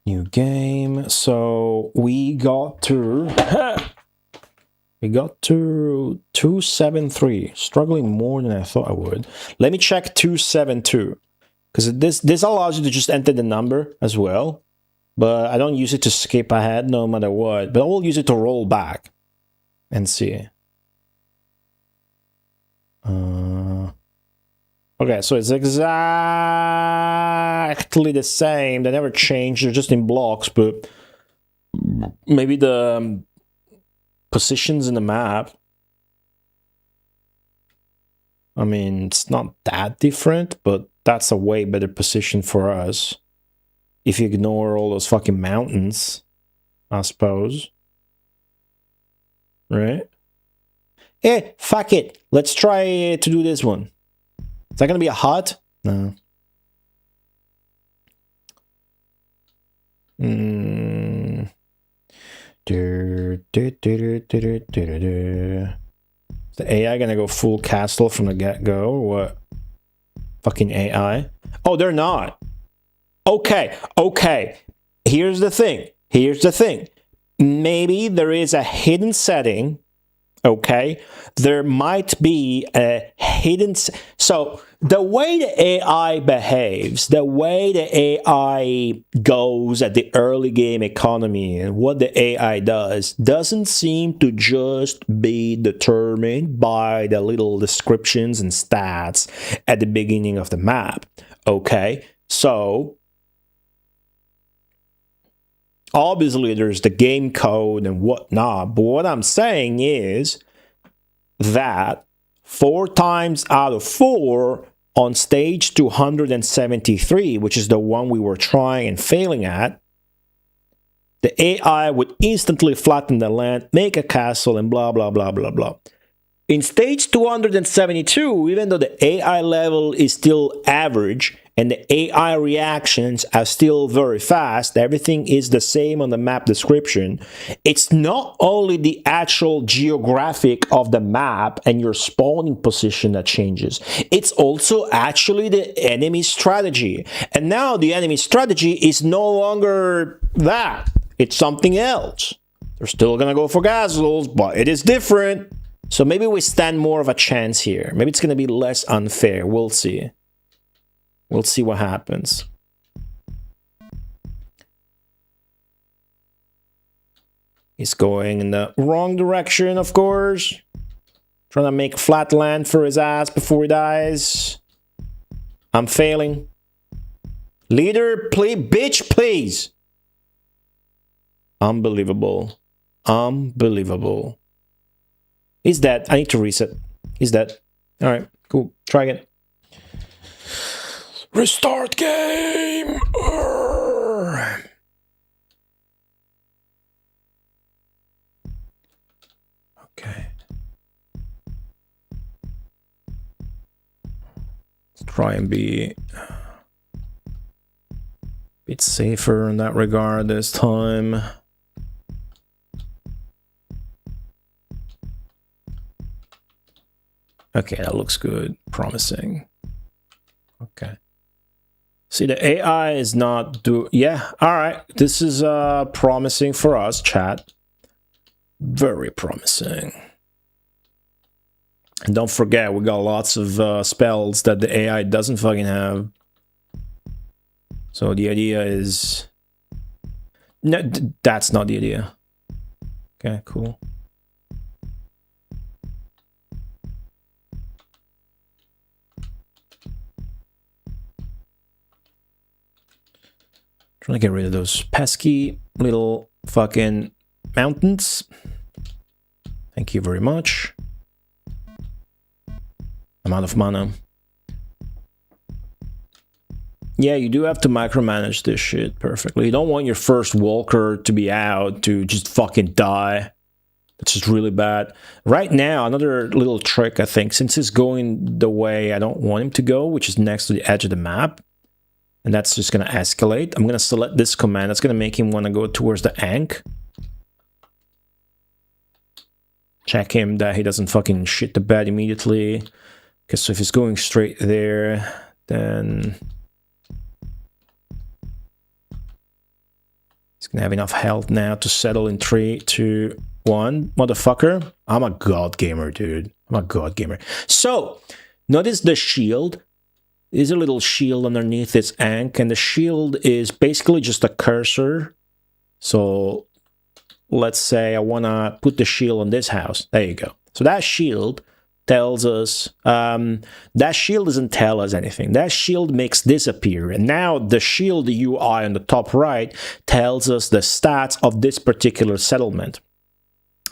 New New game. So we got to 273. Struggling more than I thought I would. Let me check 272. Because this allows you to just enter the number as well. But I don't use it to skip ahead no matter what. But I will use it to roll back and see. Okay, so it's exactly the same. They never changed. They're just in blocks, but maybe the positions in the map. I mean, it's not that different, but that's a way better position for us. If you ignore all those fucking mountains, I suppose. Right? Eh, fuck it. Let's try to do this one. Is that gonna be a hut? No. Is the AI gonna go full castle from the get-go, or what? Fucking AI. Oh, they're not. Okay, okay. Here's the thing. Here's the thing. Maybe there is a hidden setting. Okay, there might be a hidden... So, the way the AI behaves, the way the AI goes at the early game economy and what the AI does, doesn't seem to just be determined by the little descriptions and stats at the beginning of the map. Okay, so... Obviously, there's the game code and whatnot, but what I'm saying is that 4 times out of 4 on stage 273, which is the one we were trying and failing at, the AI would instantly flatten the land, make a castle, and blah, blah, blah, blah, blah. In stage 272, even though the AI level is still average, and the AI reactions are still very fast, everything is the same on the map description. It's not only the actual geographic of the map and your spawning position that changes. It's also actually the enemy strategy. And now the enemy strategy is no longer that. It's something else. They're still gonna go for castles, but it is different. So maybe we stand more of a chance here. Maybe it's gonna be less unfair. We'll see. We'll see what happens. He's going in the wrong direction, of course. Trying to make flat land for his ass before he dies. I'm failing. Leader, please, bitch, please. Unbelievable. Unbelievable. He's dead. I need to reset. He's dead. Alright, cool. Try again. Restart game! Okay. Let's try and be a bit safer in that regard this time. Okay, that looks good. Promising. Okay. See, the AI is not do... Yeah, alright. This is promising for us, chat. Very promising. And don't forget, we got lots of spells that the AI doesn't fucking have. So the idea is... No, that's not the idea. Okay, cool. Trying to get rid of those pesky little fucking mountains. Thank you very much. I'm out of mana. Yeah, you do have to micromanage this shit perfectly. You don't want your first walker to be out to just fucking die. That's just really bad. Right now, another little trick, I think, since he's going the way I don't want him to go, which is next to the edge of the map, and that's just going to escalate. I'm going to select this command. That's going to make him want to go towards the Ankh. Check him that he doesn't fucking shit the bed immediately. Because so if he's going straight there, then... He's gonna have enough health now to settle in 3, 2, 1. Motherfucker. I'm a god gamer, dude. I'm a god gamer. So, notice the shield. There's a little shield underneath its ankh, and the shield is basically just a cursor. So, let's say I want to put the shield on this house. There you go. So that shield tells us, that shield doesn't tell us anything. That shield makes this appear. And now the shield UI on the top right tells us the stats of this particular settlement.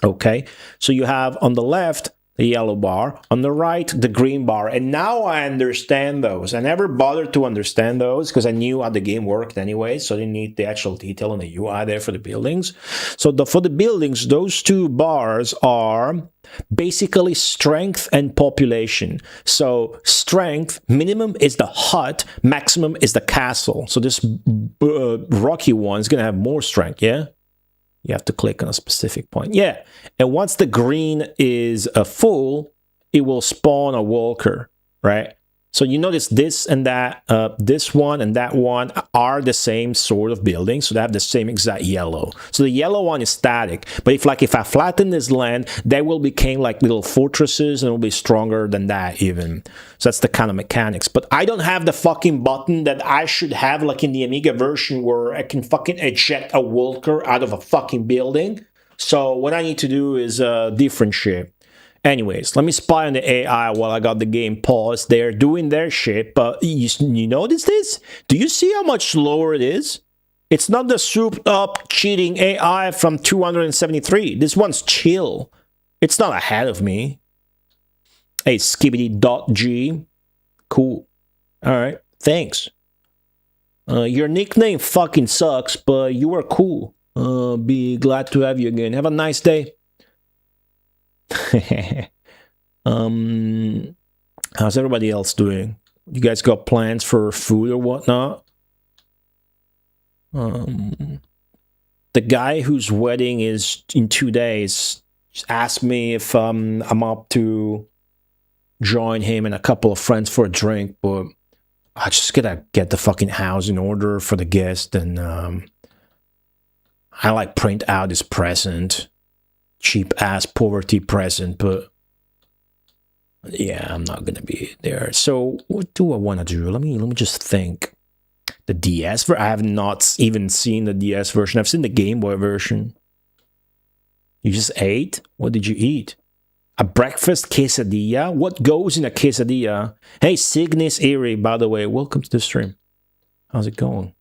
Okay, so you have on the left, the yellow bar, on the right, the green bar. And now I understand those. I never bothered to understand those because I knew how the game worked anyway, so I didn't need the actual detail on the UI there for the buildings. So for the buildings, those two bars are basically strength and population. So strength, minimum is the hut, maximum is the castle. So this rocky one is going to have more strength, yeah? You have to click on a specific point. Yeah. And once the green is full, it will spawn a walker, right? So you notice this and that, this one and that one are the same sort of building. So they have the same exact yellow. So the yellow one is static. But if I flatten this land, they will become like little fortresses and will be stronger than that even. So that's the kind of mechanics. But I don't have the fucking button that I should have like in the Amiga version where I can fucking eject a walker out of a fucking building. So what I need to do is different shit. Anyways, let me spy on the AI while I got the game paused. They're doing their shit, but you notice this? Do you see how much slower it is? It's not the souped up cheating AI from 273. This one's chill. It's not ahead of me. Hey, skibbity.g. Cool. Alright, thanks. Your nickname fucking sucks, but you are cool. Be glad to have you again. Have a nice day. How's everybody else doing? You guys got plans for food or whatnot? The guy whose wedding is in 2 days asked me if I'm up to join him and a couple of friends for a drink, but I just gotta get the fucking house in order for the guest, and I like print out his present. Cheap ass poverty present, but yeah, I'm not gonna be there. So what do I want to do? Let me just think. The DS I have not even seen the DS version. I've seen the Game Boy version. You just ate? What did you eat? A breakfast quesadilla? What goes in a quesadilla? Hey, Cygnus Erie, by the way, welcome to the stream. How's it going?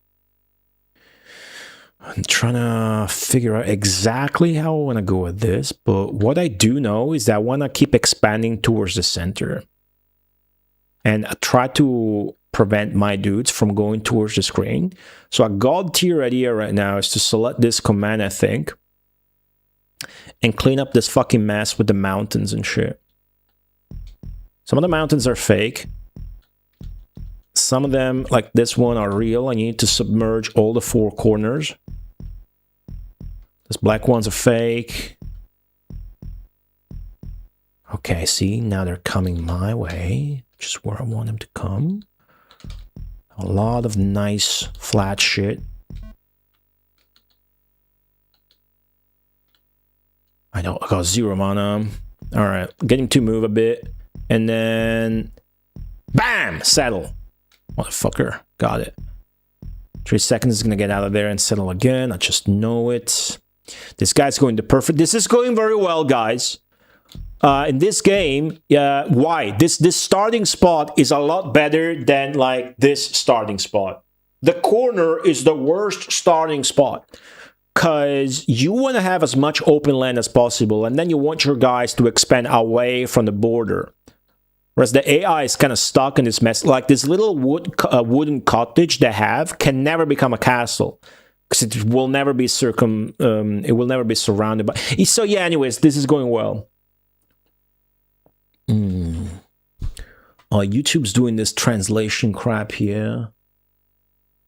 I'm trying to figure out exactly how I want to go with this, but what I do know is that I want to keep expanding towards the center. And I try to prevent my dudes from going towards the screen. So a god tier idea right now is to select this command, I think, and clean up this fucking mess with the mountains and shit. Some of the mountains are fake. Some of them, like this one, are real. I need to submerge all the 4 corners. This black ones are fake. Okay, see, now they're coming my way, which is where I want them to come. A lot of nice flat shit. I know, I got 0 mana. Alright, getting to move a bit. And then... BAM! Settle. Motherfucker. Got it. 3 seconds is gonna get out of there and settle again. I just know it. This guy's going to perfect. This is going very well, guys. In this game, why? This starting spot is a lot better than like this starting spot. The corner is the worst starting spot. Because you want to have as much open land as possible, and then you want your guys to expand away from the border. Whereas the AI is kind of stuck in this mess. Like this little wooden cottage they have can never become a castle. Because it will never be it will never be surrounded by... So yeah, anyways, this is going well. YouTube's doing this translation crap here.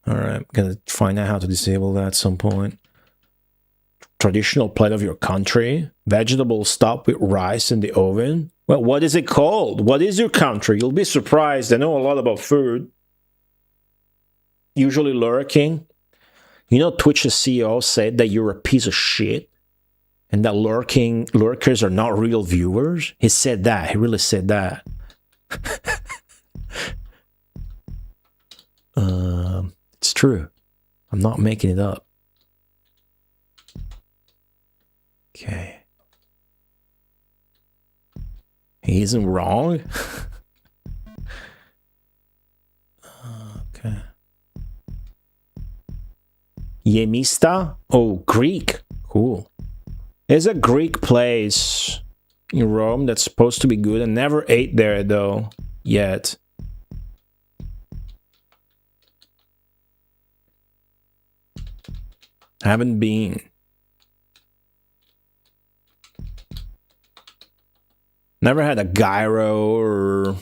Alright, I'm gonna find out how to disable that at some point. Traditional plate of your country. Vegetables stopped with rice in the oven. Well, what is it called? What is your country? You'll be surprised. I know a lot about food. Usually lurking. You know, Twitch's CEO said that you're a piece of shit and that lurkers are not real viewers. He said that. He really said that. It's true. I'm not making it up. Okay. He isn't wrong. Okay. Yemista? Oh, Greek. Cool. There's a Greek place in Rome that's supposed to be good. I never ate there though, yet. Haven't been. Never had a gyro or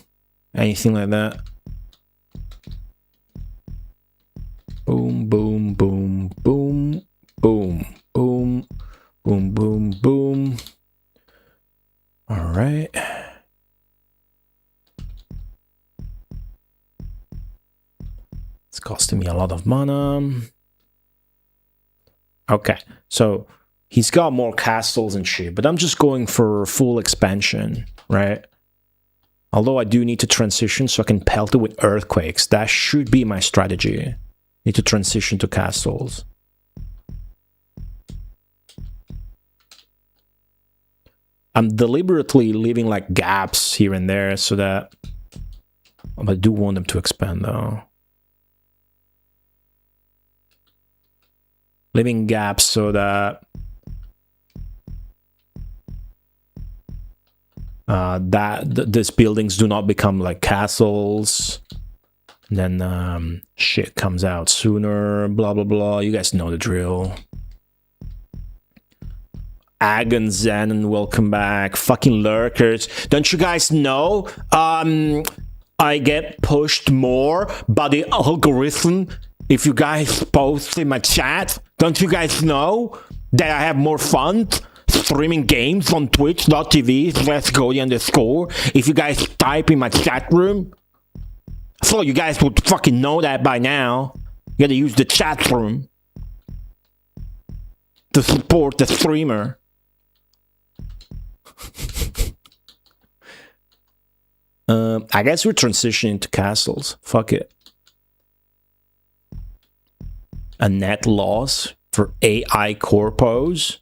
anything like that. Boom, boom, boom, boom, boom, boom, boom, boom, boom. All right. It's costing me a lot of mana. Okay, so he's got more castles and shit, but I'm just going for full expansion, right? Although I do need to transition so I can pelt it with earthquakes. That should be my strategy. Need to transition to castles. I'm deliberately leaving like gaps here and there so that I do want them to expand though. Leaving gaps so that these buildings do not become like castles. And then shit comes out sooner, blah blah blah. You guys know the drill. Agon Zen, welcome back. Fucking lurkers. Don't you guys know? I get pushed more by the algorithm if you guys post in my chat. Don't you guys know that I have more fun streaming games on twitch.tv/Cody_. If you guys type in my chat room? I thought you guys would fucking know that by now. You gotta use the chat room to support the streamer. I guess we're transitioning to castles. Fuck it. A net loss for AI corpos.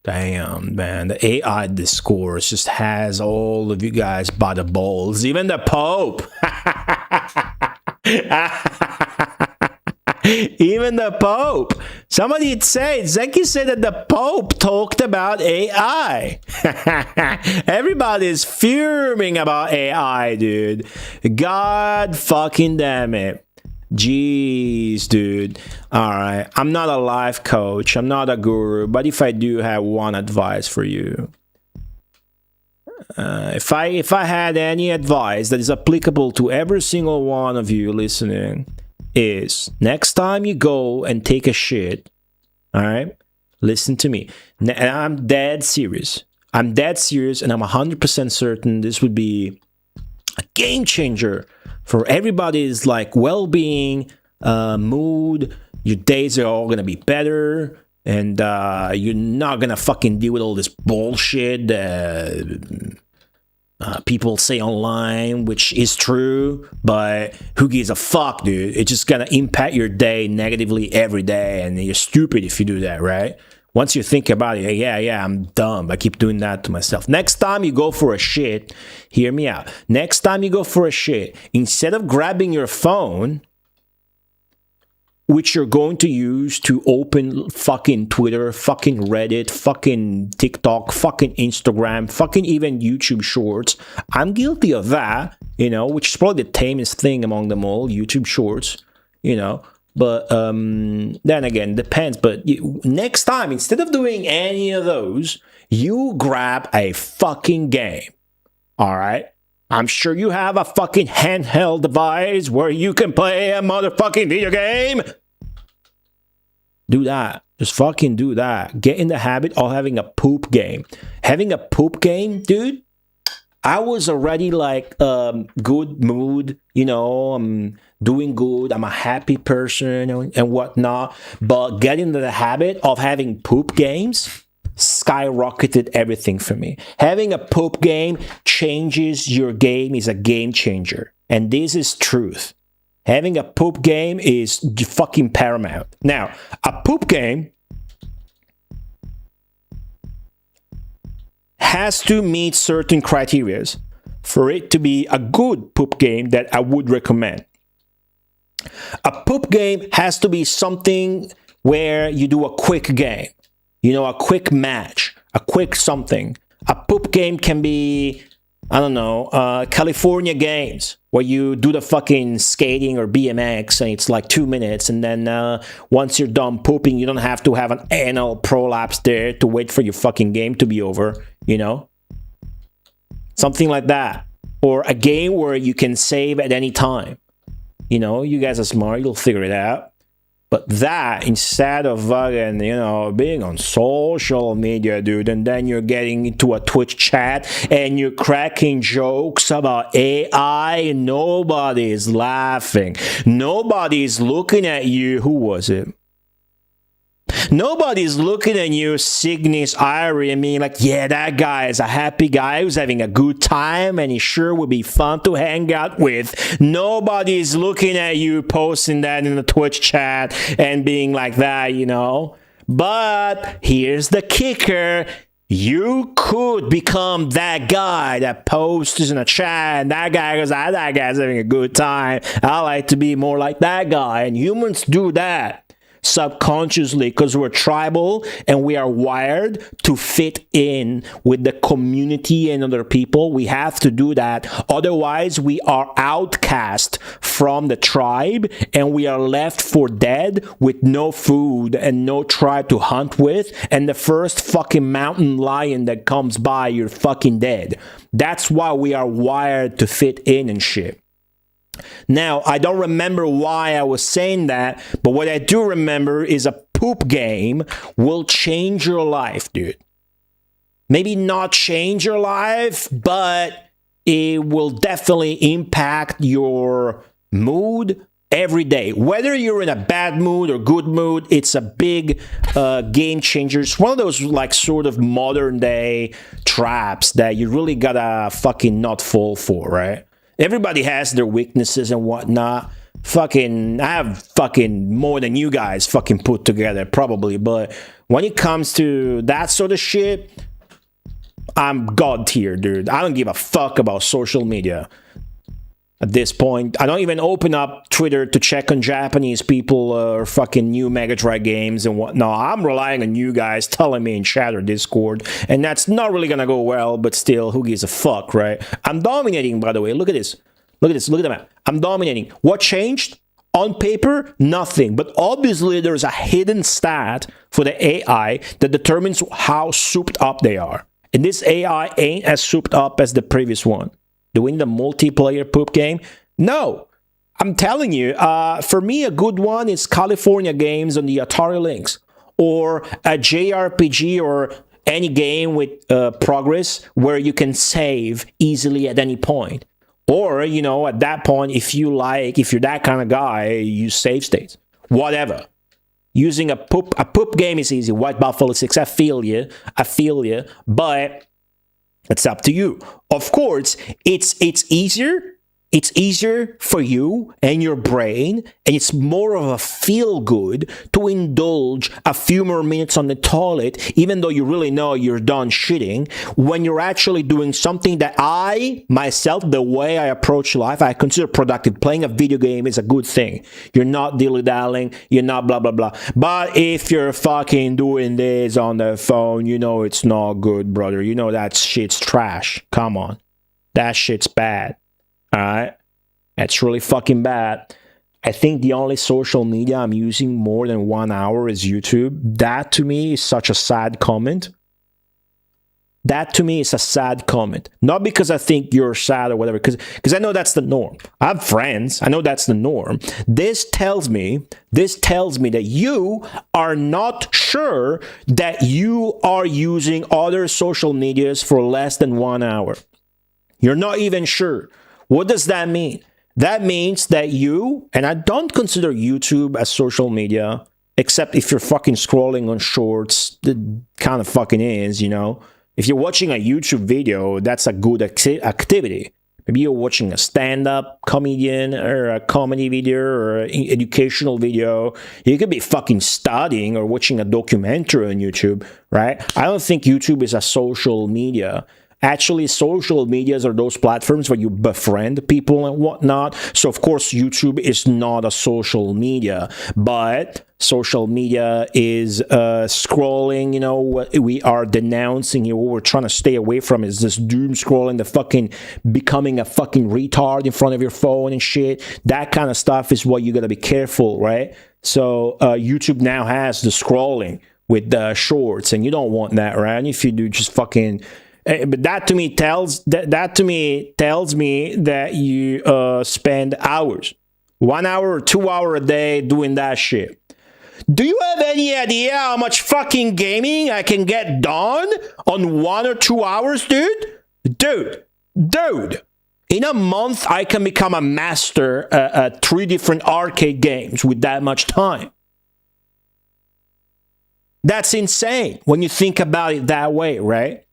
Damn, man. The AI discourse just has all of you guys by the balls. Even the Pope. Even the Pope. Somebody said, Zeki said that the Pope talked about AI. Everybody's fuming about AI, dude. God fucking damn it. Jeez, dude. Alright, I'm not a life coach, I'm not a guru, but if I do have one advice for you. If I had any advice that is applicable to every single one of you listening, is next time you go and take a shit, alright? Listen to me. And I'm dead serious. I'm dead serious, and I'm 100% certain this would be a game changer for everybody's like well-being, mood. Your days are all gonna be better, and you're not gonna fucking deal with all this bullshit people say online, which is true, but who gives a fuck, dude? It's just gonna impact your day negatively every day, and you're stupid if you do that, right? Once you think about it, yeah, I'm dumb. I keep doing that to myself. Next time you go for a shit, hear me out. Next time you go for a shit, instead of grabbing your phone, which you're going to use to open fucking Twitter, fucking Reddit, fucking TikTok, fucking Instagram, fucking even YouTube Shorts. I'm guilty of that, you know, which is probably the tamest thing among them all, YouTube Shorts, you know. But then again, depends. But next time, instead of doing any of those, you grab a fucking game. All right? I'm sure you have a fucking handheld device where you can play a motherfucking video game. Do that. Just fucking do that. Get in the habit of having a poop game. Having a poop game, dude. I was already like good mood, you know, doing good, I'm a happy person and whatnot, but getting into the habit of having poop games skyrocketed everything for me. Having a poop game changes your game, is a game changer. And this is truth. Having a poop game is fucking paramount. Now, a poop game has to meet certain criteria for it to be a good poop game that I would recommend. A poop game has to be something where you do a quick game, you know, a quick match, a quick something. A poop game can be, I don't know, California games, where you do the fucking skating or BMX and it's like 2 minutes, and then once you're done pooping, you don't have to have an anal prolapse there to wait for your fucking game to be over, you know? Something like that. Or a game where you can save at any time. You know, you guys are smart, you'll figure it out. But that, instead of fucking, you know, being on social media, dude, and then you're getting into a Twitch chat and you're cracking jokes about AI and nobody's laughing. Nobody's looking at you. Who was it? Nobody's looking at you, Cygnus Irie, and being like, yeah, that guy is a happy guy who's having a good time and he sure would be fun to hang out with. Nobody's looking at you posting that in the Twitch chat and being like that, you know. But here's the kicker. You could become that guy that posts in a chat and that guy goes, ah, that guy's having a good time. I like to be more like that guy. And humans do that subconsciously because we're tribal and we are wired to fit in with the community and other people. We have to do that. Otherwise, we are outcast from the tribe and we are left for dead with no food and no tribe to hunt with. And the first fucking mountain lion that comes by, you're fucking dead. That's why we are wired to fit in and shit. Now, I don't remember why I was saying that, but what I do remember is a poop game will change your life, dude. Maybe not change your life, but it will definitely impact your mood every day. Whether you're in a bad mood or good mood, it's a big game changer. It's one of those like sort of modern day traps that you really gotta fucking not fall for, right? Everybody has their weaknesses and whatnot. Fucking, I have fucking more than you guys fucking put together, probably. But when it comes to that sort of shit, I'm God tier, dude. I don't give a fuck about social media. At this point, I don't even open up Twitter to check on Japanese people or fucking new Mega Drive games and whatnot. I'm relying on you guys telling me in chat or Discord, and that's not really gonna go well, but still, who gives a fuck, right? I'm dominating, by the way. Look at this. Look at this. Look at the map. I'm dominating. What changed? On paper, nothing. But obviously, there's a hidden stat for the AI that determines how souped up they are. And this AI ain't as souped up as the previous one. Do we need a multiplayer poop game? No. I'm telling you, for me, a good one is California games on the Atari Lynx. Or a JRPG or any game with progress where you can save easily at any point. Or, you know, at that point, if you're that kind of guy, you save states. Whatever. Using a poop game is easy. White Buffalo 6, I feel you. But it's up to you. Of course, it's easier. It's easier for you and your brain, and it's more of a feel-good to indulge a few more minutes on the toilet, even though you really know you're done shitting, when you're actually doing something that I, myself, the way I approach life, I consider productive. Playing a video game is a good thing. You're not dilly-dallying, you're not blah, blah, blah. But if you're fucking doing this on the phone, you know it's not good, brother. You know that shit's trash. Come on. That shit's bad. Alright? That's really fucking bad. I think the only social media I'm using more than 1 hour is YouTube. That to me is such a sad comment. That to me is a sad comment. Not because I think you're sad or whatever, because I know that's the norm. I have friends. I know that's the norm. This tells me that you are not sure that you are using other social medias for less than 1 hour. You're not even sure. What does that mean? That means that you, and I don't consider YouTube as social media, except if you're fucking scrolling on shorts, that kind of fucking is, you know. If you're watching a YouTube video, that's a good activity. Maybe you're watching a stand-up comedian or a comedy video or an educational video. You could be fucking studying or watching a documentary on YouTube, right? I don't think YouTube is a social media. Actually, social medias are those platforms where you befriend people and whatnot. So, of course, YouTube is not a social media, but social media is scrolling. You know, what we are denouncing here, what we're trying to stay away from is this doom scrolling, the fucking becoming a fucking retard in front of your phone and shit. That kind of stuff is what you got to be careful, right? So, YouTube now has the scrolling with the shorts, and you don't want that, right? And if you do, just fucking... But that to me tells me that you spend hours, 1 hour or 2 hours a day doing that shit. Do you have any idea how much fucking gaming I can get done on 1 or 2 hours, dude? Dude. In a month, I can become a master at 3 different arcade games with that much time. That's insane when you think about it that way, right?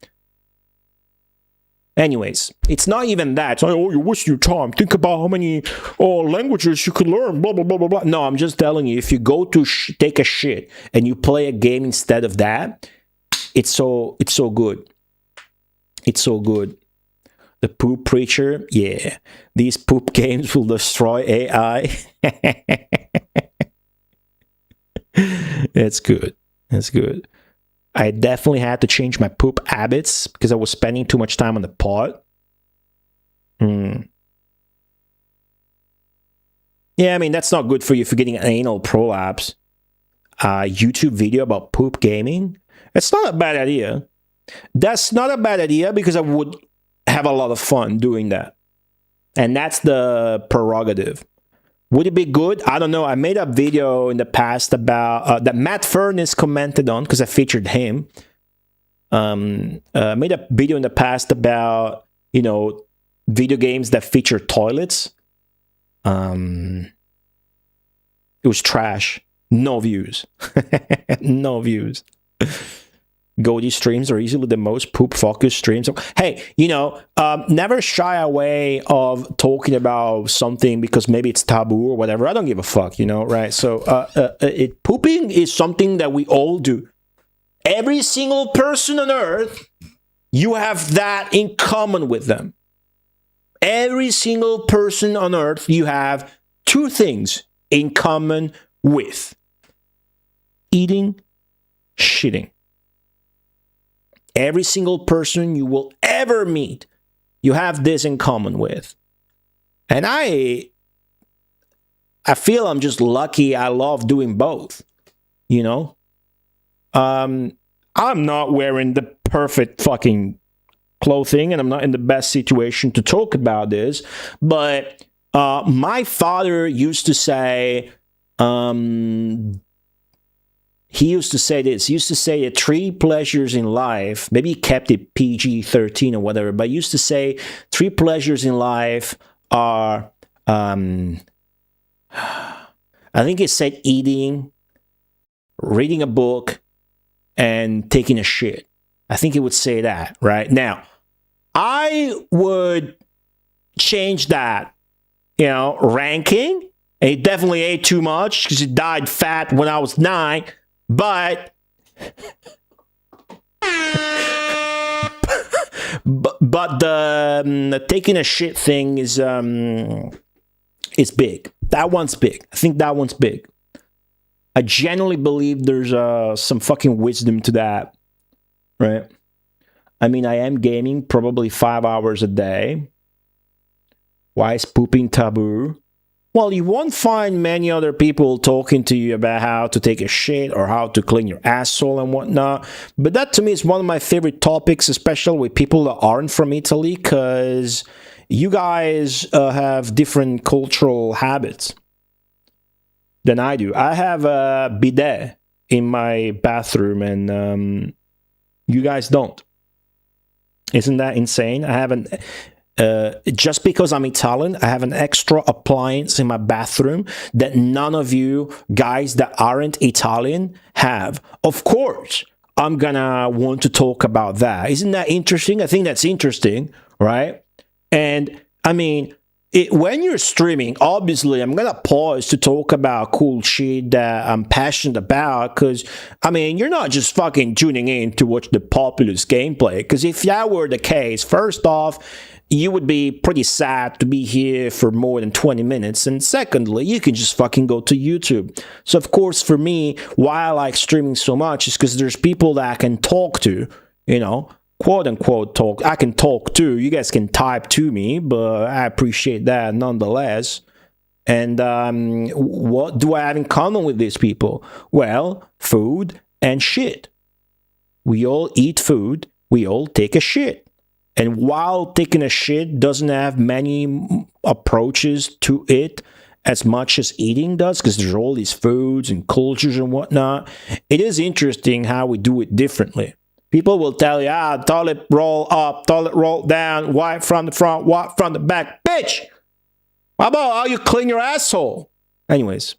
Anyways, it's not even that. It's like, oh, you waste your time. Think about how many languages you could learn, blah, blah, blah, blah, blah. No, I'm just telling you, if you go to take a shit and you play a game instead of that, it's so good. It's so good. The poop preacher, yeah. These poop games will destroy AI. It's good. It's good. I definitely had to change my poop habits because I was spending too much time on the pot. Yeah, I mean, that's not good for you if you're getting an anal prolapse. YouTube video about poop gaming. It's not a bad idea. That's not a bad idea because I would have a lot of fun doing that. And that's the prerogative. Would it be good? I don't know. I made a video in the past about that Matt Furnace commented on because I featured him. Made a video in the past about, you know, video games that feature toilets. It was trash. No views. No views. Goldie streams are easily the most poop-focused streams. Hey, you know, never shy away of talking about something because maybe it's taboo or whatever. I don't give a fuck, you know, right? So, pooping is something that we all do. Every single person on Earth, you have that in common with them. Every single person on Earth, you have 2 things in common with: eating, shitting. Every single person you will ever meet, you have this in common with. And I feel I'm just lucky. I love doing both, you know? I'm not wearing the perfect fucking clothing, and I'm not in the best situation to talk about this, but my father used to say, he used to say this. He used to say that 3 pleasures in life, maybe he kept it PG-13 or whatever, but he used to say 3 pleasures in life are, I think he said eating, reading a book, and taking a shit. I think he would say that, right? Now, I would change that, you know, ranking. And he definitely ate too much because he died fat when I was 9. But the taking a shit thing is big. That one's big. I think that one's big. I genuinely believe there's some fucking wisdom to that, right? I mean, I am gaming probably 5 hours a day. Why is pooping taboo? Well, you won't find many other people talking to you about how to take a shit or how to clean your asshole and whatnot. But that to me is one of my favorite topics, especially with people that aren't from Italy, because you guys have different cultural habits than I do. I have a bidet in my bathroom, and you guys don't. Isn't that insane? I haven't. just because I'm Italian, I have an extra appliance in my bathroom that none of you guys that aren't Italian have. Of course, I'm gonna want to talk about that. Isn't that interesting? I think that's interesting, right? And I mean, when you're streaming, obviously, I'm gonna pause to talk about cool shit that I'm passionate about, because, I mean, you're not just fucking tuning in to watch the Populous gameplay, because if that were the case, first off, you would be pretty sad to be here for more than 20 minutes, and secondly, you can just fucking go to YouTube. So, of course, for me, why I like streaming so much is because there's people that I can talk to, you know, quote-unquote talk. I can talk too. You guys can type to me, but I appreciate that nonetheless. And what do I have in common with these people? Well, food and shit. We all eat food. We all take a shit. And while taking a shit doesn't have many approaches to it as much as eating does, because there's all these foods and cultures and whatnot, it is interesting how we do it differently. People will tell you, toilet roll up, toilet roll down, wipe from the front, wipe from the back. Bitch! How about how you clean your asshole? Anyways,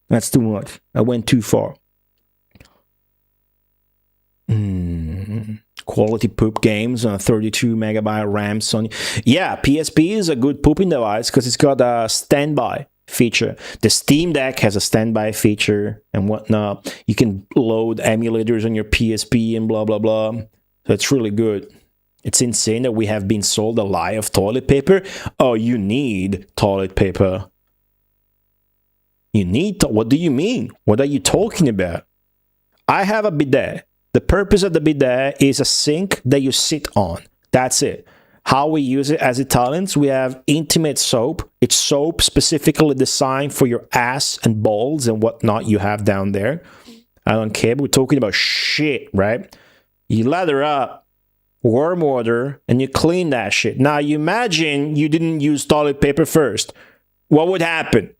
that's too much. I went too far. Quality poop games on a 32 megabyte RAM Sony. Yeah, PSP is a good pooping device because it's got a standby feature. The Steam Deck has a standby feature and whatnot. You can load emulators on your PSP and blah blah blah. So it's really good. It's insane that we have been sold a lie of toilet paper. Oh, you need toilet paper. You need what do you mean? What are you talking about? I have a bidet. The purpose of the bidet is a sink that you sit on. That's it. How we use it as Italians, we have intimate soap. It's soap specifically designed for your ass and balls and whatnot you have down there. I don't care, but we're talking about shit, right? You lather up, warm water, and you clean that shit. Now, you imagine you didn't use toilet paper first. What would happen?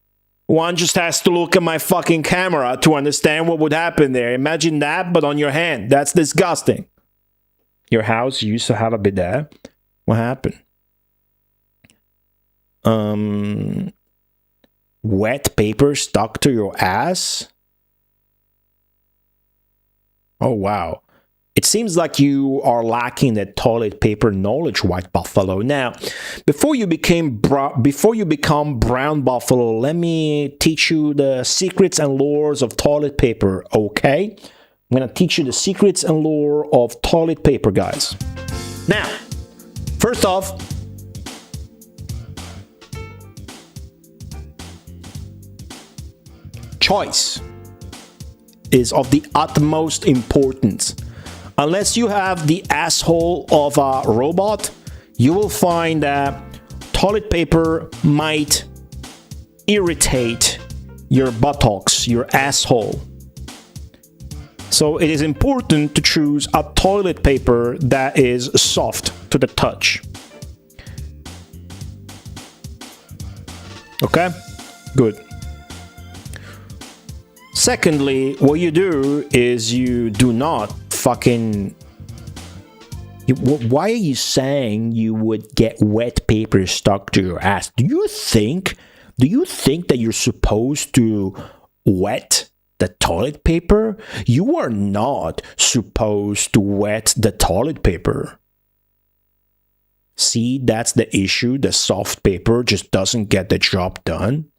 One just has to look at my fucking camera to understand what would happen there. Imagine that, but on your hand. That's disgusting. Your house used to have a bidet. What happened? Wet paper stuck to your ass? Oh, wow. It seems like you are lacking that toilet paper knowledge, White Buffalo. Now, before you become Brown Buffalo, let me teach you the secrets and lores of toilet paper, okay? I'm going to teach you the secrets and lore of toilet paper, guys. Now, first off, choice is of the utmost importance. Unless you have the asshole of a robot, you will find that toilet paper might irritate your buttocks, your asshole. So it is important to choose a toilet paper that is soft to the touch. Okay? Good. Secondly, what you do is you do not fucking... Why are you saying you would get wet paper stuck to your ass? Do you think that you're supposed to wet the toilet paper? You are not supposed to wet the toilet paper. See, that's the issue. The soft paper just doesn't get the job done.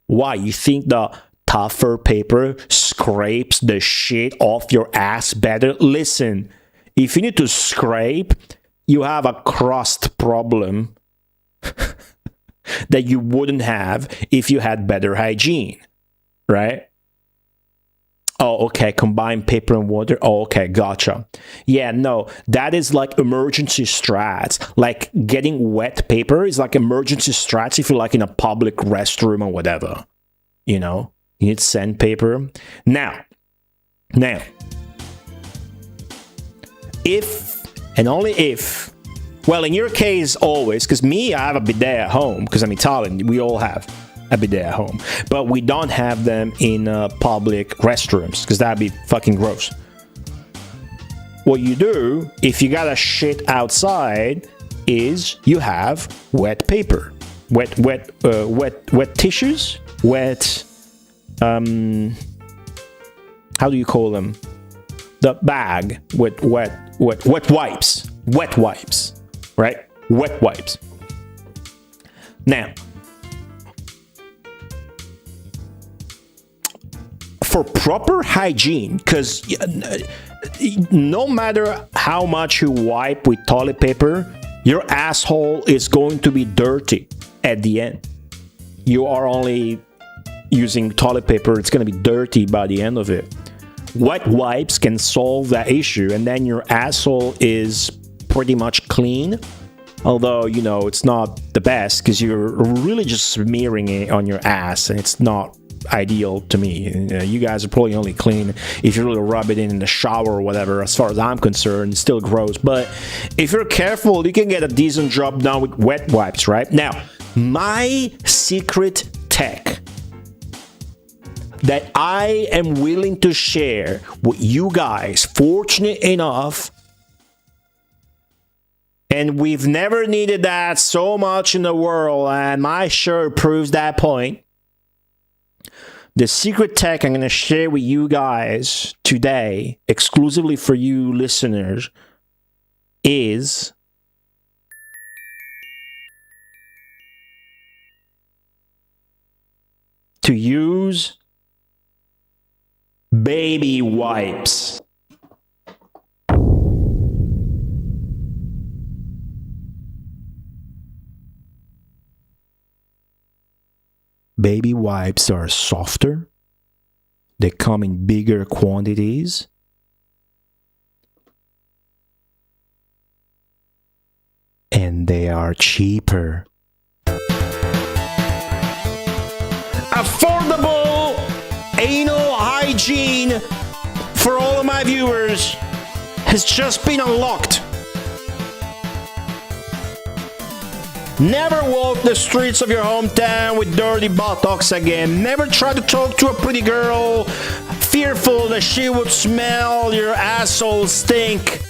Why? You think the tougher paper scrapes the shit off your ass better? Listen, if you need to scrape, you have a crust problem that you wouldn't have if you had better hygiene, right? Oh, okay, combine paper and water. Oh, okay, gotcha. Yeah, no, that is like emergency strats. Like getting wet paper is like emergency strats if you're like in a public restroom or whatever. You know, you need sandpaper. Now, if and only if, well, in your case, always, because me, I have a bidet at home because I'm Italian. We all have a bidet at home, but we don't have them in public restrooms because that'd be fucking gross. what you do if you got a shit outside is you have wet paper, wet tissues, wet how do you call them? The bag, wet wipes, right? Wet wipes. Now, for proper hygiene, because no matter how much you wipe with toilet paper, your asshole is going to be dirty at the end. You are only using toilet paper, it's going to be dirty by the end of it. Wet wipes can solve that issue, and then your asshole is pretty much clean. Although, you know, it's not the best because you're really just smearing it on your ass, and it's not ideal to me. You guys are probably only clean if you really rub it in the shower or whatever. As far as I'm concerned, it's still gross. But if you're careful, you can get a decent job done with wet wipes, right? Now, my secret tech that I am willing to share with you guys, fortunate enough, and we've never needed that so much in the world, and my shirt proves that point. The secret tech I'm going to share with you guys today, exclusively for you listeners, is to use baby wipes. Baby wipes are softer. They come in bigger quantities. And they are cheaper. Affordable anal hygiene for all of my viewers has just been unlocked. Never walk the streets of your hometown with dirty buttocks again. Never try to talk to a pretty girl, fearful that she would smell your asshole stink.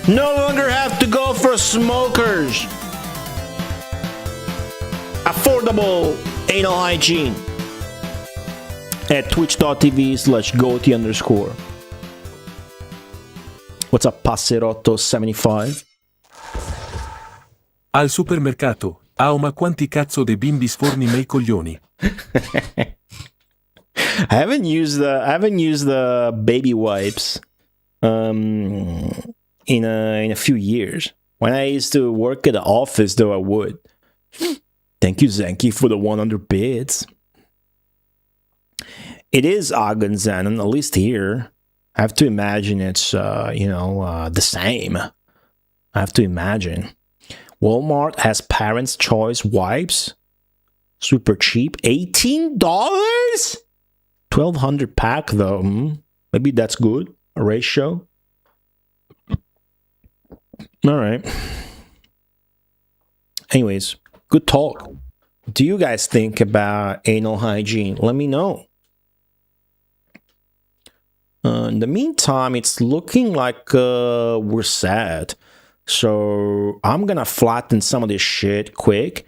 No longer have to go for smokers. Affordable anal hygiene at twitch.tv/goatee_. What's up, Passerotto75? Al supermercato. Ma quanti cazzo de bimbi sforni mei coglioni. I haven't used the baby wipes in a few years. When I used to work at the office, though, I would. Thank you, Zenki, for the 100 bits. It is Agenzen, and at least here, I have to imagine it's the same. I have to imagine. Walmart has Parents' Choice wipes. Super cheap. $18? 1,200 pack, though. Maybe that's good. A ratio. Alright. Anyways, good talk. What do you guys think about anal hygiene? Let me know. In the meantime, it's looking like we're sad. So I'm gonna flatten some of this shit quick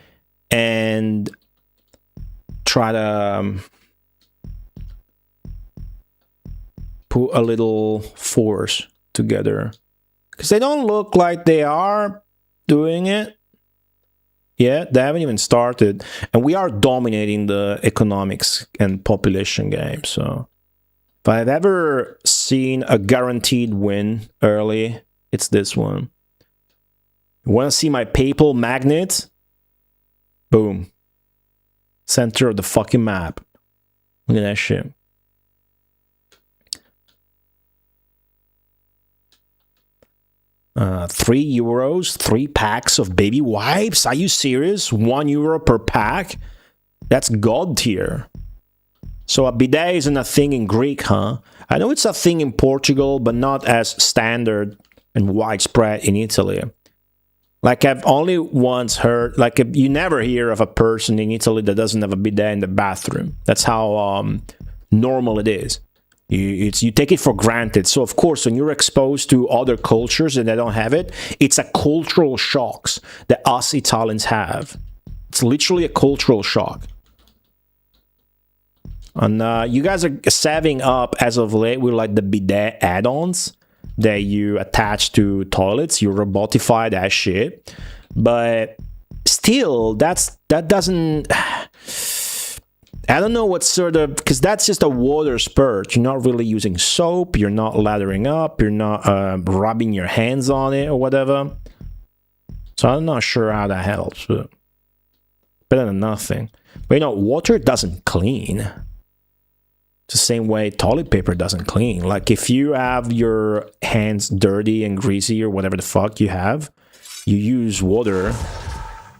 and try to put a little force together, because they don't look like they are doing it yet. They haven't even started, and we are dominating the economics and population game. So if I've ever seen a guaranteed win early, it's this one. You want to see my papal magnet? Boom. Center of the fucking map. Look at that shit. €3, 3 packs of baby wipes? Are you serious? €1 per pack? That's god tier. So a bidet isn't a thing in Greek, huh? I know it's a thing in Portugal, but not as standard and widespread in Italy. Like, I've only once heard, like, you never hear of a person in Italy that doesn't have a bidet in the bathroom. That's how normal it is. You take it for granted. So of course, when you're exposed to other cultures and they don't have it, it's a cultural shocks that us Italians have. It's literally a cultural shock. And you guys are savving up as of late with like the bidet add-ons that you attach to toilets. You robotify that shit, but still, that doesn't. I don't know what sort of, because that's just a water spurt. You're not really using soap. You're not lathering up. You're not rubbing your hands on it or whatever. So I'm not sure how that helps, but better than nothing. But you know, water doesn't clean. It's the same way toilet paper doesn't clean. Like if you have your hands dirty and greasy or whatever the fuck you have, you use water,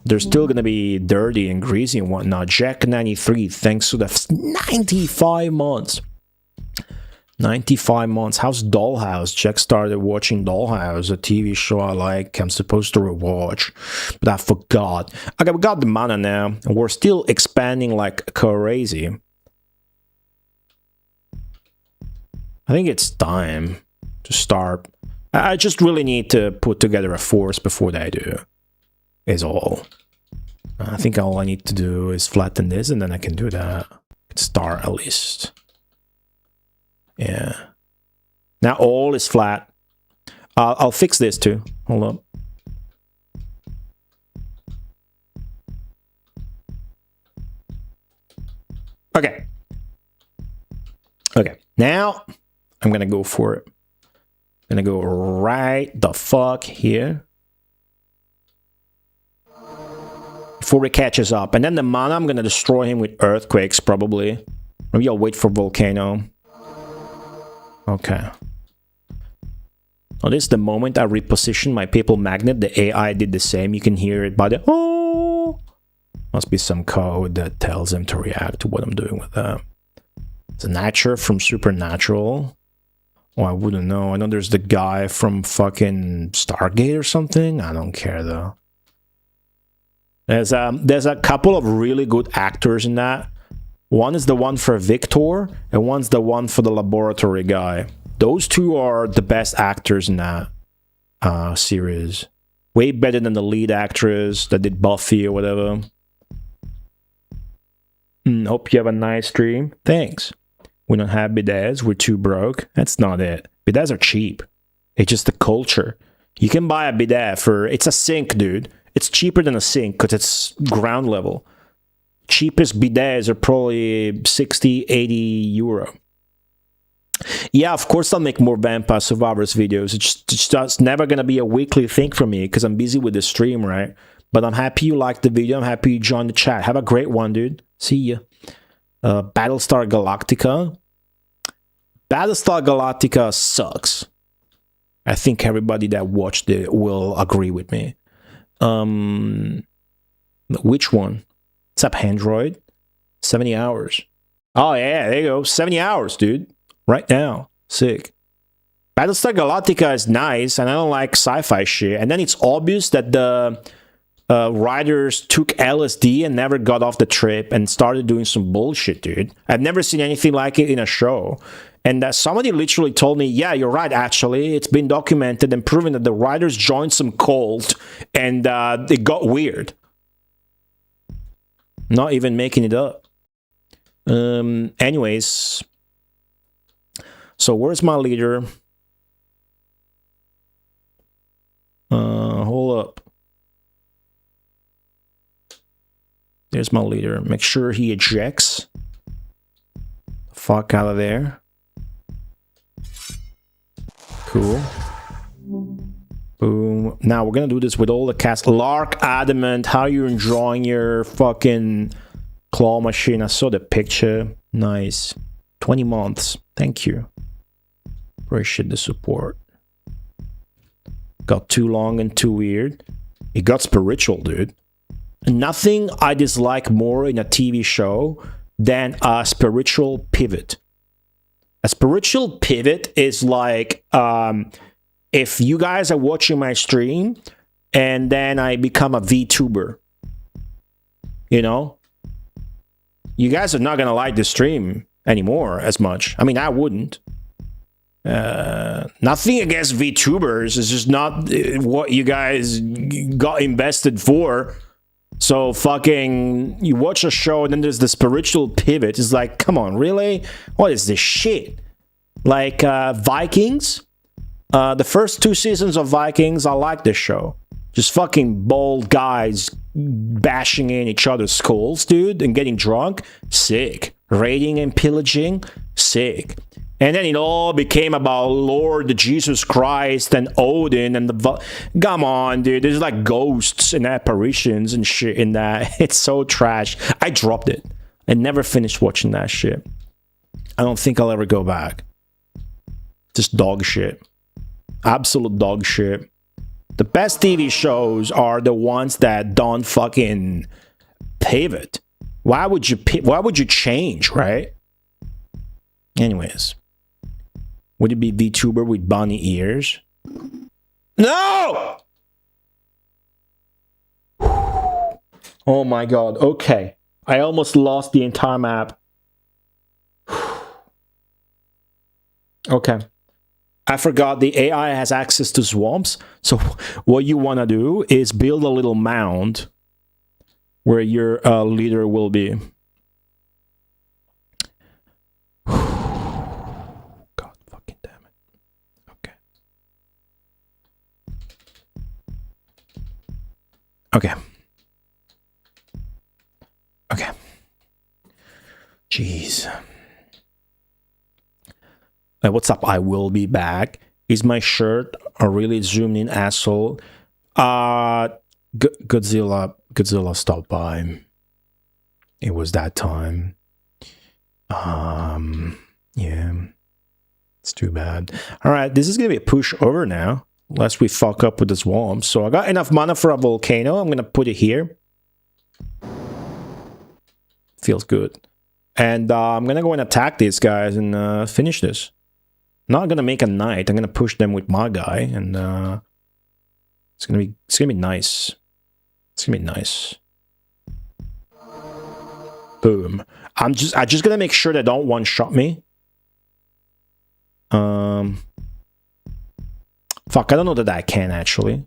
they're still going to be dirty and greasy and whatnot. Jack 93, thanks to the 95 months. 95 months. How's Dollhouse? Jack started watching Dollhouse, a TV show I like. I'm supposed to rewatch, but I forgot. Okay, we got the mana now, and we're still expanding like crazy. I think it's time to start. I just really need to put together a force before they do. Is all. I think all I need to do is flatten this and then I can do that. Start at least. Yeah. Now all is flat. I'll fix this too. Hold up. Okay. Okay. Now I'm gonna go for it. I'm gonna go right the fuck here. Before he catches up. And then the mana, I'm gonna destroy him with earthquakes, probably. Maybe I'll wait for volcano. Okay. Oh, this is the moment I reposition my people magnet. The AI did the same. You can hear it by the oh. Must be some code that tells him to react to what I'm doing with that. It's a Natcher from Supernatural. Oh, I wouldn't know. I know there's the guy from fucking Stargate or something. I don't care though. There's a couple of really good actors in that. One is the one for Victor, and one's the one for the laboratory guy. Those two are the best actors in that series. Way better than the lead actress that did Buffy or whatever. Hope you have a nice stream. Thanks. We don't have bidets. We're too broke. That's not it. Bidets are cheap. It's just the culture. You can buy a bidet for... It's a sink, dude. It's cheaper than a sink because it's ground level. Cheapest bidets are probably 60, 80 euro. Yeah, of course I'll make more Vampire Survivors videos. It's just never going to be a weekly thing for me because I'm busy with the stream, right? But I'm happy you liked the video. I'm happy you joined the chat. Have a great one, dude. See ya. Battlestar Galactica. Battlestar Galactica sucks. I think everybody that watched it will agree with me. Which one? What's up, Android? 70 hours. Oh, yeah, there you go. 70 hours, dude. Right now. Sick. Battlestar Galactica is nice, and I don't like sci-fi shit. And then it's obvious that the writers took LSD and never got off the trip and started doing some bullshit, dude. I've never seen anything like it in a show. And somebody literally told me, yeah, you're right, actually. It's been documented and proven that the writers joined some cult and it got weird. Not even making it up. Anyways. So where's my leader? Hold up. There's my leader. Make sure he ejects. Fuck out of there. Cool. Boom. Now we're gonna do this with all the cast. Lark Adamant, how you enjoying your fucking claw machine? I saw the picture. Nice. 20 months. Thank you. Appreciate the support. Got too long and too weird. It got spiritual, dude. Nothing I dislike more in a TV show than a spiritual pivot. A spiritual pivot is like if you guys are watching my stream and then I become a VTuber. You know? You guys are not going to like the stream. anymore as much. I mean, I wouldn't. Nothing against VTubers. It's just not what you guys got invested for. So fucking, you watch a show and then there's the spiritual pivot. It's like, come on, really? What is this shit? Like Vikings. The first 2 seasons of Vikings, I like this show. Just fucking bald guys bashing in each other's skulls, dude, and getting drunk. Sick. Raiding and pillaging. Sick. And then it all became about Lord Jesus Christ and Odin and the... Come on, dude. There's like ghosts and apparitions and shit in that. It's so trash. I dropped it. I never finished watching that shit. I don't think I'll ever go back. Just dog shit. Absolute dog shit. The best TV shows are the ones that don't fucking pivot. Why would you change, right? Anyways. Would it be VTuber with bunny ears? No! Oh my god, okay. I almost lost the entire map. Okay. I forgot the AI has access to swamps. So what you want to do is build a little mound where your leader will be. God fucking damn it. Okay. Okay. Okay. Jeez. What's up? I will be back. Is my shirt a really zoomed in asshole? Godzilla stopped by. It was that time. Yeah. It's too bad. Alright, this is gonna be a push over now. Unless we fuck up with the swamp. So I got enough mana for a volcano. I'm gonna put it here. Feels good. And I'm gonna go and attack these guys and finish this. Not gonna make a knight. I'm gonna push them with my guy, and it's gonna be nice. It's gonna be nice. Boom. I'm just gonna make sure they don't one-shot me. Fuck, I don't know that I can actually.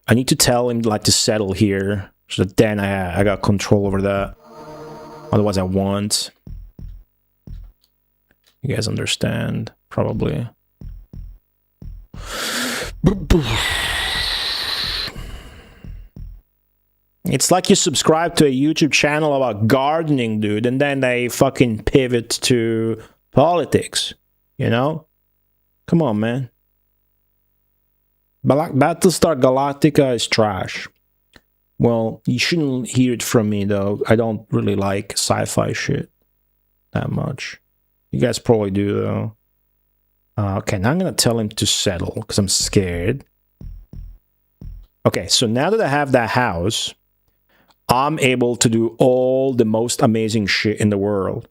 I need to tell him like to settle here, so that then I got control over that. Otherwise I won't. You guys understand, probably. It's like you subscribe to a YouTube channel about gardening, dude, and then they fucking pivot to politics, you know? Come on, man. Battlestar Galactica is trash. Well, you shouldn't hear it from me, though. I don't really like sci-fi shit that much. You guys probably do, though. Okay, now I'm gonna tell him to settle, because I'm scared. Okay, so now that I have that house, I'm able to do all the most amazing shit in the world.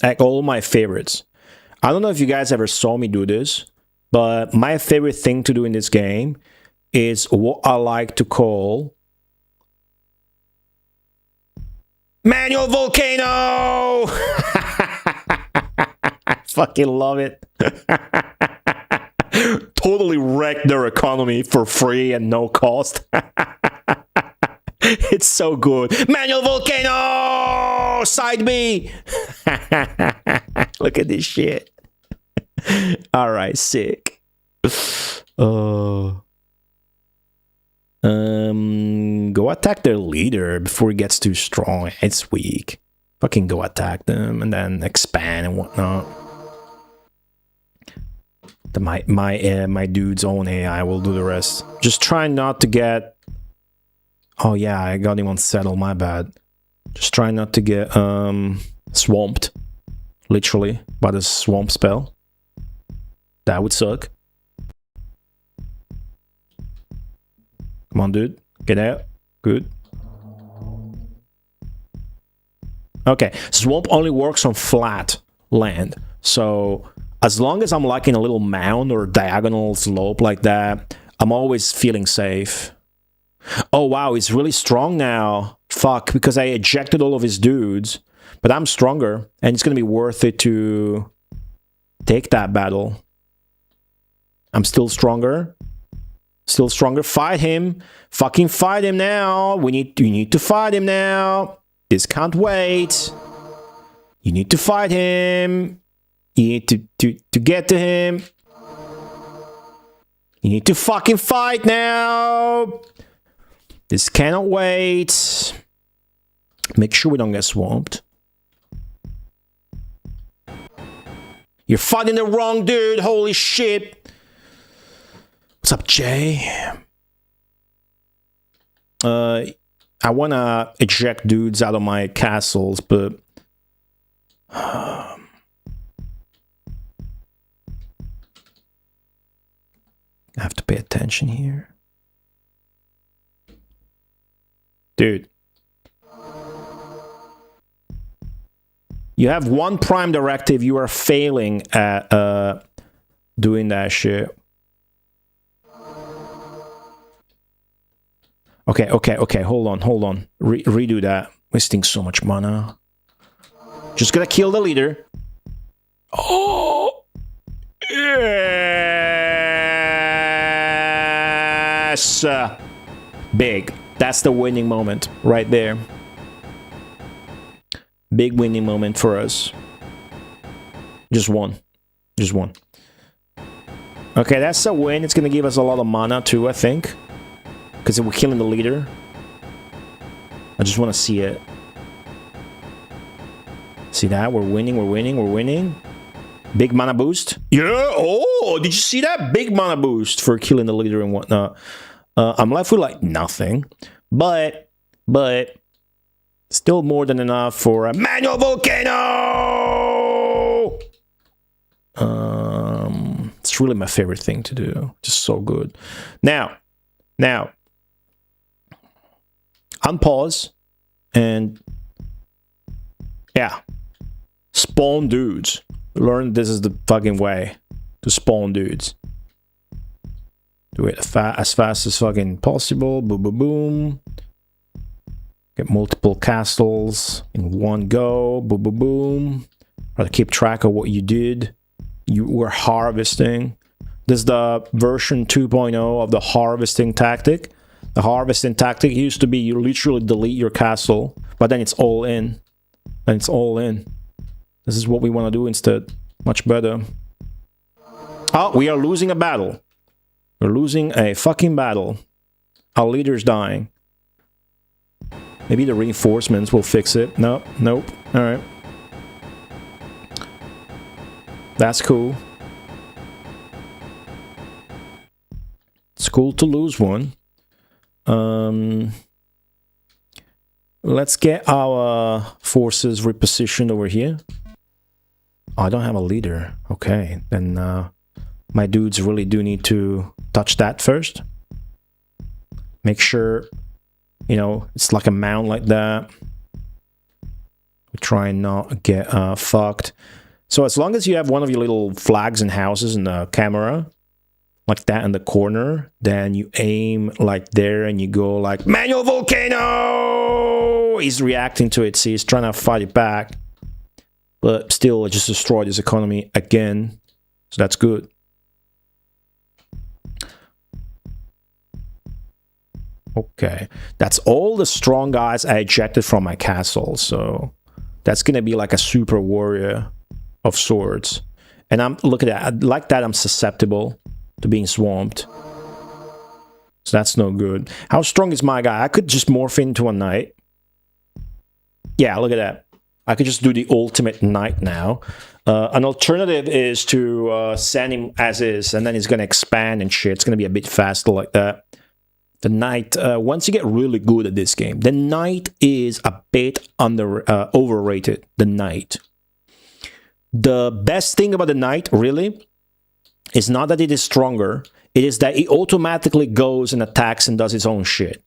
Like, all my favorites. I don't know if you guys ever saw me do this, but my favorite thing to do in this game is what I like to call manual volcano. I fucking love it. Totally wrecked their economy for free and no cost. It's so good. Manual volcano! Side B! Look at this shit. Alright, sick. Go attack their leader before he gets too strong. It's weak. Fucking go attack them and then expand and whatnot. My dude's own AI will do the rest. Just try not to get... Oh yeah, I got him on settle, my bad. Just try not to get swamped. Literally, by the swamp spell. That would suck. Come on, dude. Get out. Good. Okay, swamp only works on flat land. So as long as I'm like in a little mound or diagonal slope like that, I'm always feeling safe. Oh wow, he's really strong now. Fuck, because I ejected all of his dudes. But I'm stronger, and it's gonna be worth it to take that battle. I'm still stronger. Still stronger. Fight him. Fucking fight him now. We need to fight him now. This can't wait. You need to fight him. You need to get to him. You need to fucking fight now. This cannot wait. Make sure we don't get swamped. You're fighting the wrong dude. Holy shit. What's up, Jay? I want to eject dudes out of my castles, but... I have to pay attention here. Dude. You have one prime directive, you are failing at doing that shit. Okay, hold on. Redo that. Wasting so much mana. Just gotta kill the leader. Oh! Yes! Big. That's the winning moment right there. Big winning moment for us. Just one. Okay, that's a win. It's gonna give us a lot of mana too, I think. Because we're killing the leader. I just want to see it. See that? We're winning. Big mana boost. Yeah! Oh! Did you see that? Big mana boost for killing the leader and whatnot. I'm left with like nothing. But still more than enough for a manual volcano! It's really my favorite thing to do. Just so good. Now, unpause and yeah, spawn dudes. Learn this is the fucking way to spawn dudes. Do it as fast as fucking possible. Boom, boom, boom. Get multiple castles in one go. Boom, boom, boom. Try to keep track of what you did. You were harvesting. This is the version 2.0 of the harvesting tactic. The harvesting tactic used to be you literally delete your castle, but then it's all in. This is what we want to do instead. Much better. Oh, we are losing a battle. We're losing a fucking battle. Our leader's dying. Maybe the reinforcements will fix it. Nope. Alright. That's cool. It's cool to lose one. Let's get our forces repositioned over here. Oh, I don't have a leader. Okay, then my dudes really do need to touch that first. Make sure, you know, it's like a mound like that. We try and not get fucked. So as long as you have one of your little flags and houses in the camera, like that in the corner, then you aim like there and you go like, manual volcano! He's reacting to it, see, he's trying to fight it back. But still, it just destroyed his economy again. So that's good. Okay. That's all the strong guys I ejected from my castle. So that's going to be like a super warrior of sorts. And look at that. Like that, I'm susceptible to being swamped. So that's no good. How strong is my guy? I could just morph into a knight. Yeah, look at that. I could just do the ultimate knight now. An alternative is to send him as is, and then he's going to expand and shit. It's going to be a bit faster like that. The knight, once you get really good at this game, the knight is a bit overrated. The knight. The best thing about the knight, really, is not that it is stronger. It is that it automatically goes and attacks and does its own shit.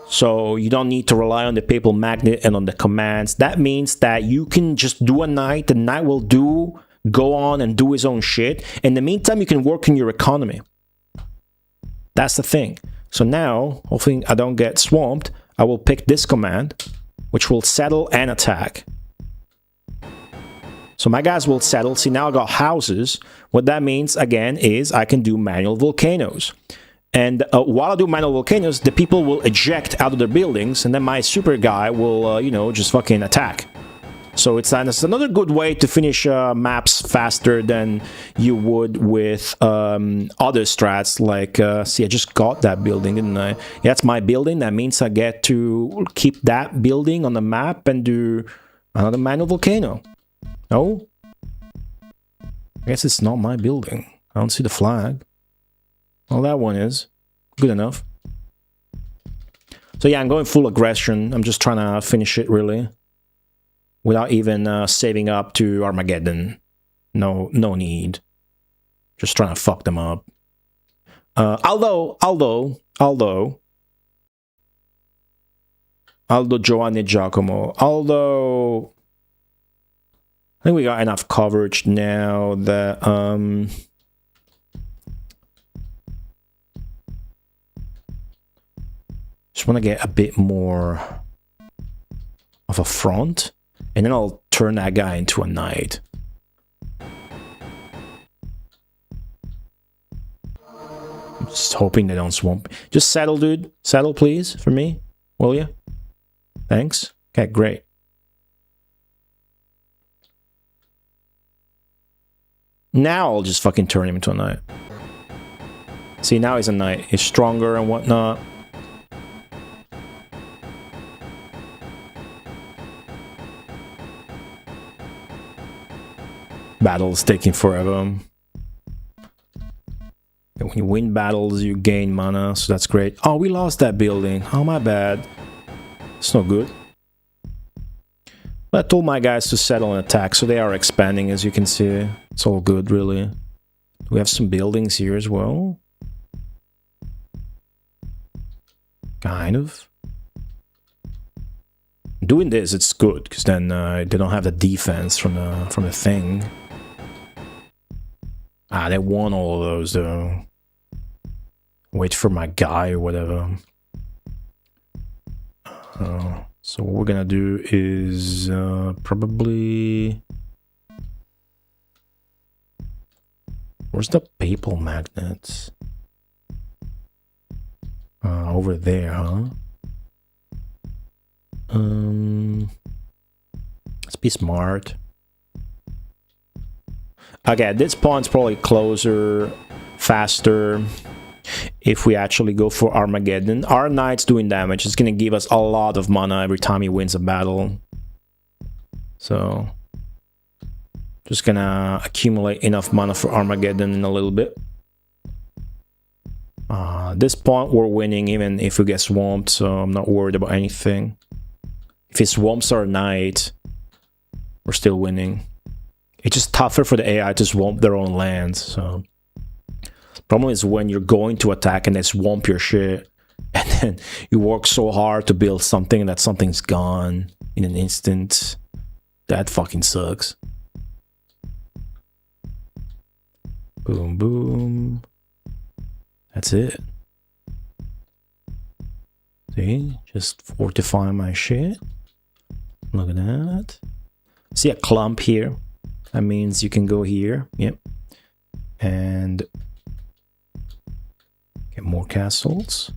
So you don't need to rely on the papal magnet and on the commands. That means that you can just do a knight. The knight will do go on and do his own shit. In the meantime, you can work in your economy. That's the thing. So now, hopefully I don't get swamped, I will pick this command, which will settle and attack. So my guys will settle. See, now I got houses. What that means, again, is I can do manual volcanoes. And while I do manual volcanoes, the people will eject out of their buildings, and then my super guy will, you know, just fucking attack. So it's another good way to finish maps faster than you would with other strats. Like, see, I just got that building, didn't I? Yeah, that's my building. That means I get to keep that building on the map and do another manual volcano. No? I guess it's not my building. I don't see the flag. Well, that one is. Good enough. So yeah, I'm going full aggression. I'm just trying to finish it, really. Without even saving up to Armageddon. No need. Just trying to fuck them up. Aldo Giovanni Giacomo. Aldo... I think we got enough coverage now that... just want to get a bit more of a front, and then I'll turn that guy into a knight. I'm just hoping they don't swamp. Just settle, dude. Settle, please, for me. Will you? Thanks. Okay, great. Now I'll just fucking turn him into a knight. See, now he's a knight. He's stronger and whatnot. Battle's taking forever. And when you win battles, you gain mana, so that's great. Oh, we lost that building. Oh, my bad. It's not good. But I told my guys to settle and attack, so they are expanding, as you can see. It's all good, really. We have some buildings here as well. Kind of. Doing this, it's good, because then they don't have the defense from the thing. Ah, they won all of those, though. Wait for my guy or whatever. So what we're gonna do is probably... Where's the papal magnets? Over there, huh? Let's be smart. Okay, this point's probably closer, faster. If we actually go for Armageddon, our knight's doing damage. It's gonna give us a lot of mana every time he wins a battle. So, just gonna accumulate enough mana for Armageddon in a little bit. This point we're winning even if we get swamped, so I'm not worried about anything. If he swamps our knight, we're still winning. It's just tougher for the AI to swamp their own lands, so... Problem is when you're going to attack and they swamp your shit, and then you work so hard to build something and that something's gone in an instant. That fucking sucks. Boom, boom. That's it. See? Just fortify my shit. Look at that. See a clump here? That means you can go here. Yep. And... get more castles.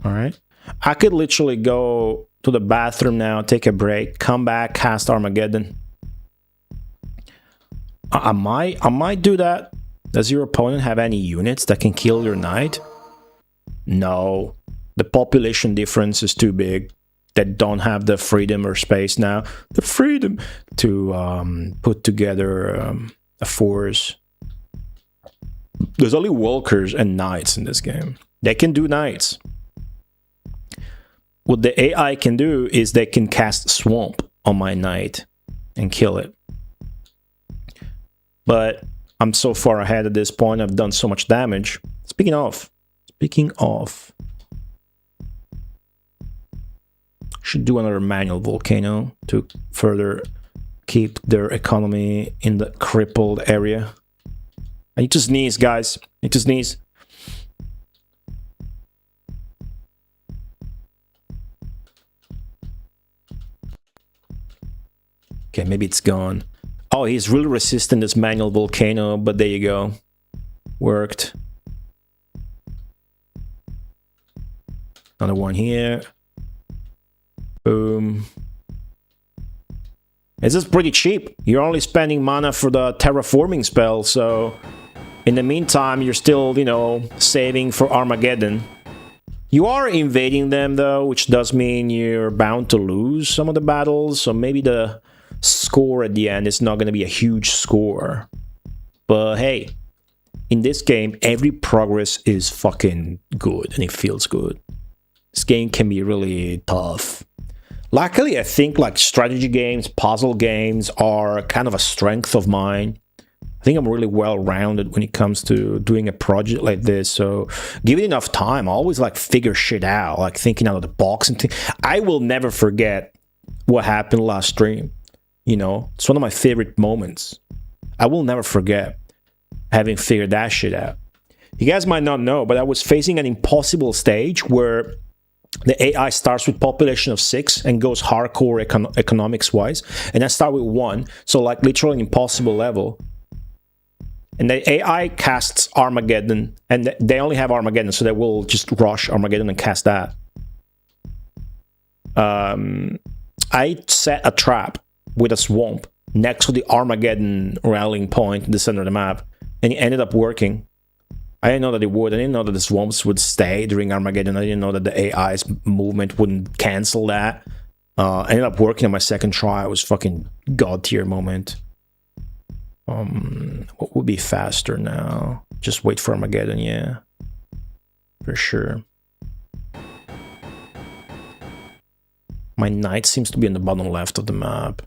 Alright. I could literally go to the bathroom now, take a break, come back, cast Armageddon. I might do that. Does your opponent have any units that can kill your knight? No. The population difference is too big. They don't have the freedom or space now. The freedom to put together a force. There's only walkers and knights in this game. They can do knights. What the AI can do is they can cast Swamp on my knight and kill it. But I'm so far ahead at this point. I've done so much damage. Speaking of, should do another manual volcano to further keep their economy in the crippled area. I need to sneeze, guys. I need to sneeze. Okay, maybe it's gone. Oh, he's really resistant, this manual volcano, but there you go. Worked. Another one here. Boom. This is pretty cheap. You're only spending mana for the terraforming spell, so in the meantime, you're still, you know, saving for Armageddon. You are invading them, though, which does mean you're bound to lose some of the battles, so maybe the score at the end is not going to be a huge score. But hey, in this game, every progress is fucking good, and it feels good. This game can be really tough. Luckily, I think like strategy games, puzzle games are kind of a strength of mine. I think I'm really well-rounded when it comes to doing a project like this. So give it enough time. I always like figure shit out, like thinking out of the box and I will never forget what happened last stream. You know, it's one of my favorite moments. I will never forget having figured that shit out. You guys might not know, but I was facing an impossible stage where the AI starts with population of 6 and goes hardcore economics-wise. And I start with 1, so like literally an impossible level. And the AI casts Armageddon, and they only have Armageddon, so they will just rush Armageddon and cast that. I set a trap with a swamp next to the Armageddon rallying point in the center of the map, and it ended up working. I didn't know that it would. I didn't know that the swamps would stay during Armageddon. I didn't know that the AI's movement wouldn't cancel that. I ended up working on my second try. It was fucking god tier moment. What would be faster now? Just wait for Armageddon, yeah. For sure. My knight seems to be in the bottom left of the map.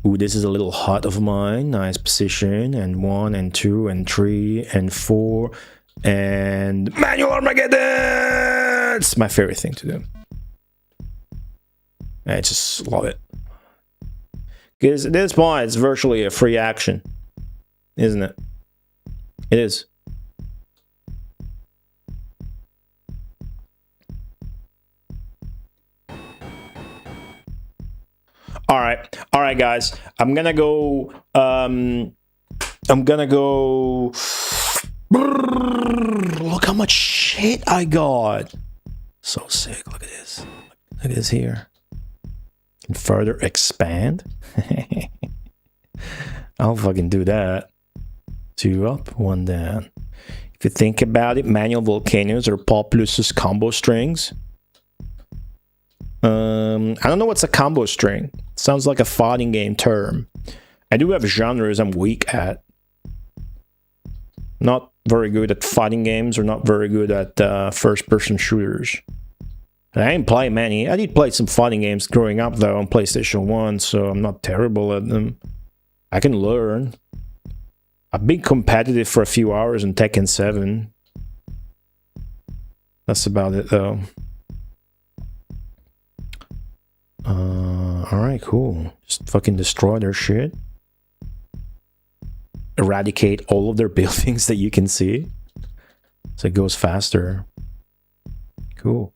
Ooh, this is a little hut of mine. Nice position. And 1, and 2, and 3, and 4. And manual Armageddon! It's my favorite thing to do. I just love it. Because at this point, it's virtually a free action. Isn't it? It is. Alright guys. I'm gonna go look how much shit I got. So sick. Look at this. Look at this here. Can further expand. I'll fucking do that. 2 up, 1 down. If you think about it, manual volcanoes are Populous' combo strings. I don't know what's a combo string. Sounds like a fighting game term. I do have genres I'm weak at. Not very good at fighting games, or not very good at first-person shooters. I didn't play many. I did play some fighting games growing up, though, on PlayStation 1, so I'm not terrible at them. I can learn. I've been competitive for a few hours in Tekken 7. That's about it, though. Alright, cool. Just fucking destroy their shit. Eradicate all of their buildings that you can see. So it goes faster. Cool.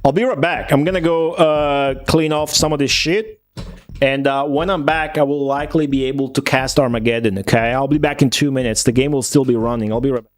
I'll be right back. I'm gonna go clean off some of this shit. And when I'm back, I will likely be able to cast Armageddon, okay? I'll be back in 2 minutes. The game will still be running. I'll be right back.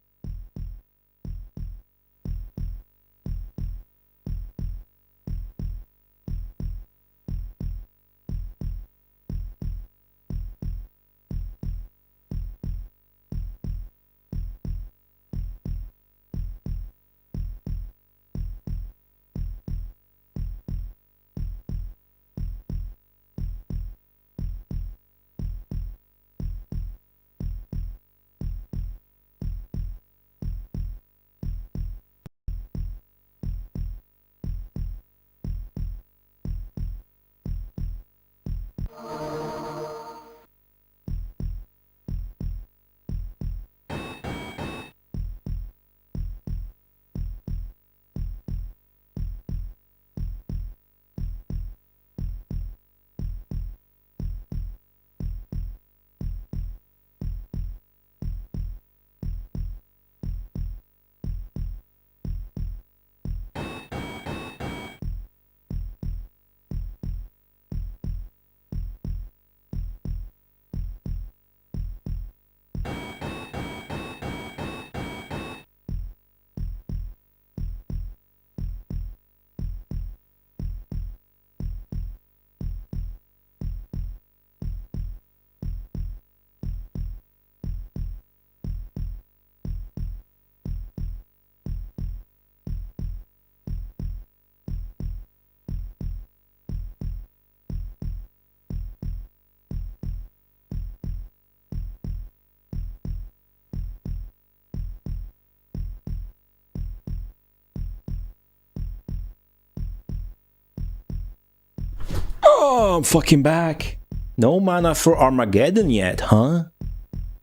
Oh, I'm fucking back. No mana for Armageddon yet, huh?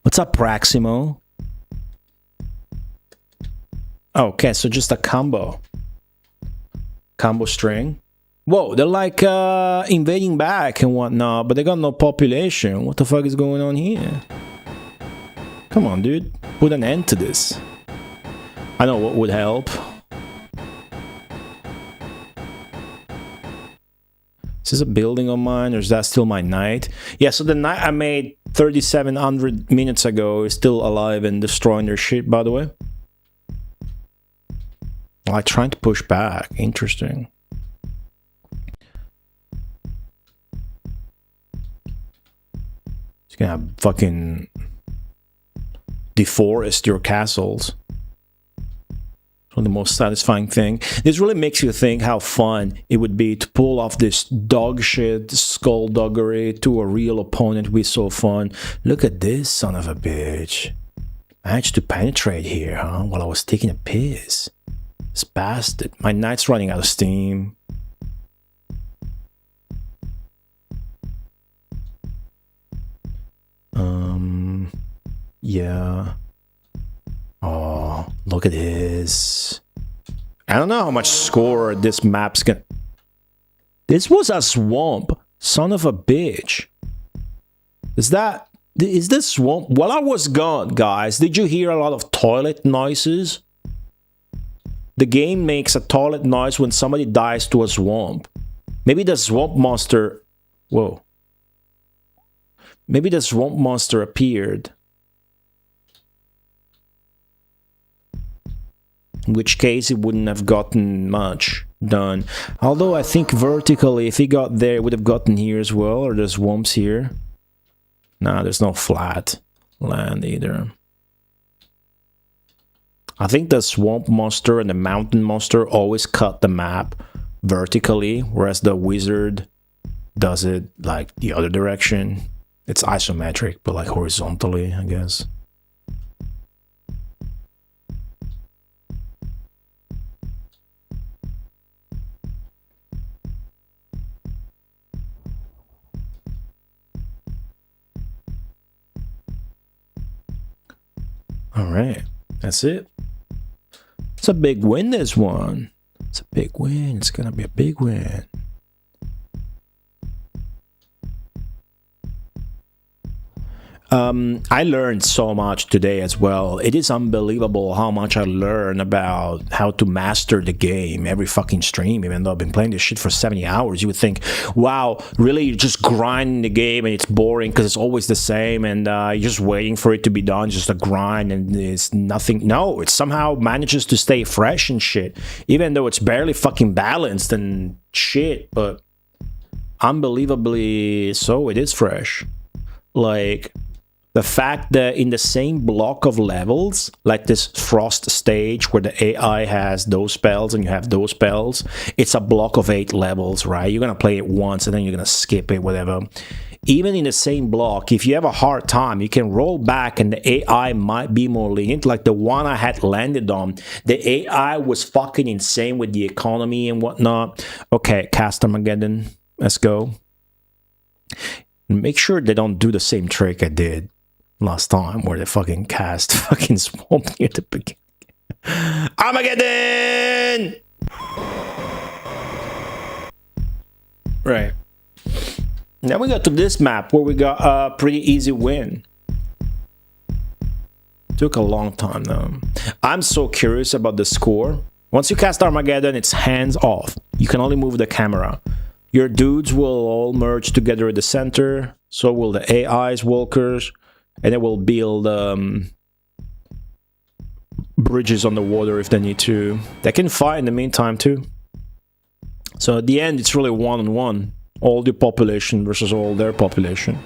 What's up, Praximo? Okay, so just a combo. Combo string. Whoa, they're like invading back and whatnot, but they got no population. What the fuck is going on here? Come on, dude. Put an end to this. I know what would help. Is this a building of mine, or is that still my knight? Yeah, so the knight I made 3,700 minutes ago is still alive and destroying their shit, by the way. Like trying to push back. Interesting. It's gonna fucking deforest your castles. It's the most satisfying thing. This really makes you think how fun it would be to pull off this dog shit skullduggery to a real opponent. Would be so fun. Look at this son of a bitch. Managed to penetrate here, huh? While I was taking a piss. This bastard. My knight's running out of steam. Yeah. Oh, look at this. I don't know how much score this map's gonna... This was a swamp. Son of a bitch. Is this swamp? While I was gone, guys, did you hear a lot of toilet noises? The game makes a toilet noise when somebody dies to a swamp. Maybe the swamp monster... Whoa. Maybe the swamp monster appeared. In which case it wouldn't have gotten much done. Although I think vertically, if he got there, it would have gotten here as well. Or there's swamps here. Nah, there's no flat land either. I think the swamp monster and the mountain monster always cut the map vertically, whereas the wizard does it like the other direction. It's isometric, but like horizontally, I guess. Alright, that's it. It's a big win, this one. It's a big win. It's gonna be a big win. I learned so much today as well. It is unbelievable how much I learn about how to master the game every fucking stream. Even though I've been playing this shit for 70 hours, you would think, wow, really, you're just grinding the game and it's boring because it's always the same and you're just waiting for it to be done, just a grind and it's nothing. No, it somehow manages to stay fresh and shit, even though it's barely fucking balanced and shit, but unbelievably so, it is fresh. Like... the fact that in the same block of levels, like this frost stage where the AI has those spells and you have those spells, it's a block of 8 levels, right? You're gonna play it once and then you're gonna skip it, whatever. Even in the same block, if you have a hard time, you can roll back and the AI might be more lenient. Like the one I had landed on, the AI was fucking insane with the economy and whatnot. Okay, cast Armageddon. Let's go. Make sure they don't do the same trick I did last time where they fucking cast fucking swamp near the beginning. Armageddon! Right. Now we got to this map where we got a pretty easy win. Took a long time though. I'm so curious about the score. Once you cast Armageddon, it's hands off. You can only move the camera. Your dudes will all merge together at the center. So will the AI's walkers. And it will build bridges on the water if they need to. They can fight in the meantime too. So at the end, it's really one-on-one. All the population versus all their population.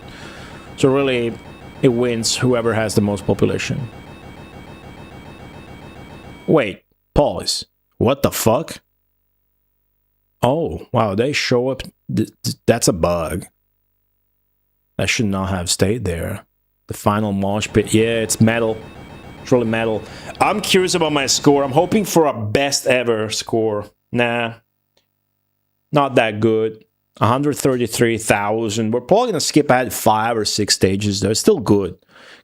So really, it wins whoever has the most population. Wait, pause. What the fuck? Oh, wow, they show up. That's a bug. That should not have stayed there. The final mosh pit. Yeah, it's metal. It's really metal. I'm curious about my score. I'm hoping for a best ever score. Nah. Not that good. 133,000. We're probably gonna skip ahead 5 or 6 stages though. It's still good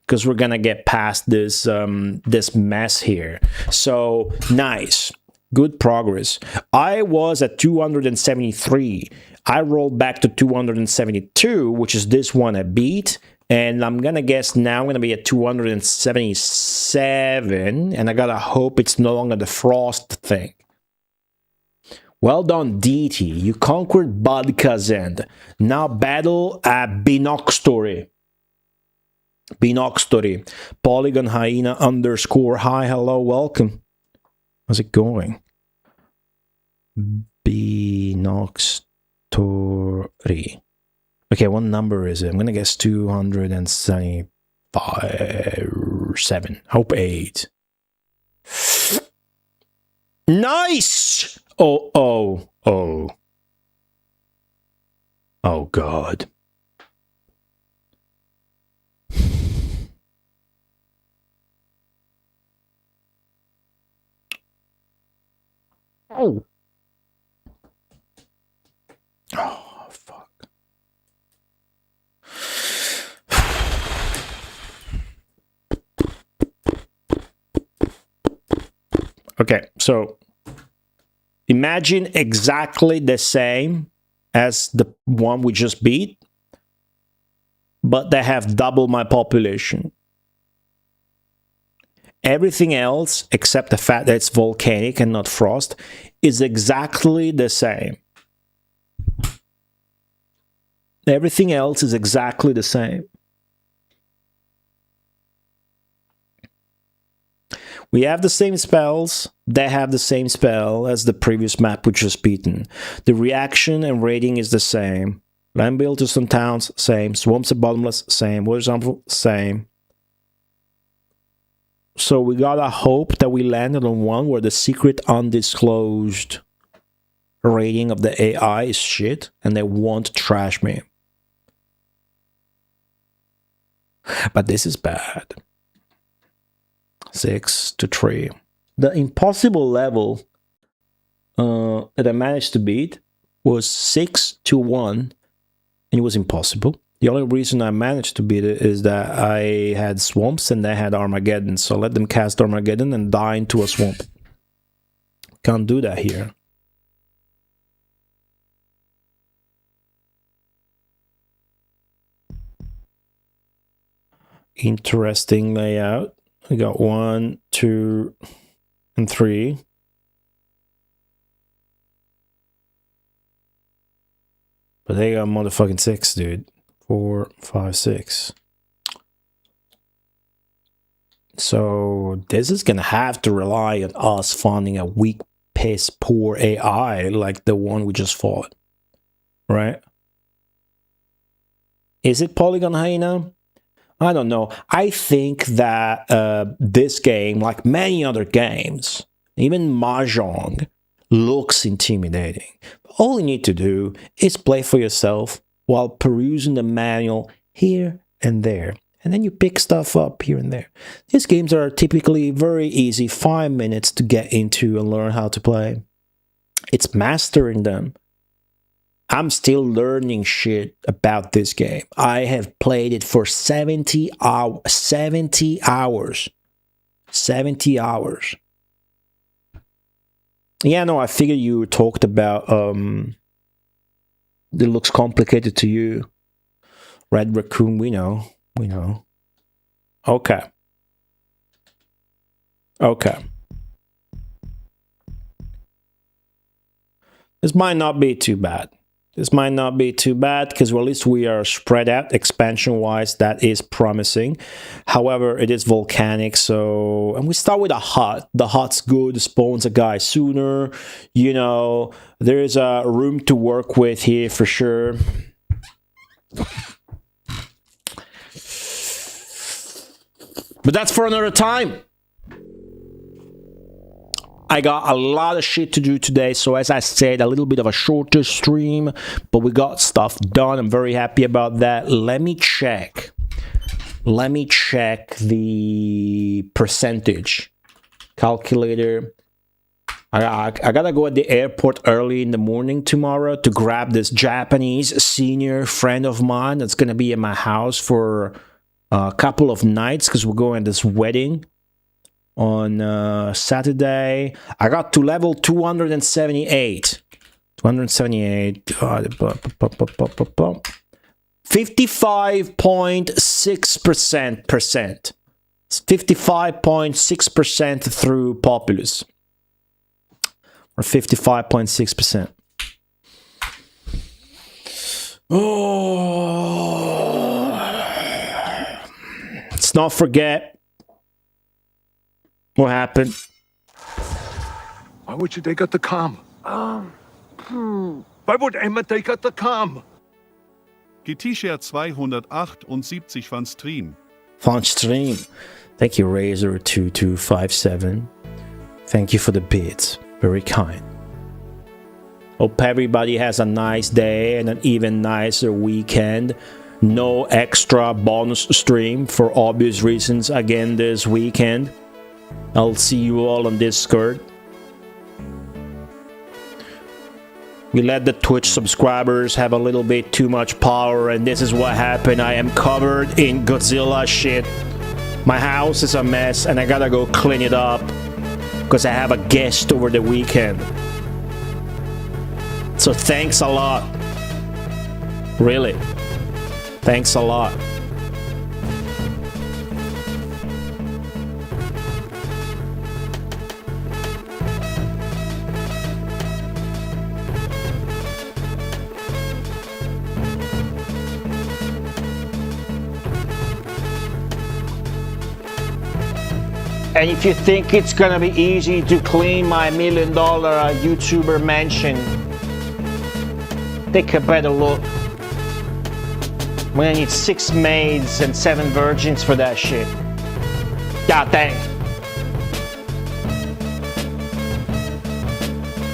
because we're gonna get past this this mess here. So nice, good progress. I was at 273. I rolled back to 272, which is this one I beat. And I'm gonna guess now I'm gonna be at 277, and I gotta hope it's no longer the frost thing. Well done, DT. You conquered Vodka's End. Now battle at Binoxtory. Binoxtory. Polygon Hyena _ hi, hello, welcome. How's it going? Binoxtory. Okay, what number is it? I'm gonna guess 275. Hope 8. Nice! Oh. Oh, God. Oh. Oh, fuck. Okay, so imagine exactly the same as the one we just beat, but they have double my population. Everything else, except the fact that it's volcanic and not frost, is exactly the same. Everything else is exactly the same. We have the same spells, they have the same spell as the previous map we just beaten. The reaction and rating is the same. Land builders and towns, same. Swamps and bottomless, same. Water sample, same. So we gotta hope that we landed on one where the secret undisclosed rating of the AI is shit and they won't trash me. But this is bad. 6-3. The impossible level that I managed to beat was 6-1, and it was impossible. The only reason I managed to beat it is that I had swamps and I had Armageddon, so I let them cast Armageddon and die into a swamp. Can't do that here. Interesting layout. We got 1, 2, and 3. But they got motherfucking 6, dude. 4, 5, 6. So this is gonna have to rely on us finding a weak, piss poor AI like the one we just fought, right? Is it Polygon Hyena? I don't know. I think that this game, like many other games, even Mahjong, looks intimidating. All you need to do is play for yourself while perusing the manual here and there. And then you pick stuff up here and there. These games are typically very easy, 5 minutes to get into and learn how to play. It's mastering them. I'm still learning shit about this game. I have played it for 70 hours. 70 hours. 70 hours. Yeah, no, I figured you talked about it looks complicated to you. Red Raccoon, we know. We know. Okay. Okay. This might not be too bad. This might not be too bad because well, at least we are spread out expansion-wise. That is promising. However, it is volcanic, so... And we start with a hut. The hut's good. Spawns a guy sooner. You know, there is a room to work with here for sure. But that's for another time. I got a lot of shit to do today, so as I said, a little bit of a shorter stream, but we got stuff done. I'm very happy about that. Let me check. Let me check the percentage calculator. I gotta go at the airport early in the morning tomorrow to grab this Japanese senior friend of mine that's gonna be at my house for a couple of nights because we're going to this wedding on Saturday. I got to level 278. 278. 55.6%. 55.6% through Populous. Or 55.6%. Oh, let's not forget what happened. Why would you take out the com? Why would Emma take out the com? T-Shirt 278 van Stream. Von Stream. Thank you, Razor2257. Thank you for the bits. Very kind. Hope everybody has a nice day and an even nicer weekend. No extra bonus stream for obvious reasons again this weekend. I'll see you all on Discord. We let the Twitch subscribers have a little bit too much power, and this is what happened. I am covered in Godzilla shit. My house is a mess and I gotta go clean it up because I have a guest over the weekend. So thanks a lot. Really. Thanks a lot. And if you think it's gonna be easy to clean my $1 million YouTuber mansion, take a better look. I'm gonna need 6 maids and 7 virgins for that shit. God dang.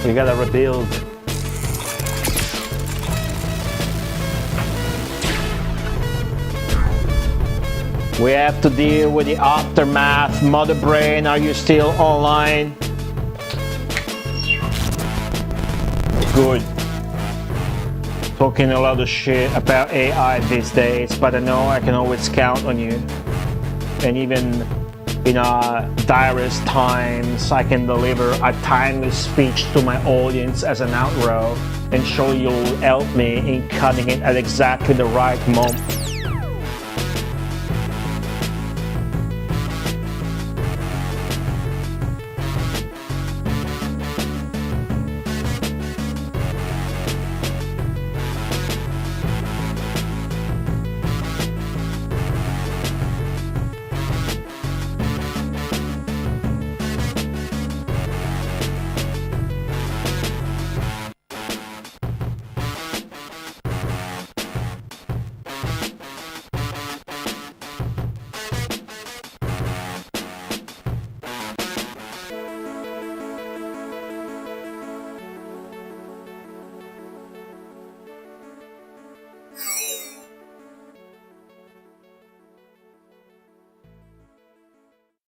We gotta rebuild. We have to deal with the aftermath. Mother Brain, are you still online? Good. Talking a lot of shit about AI these days, but I know I can always count on you. And even in direst times, I can deliver a timely speech to my audience as an outro and show you'll help me in cutting it at exactly the right moment.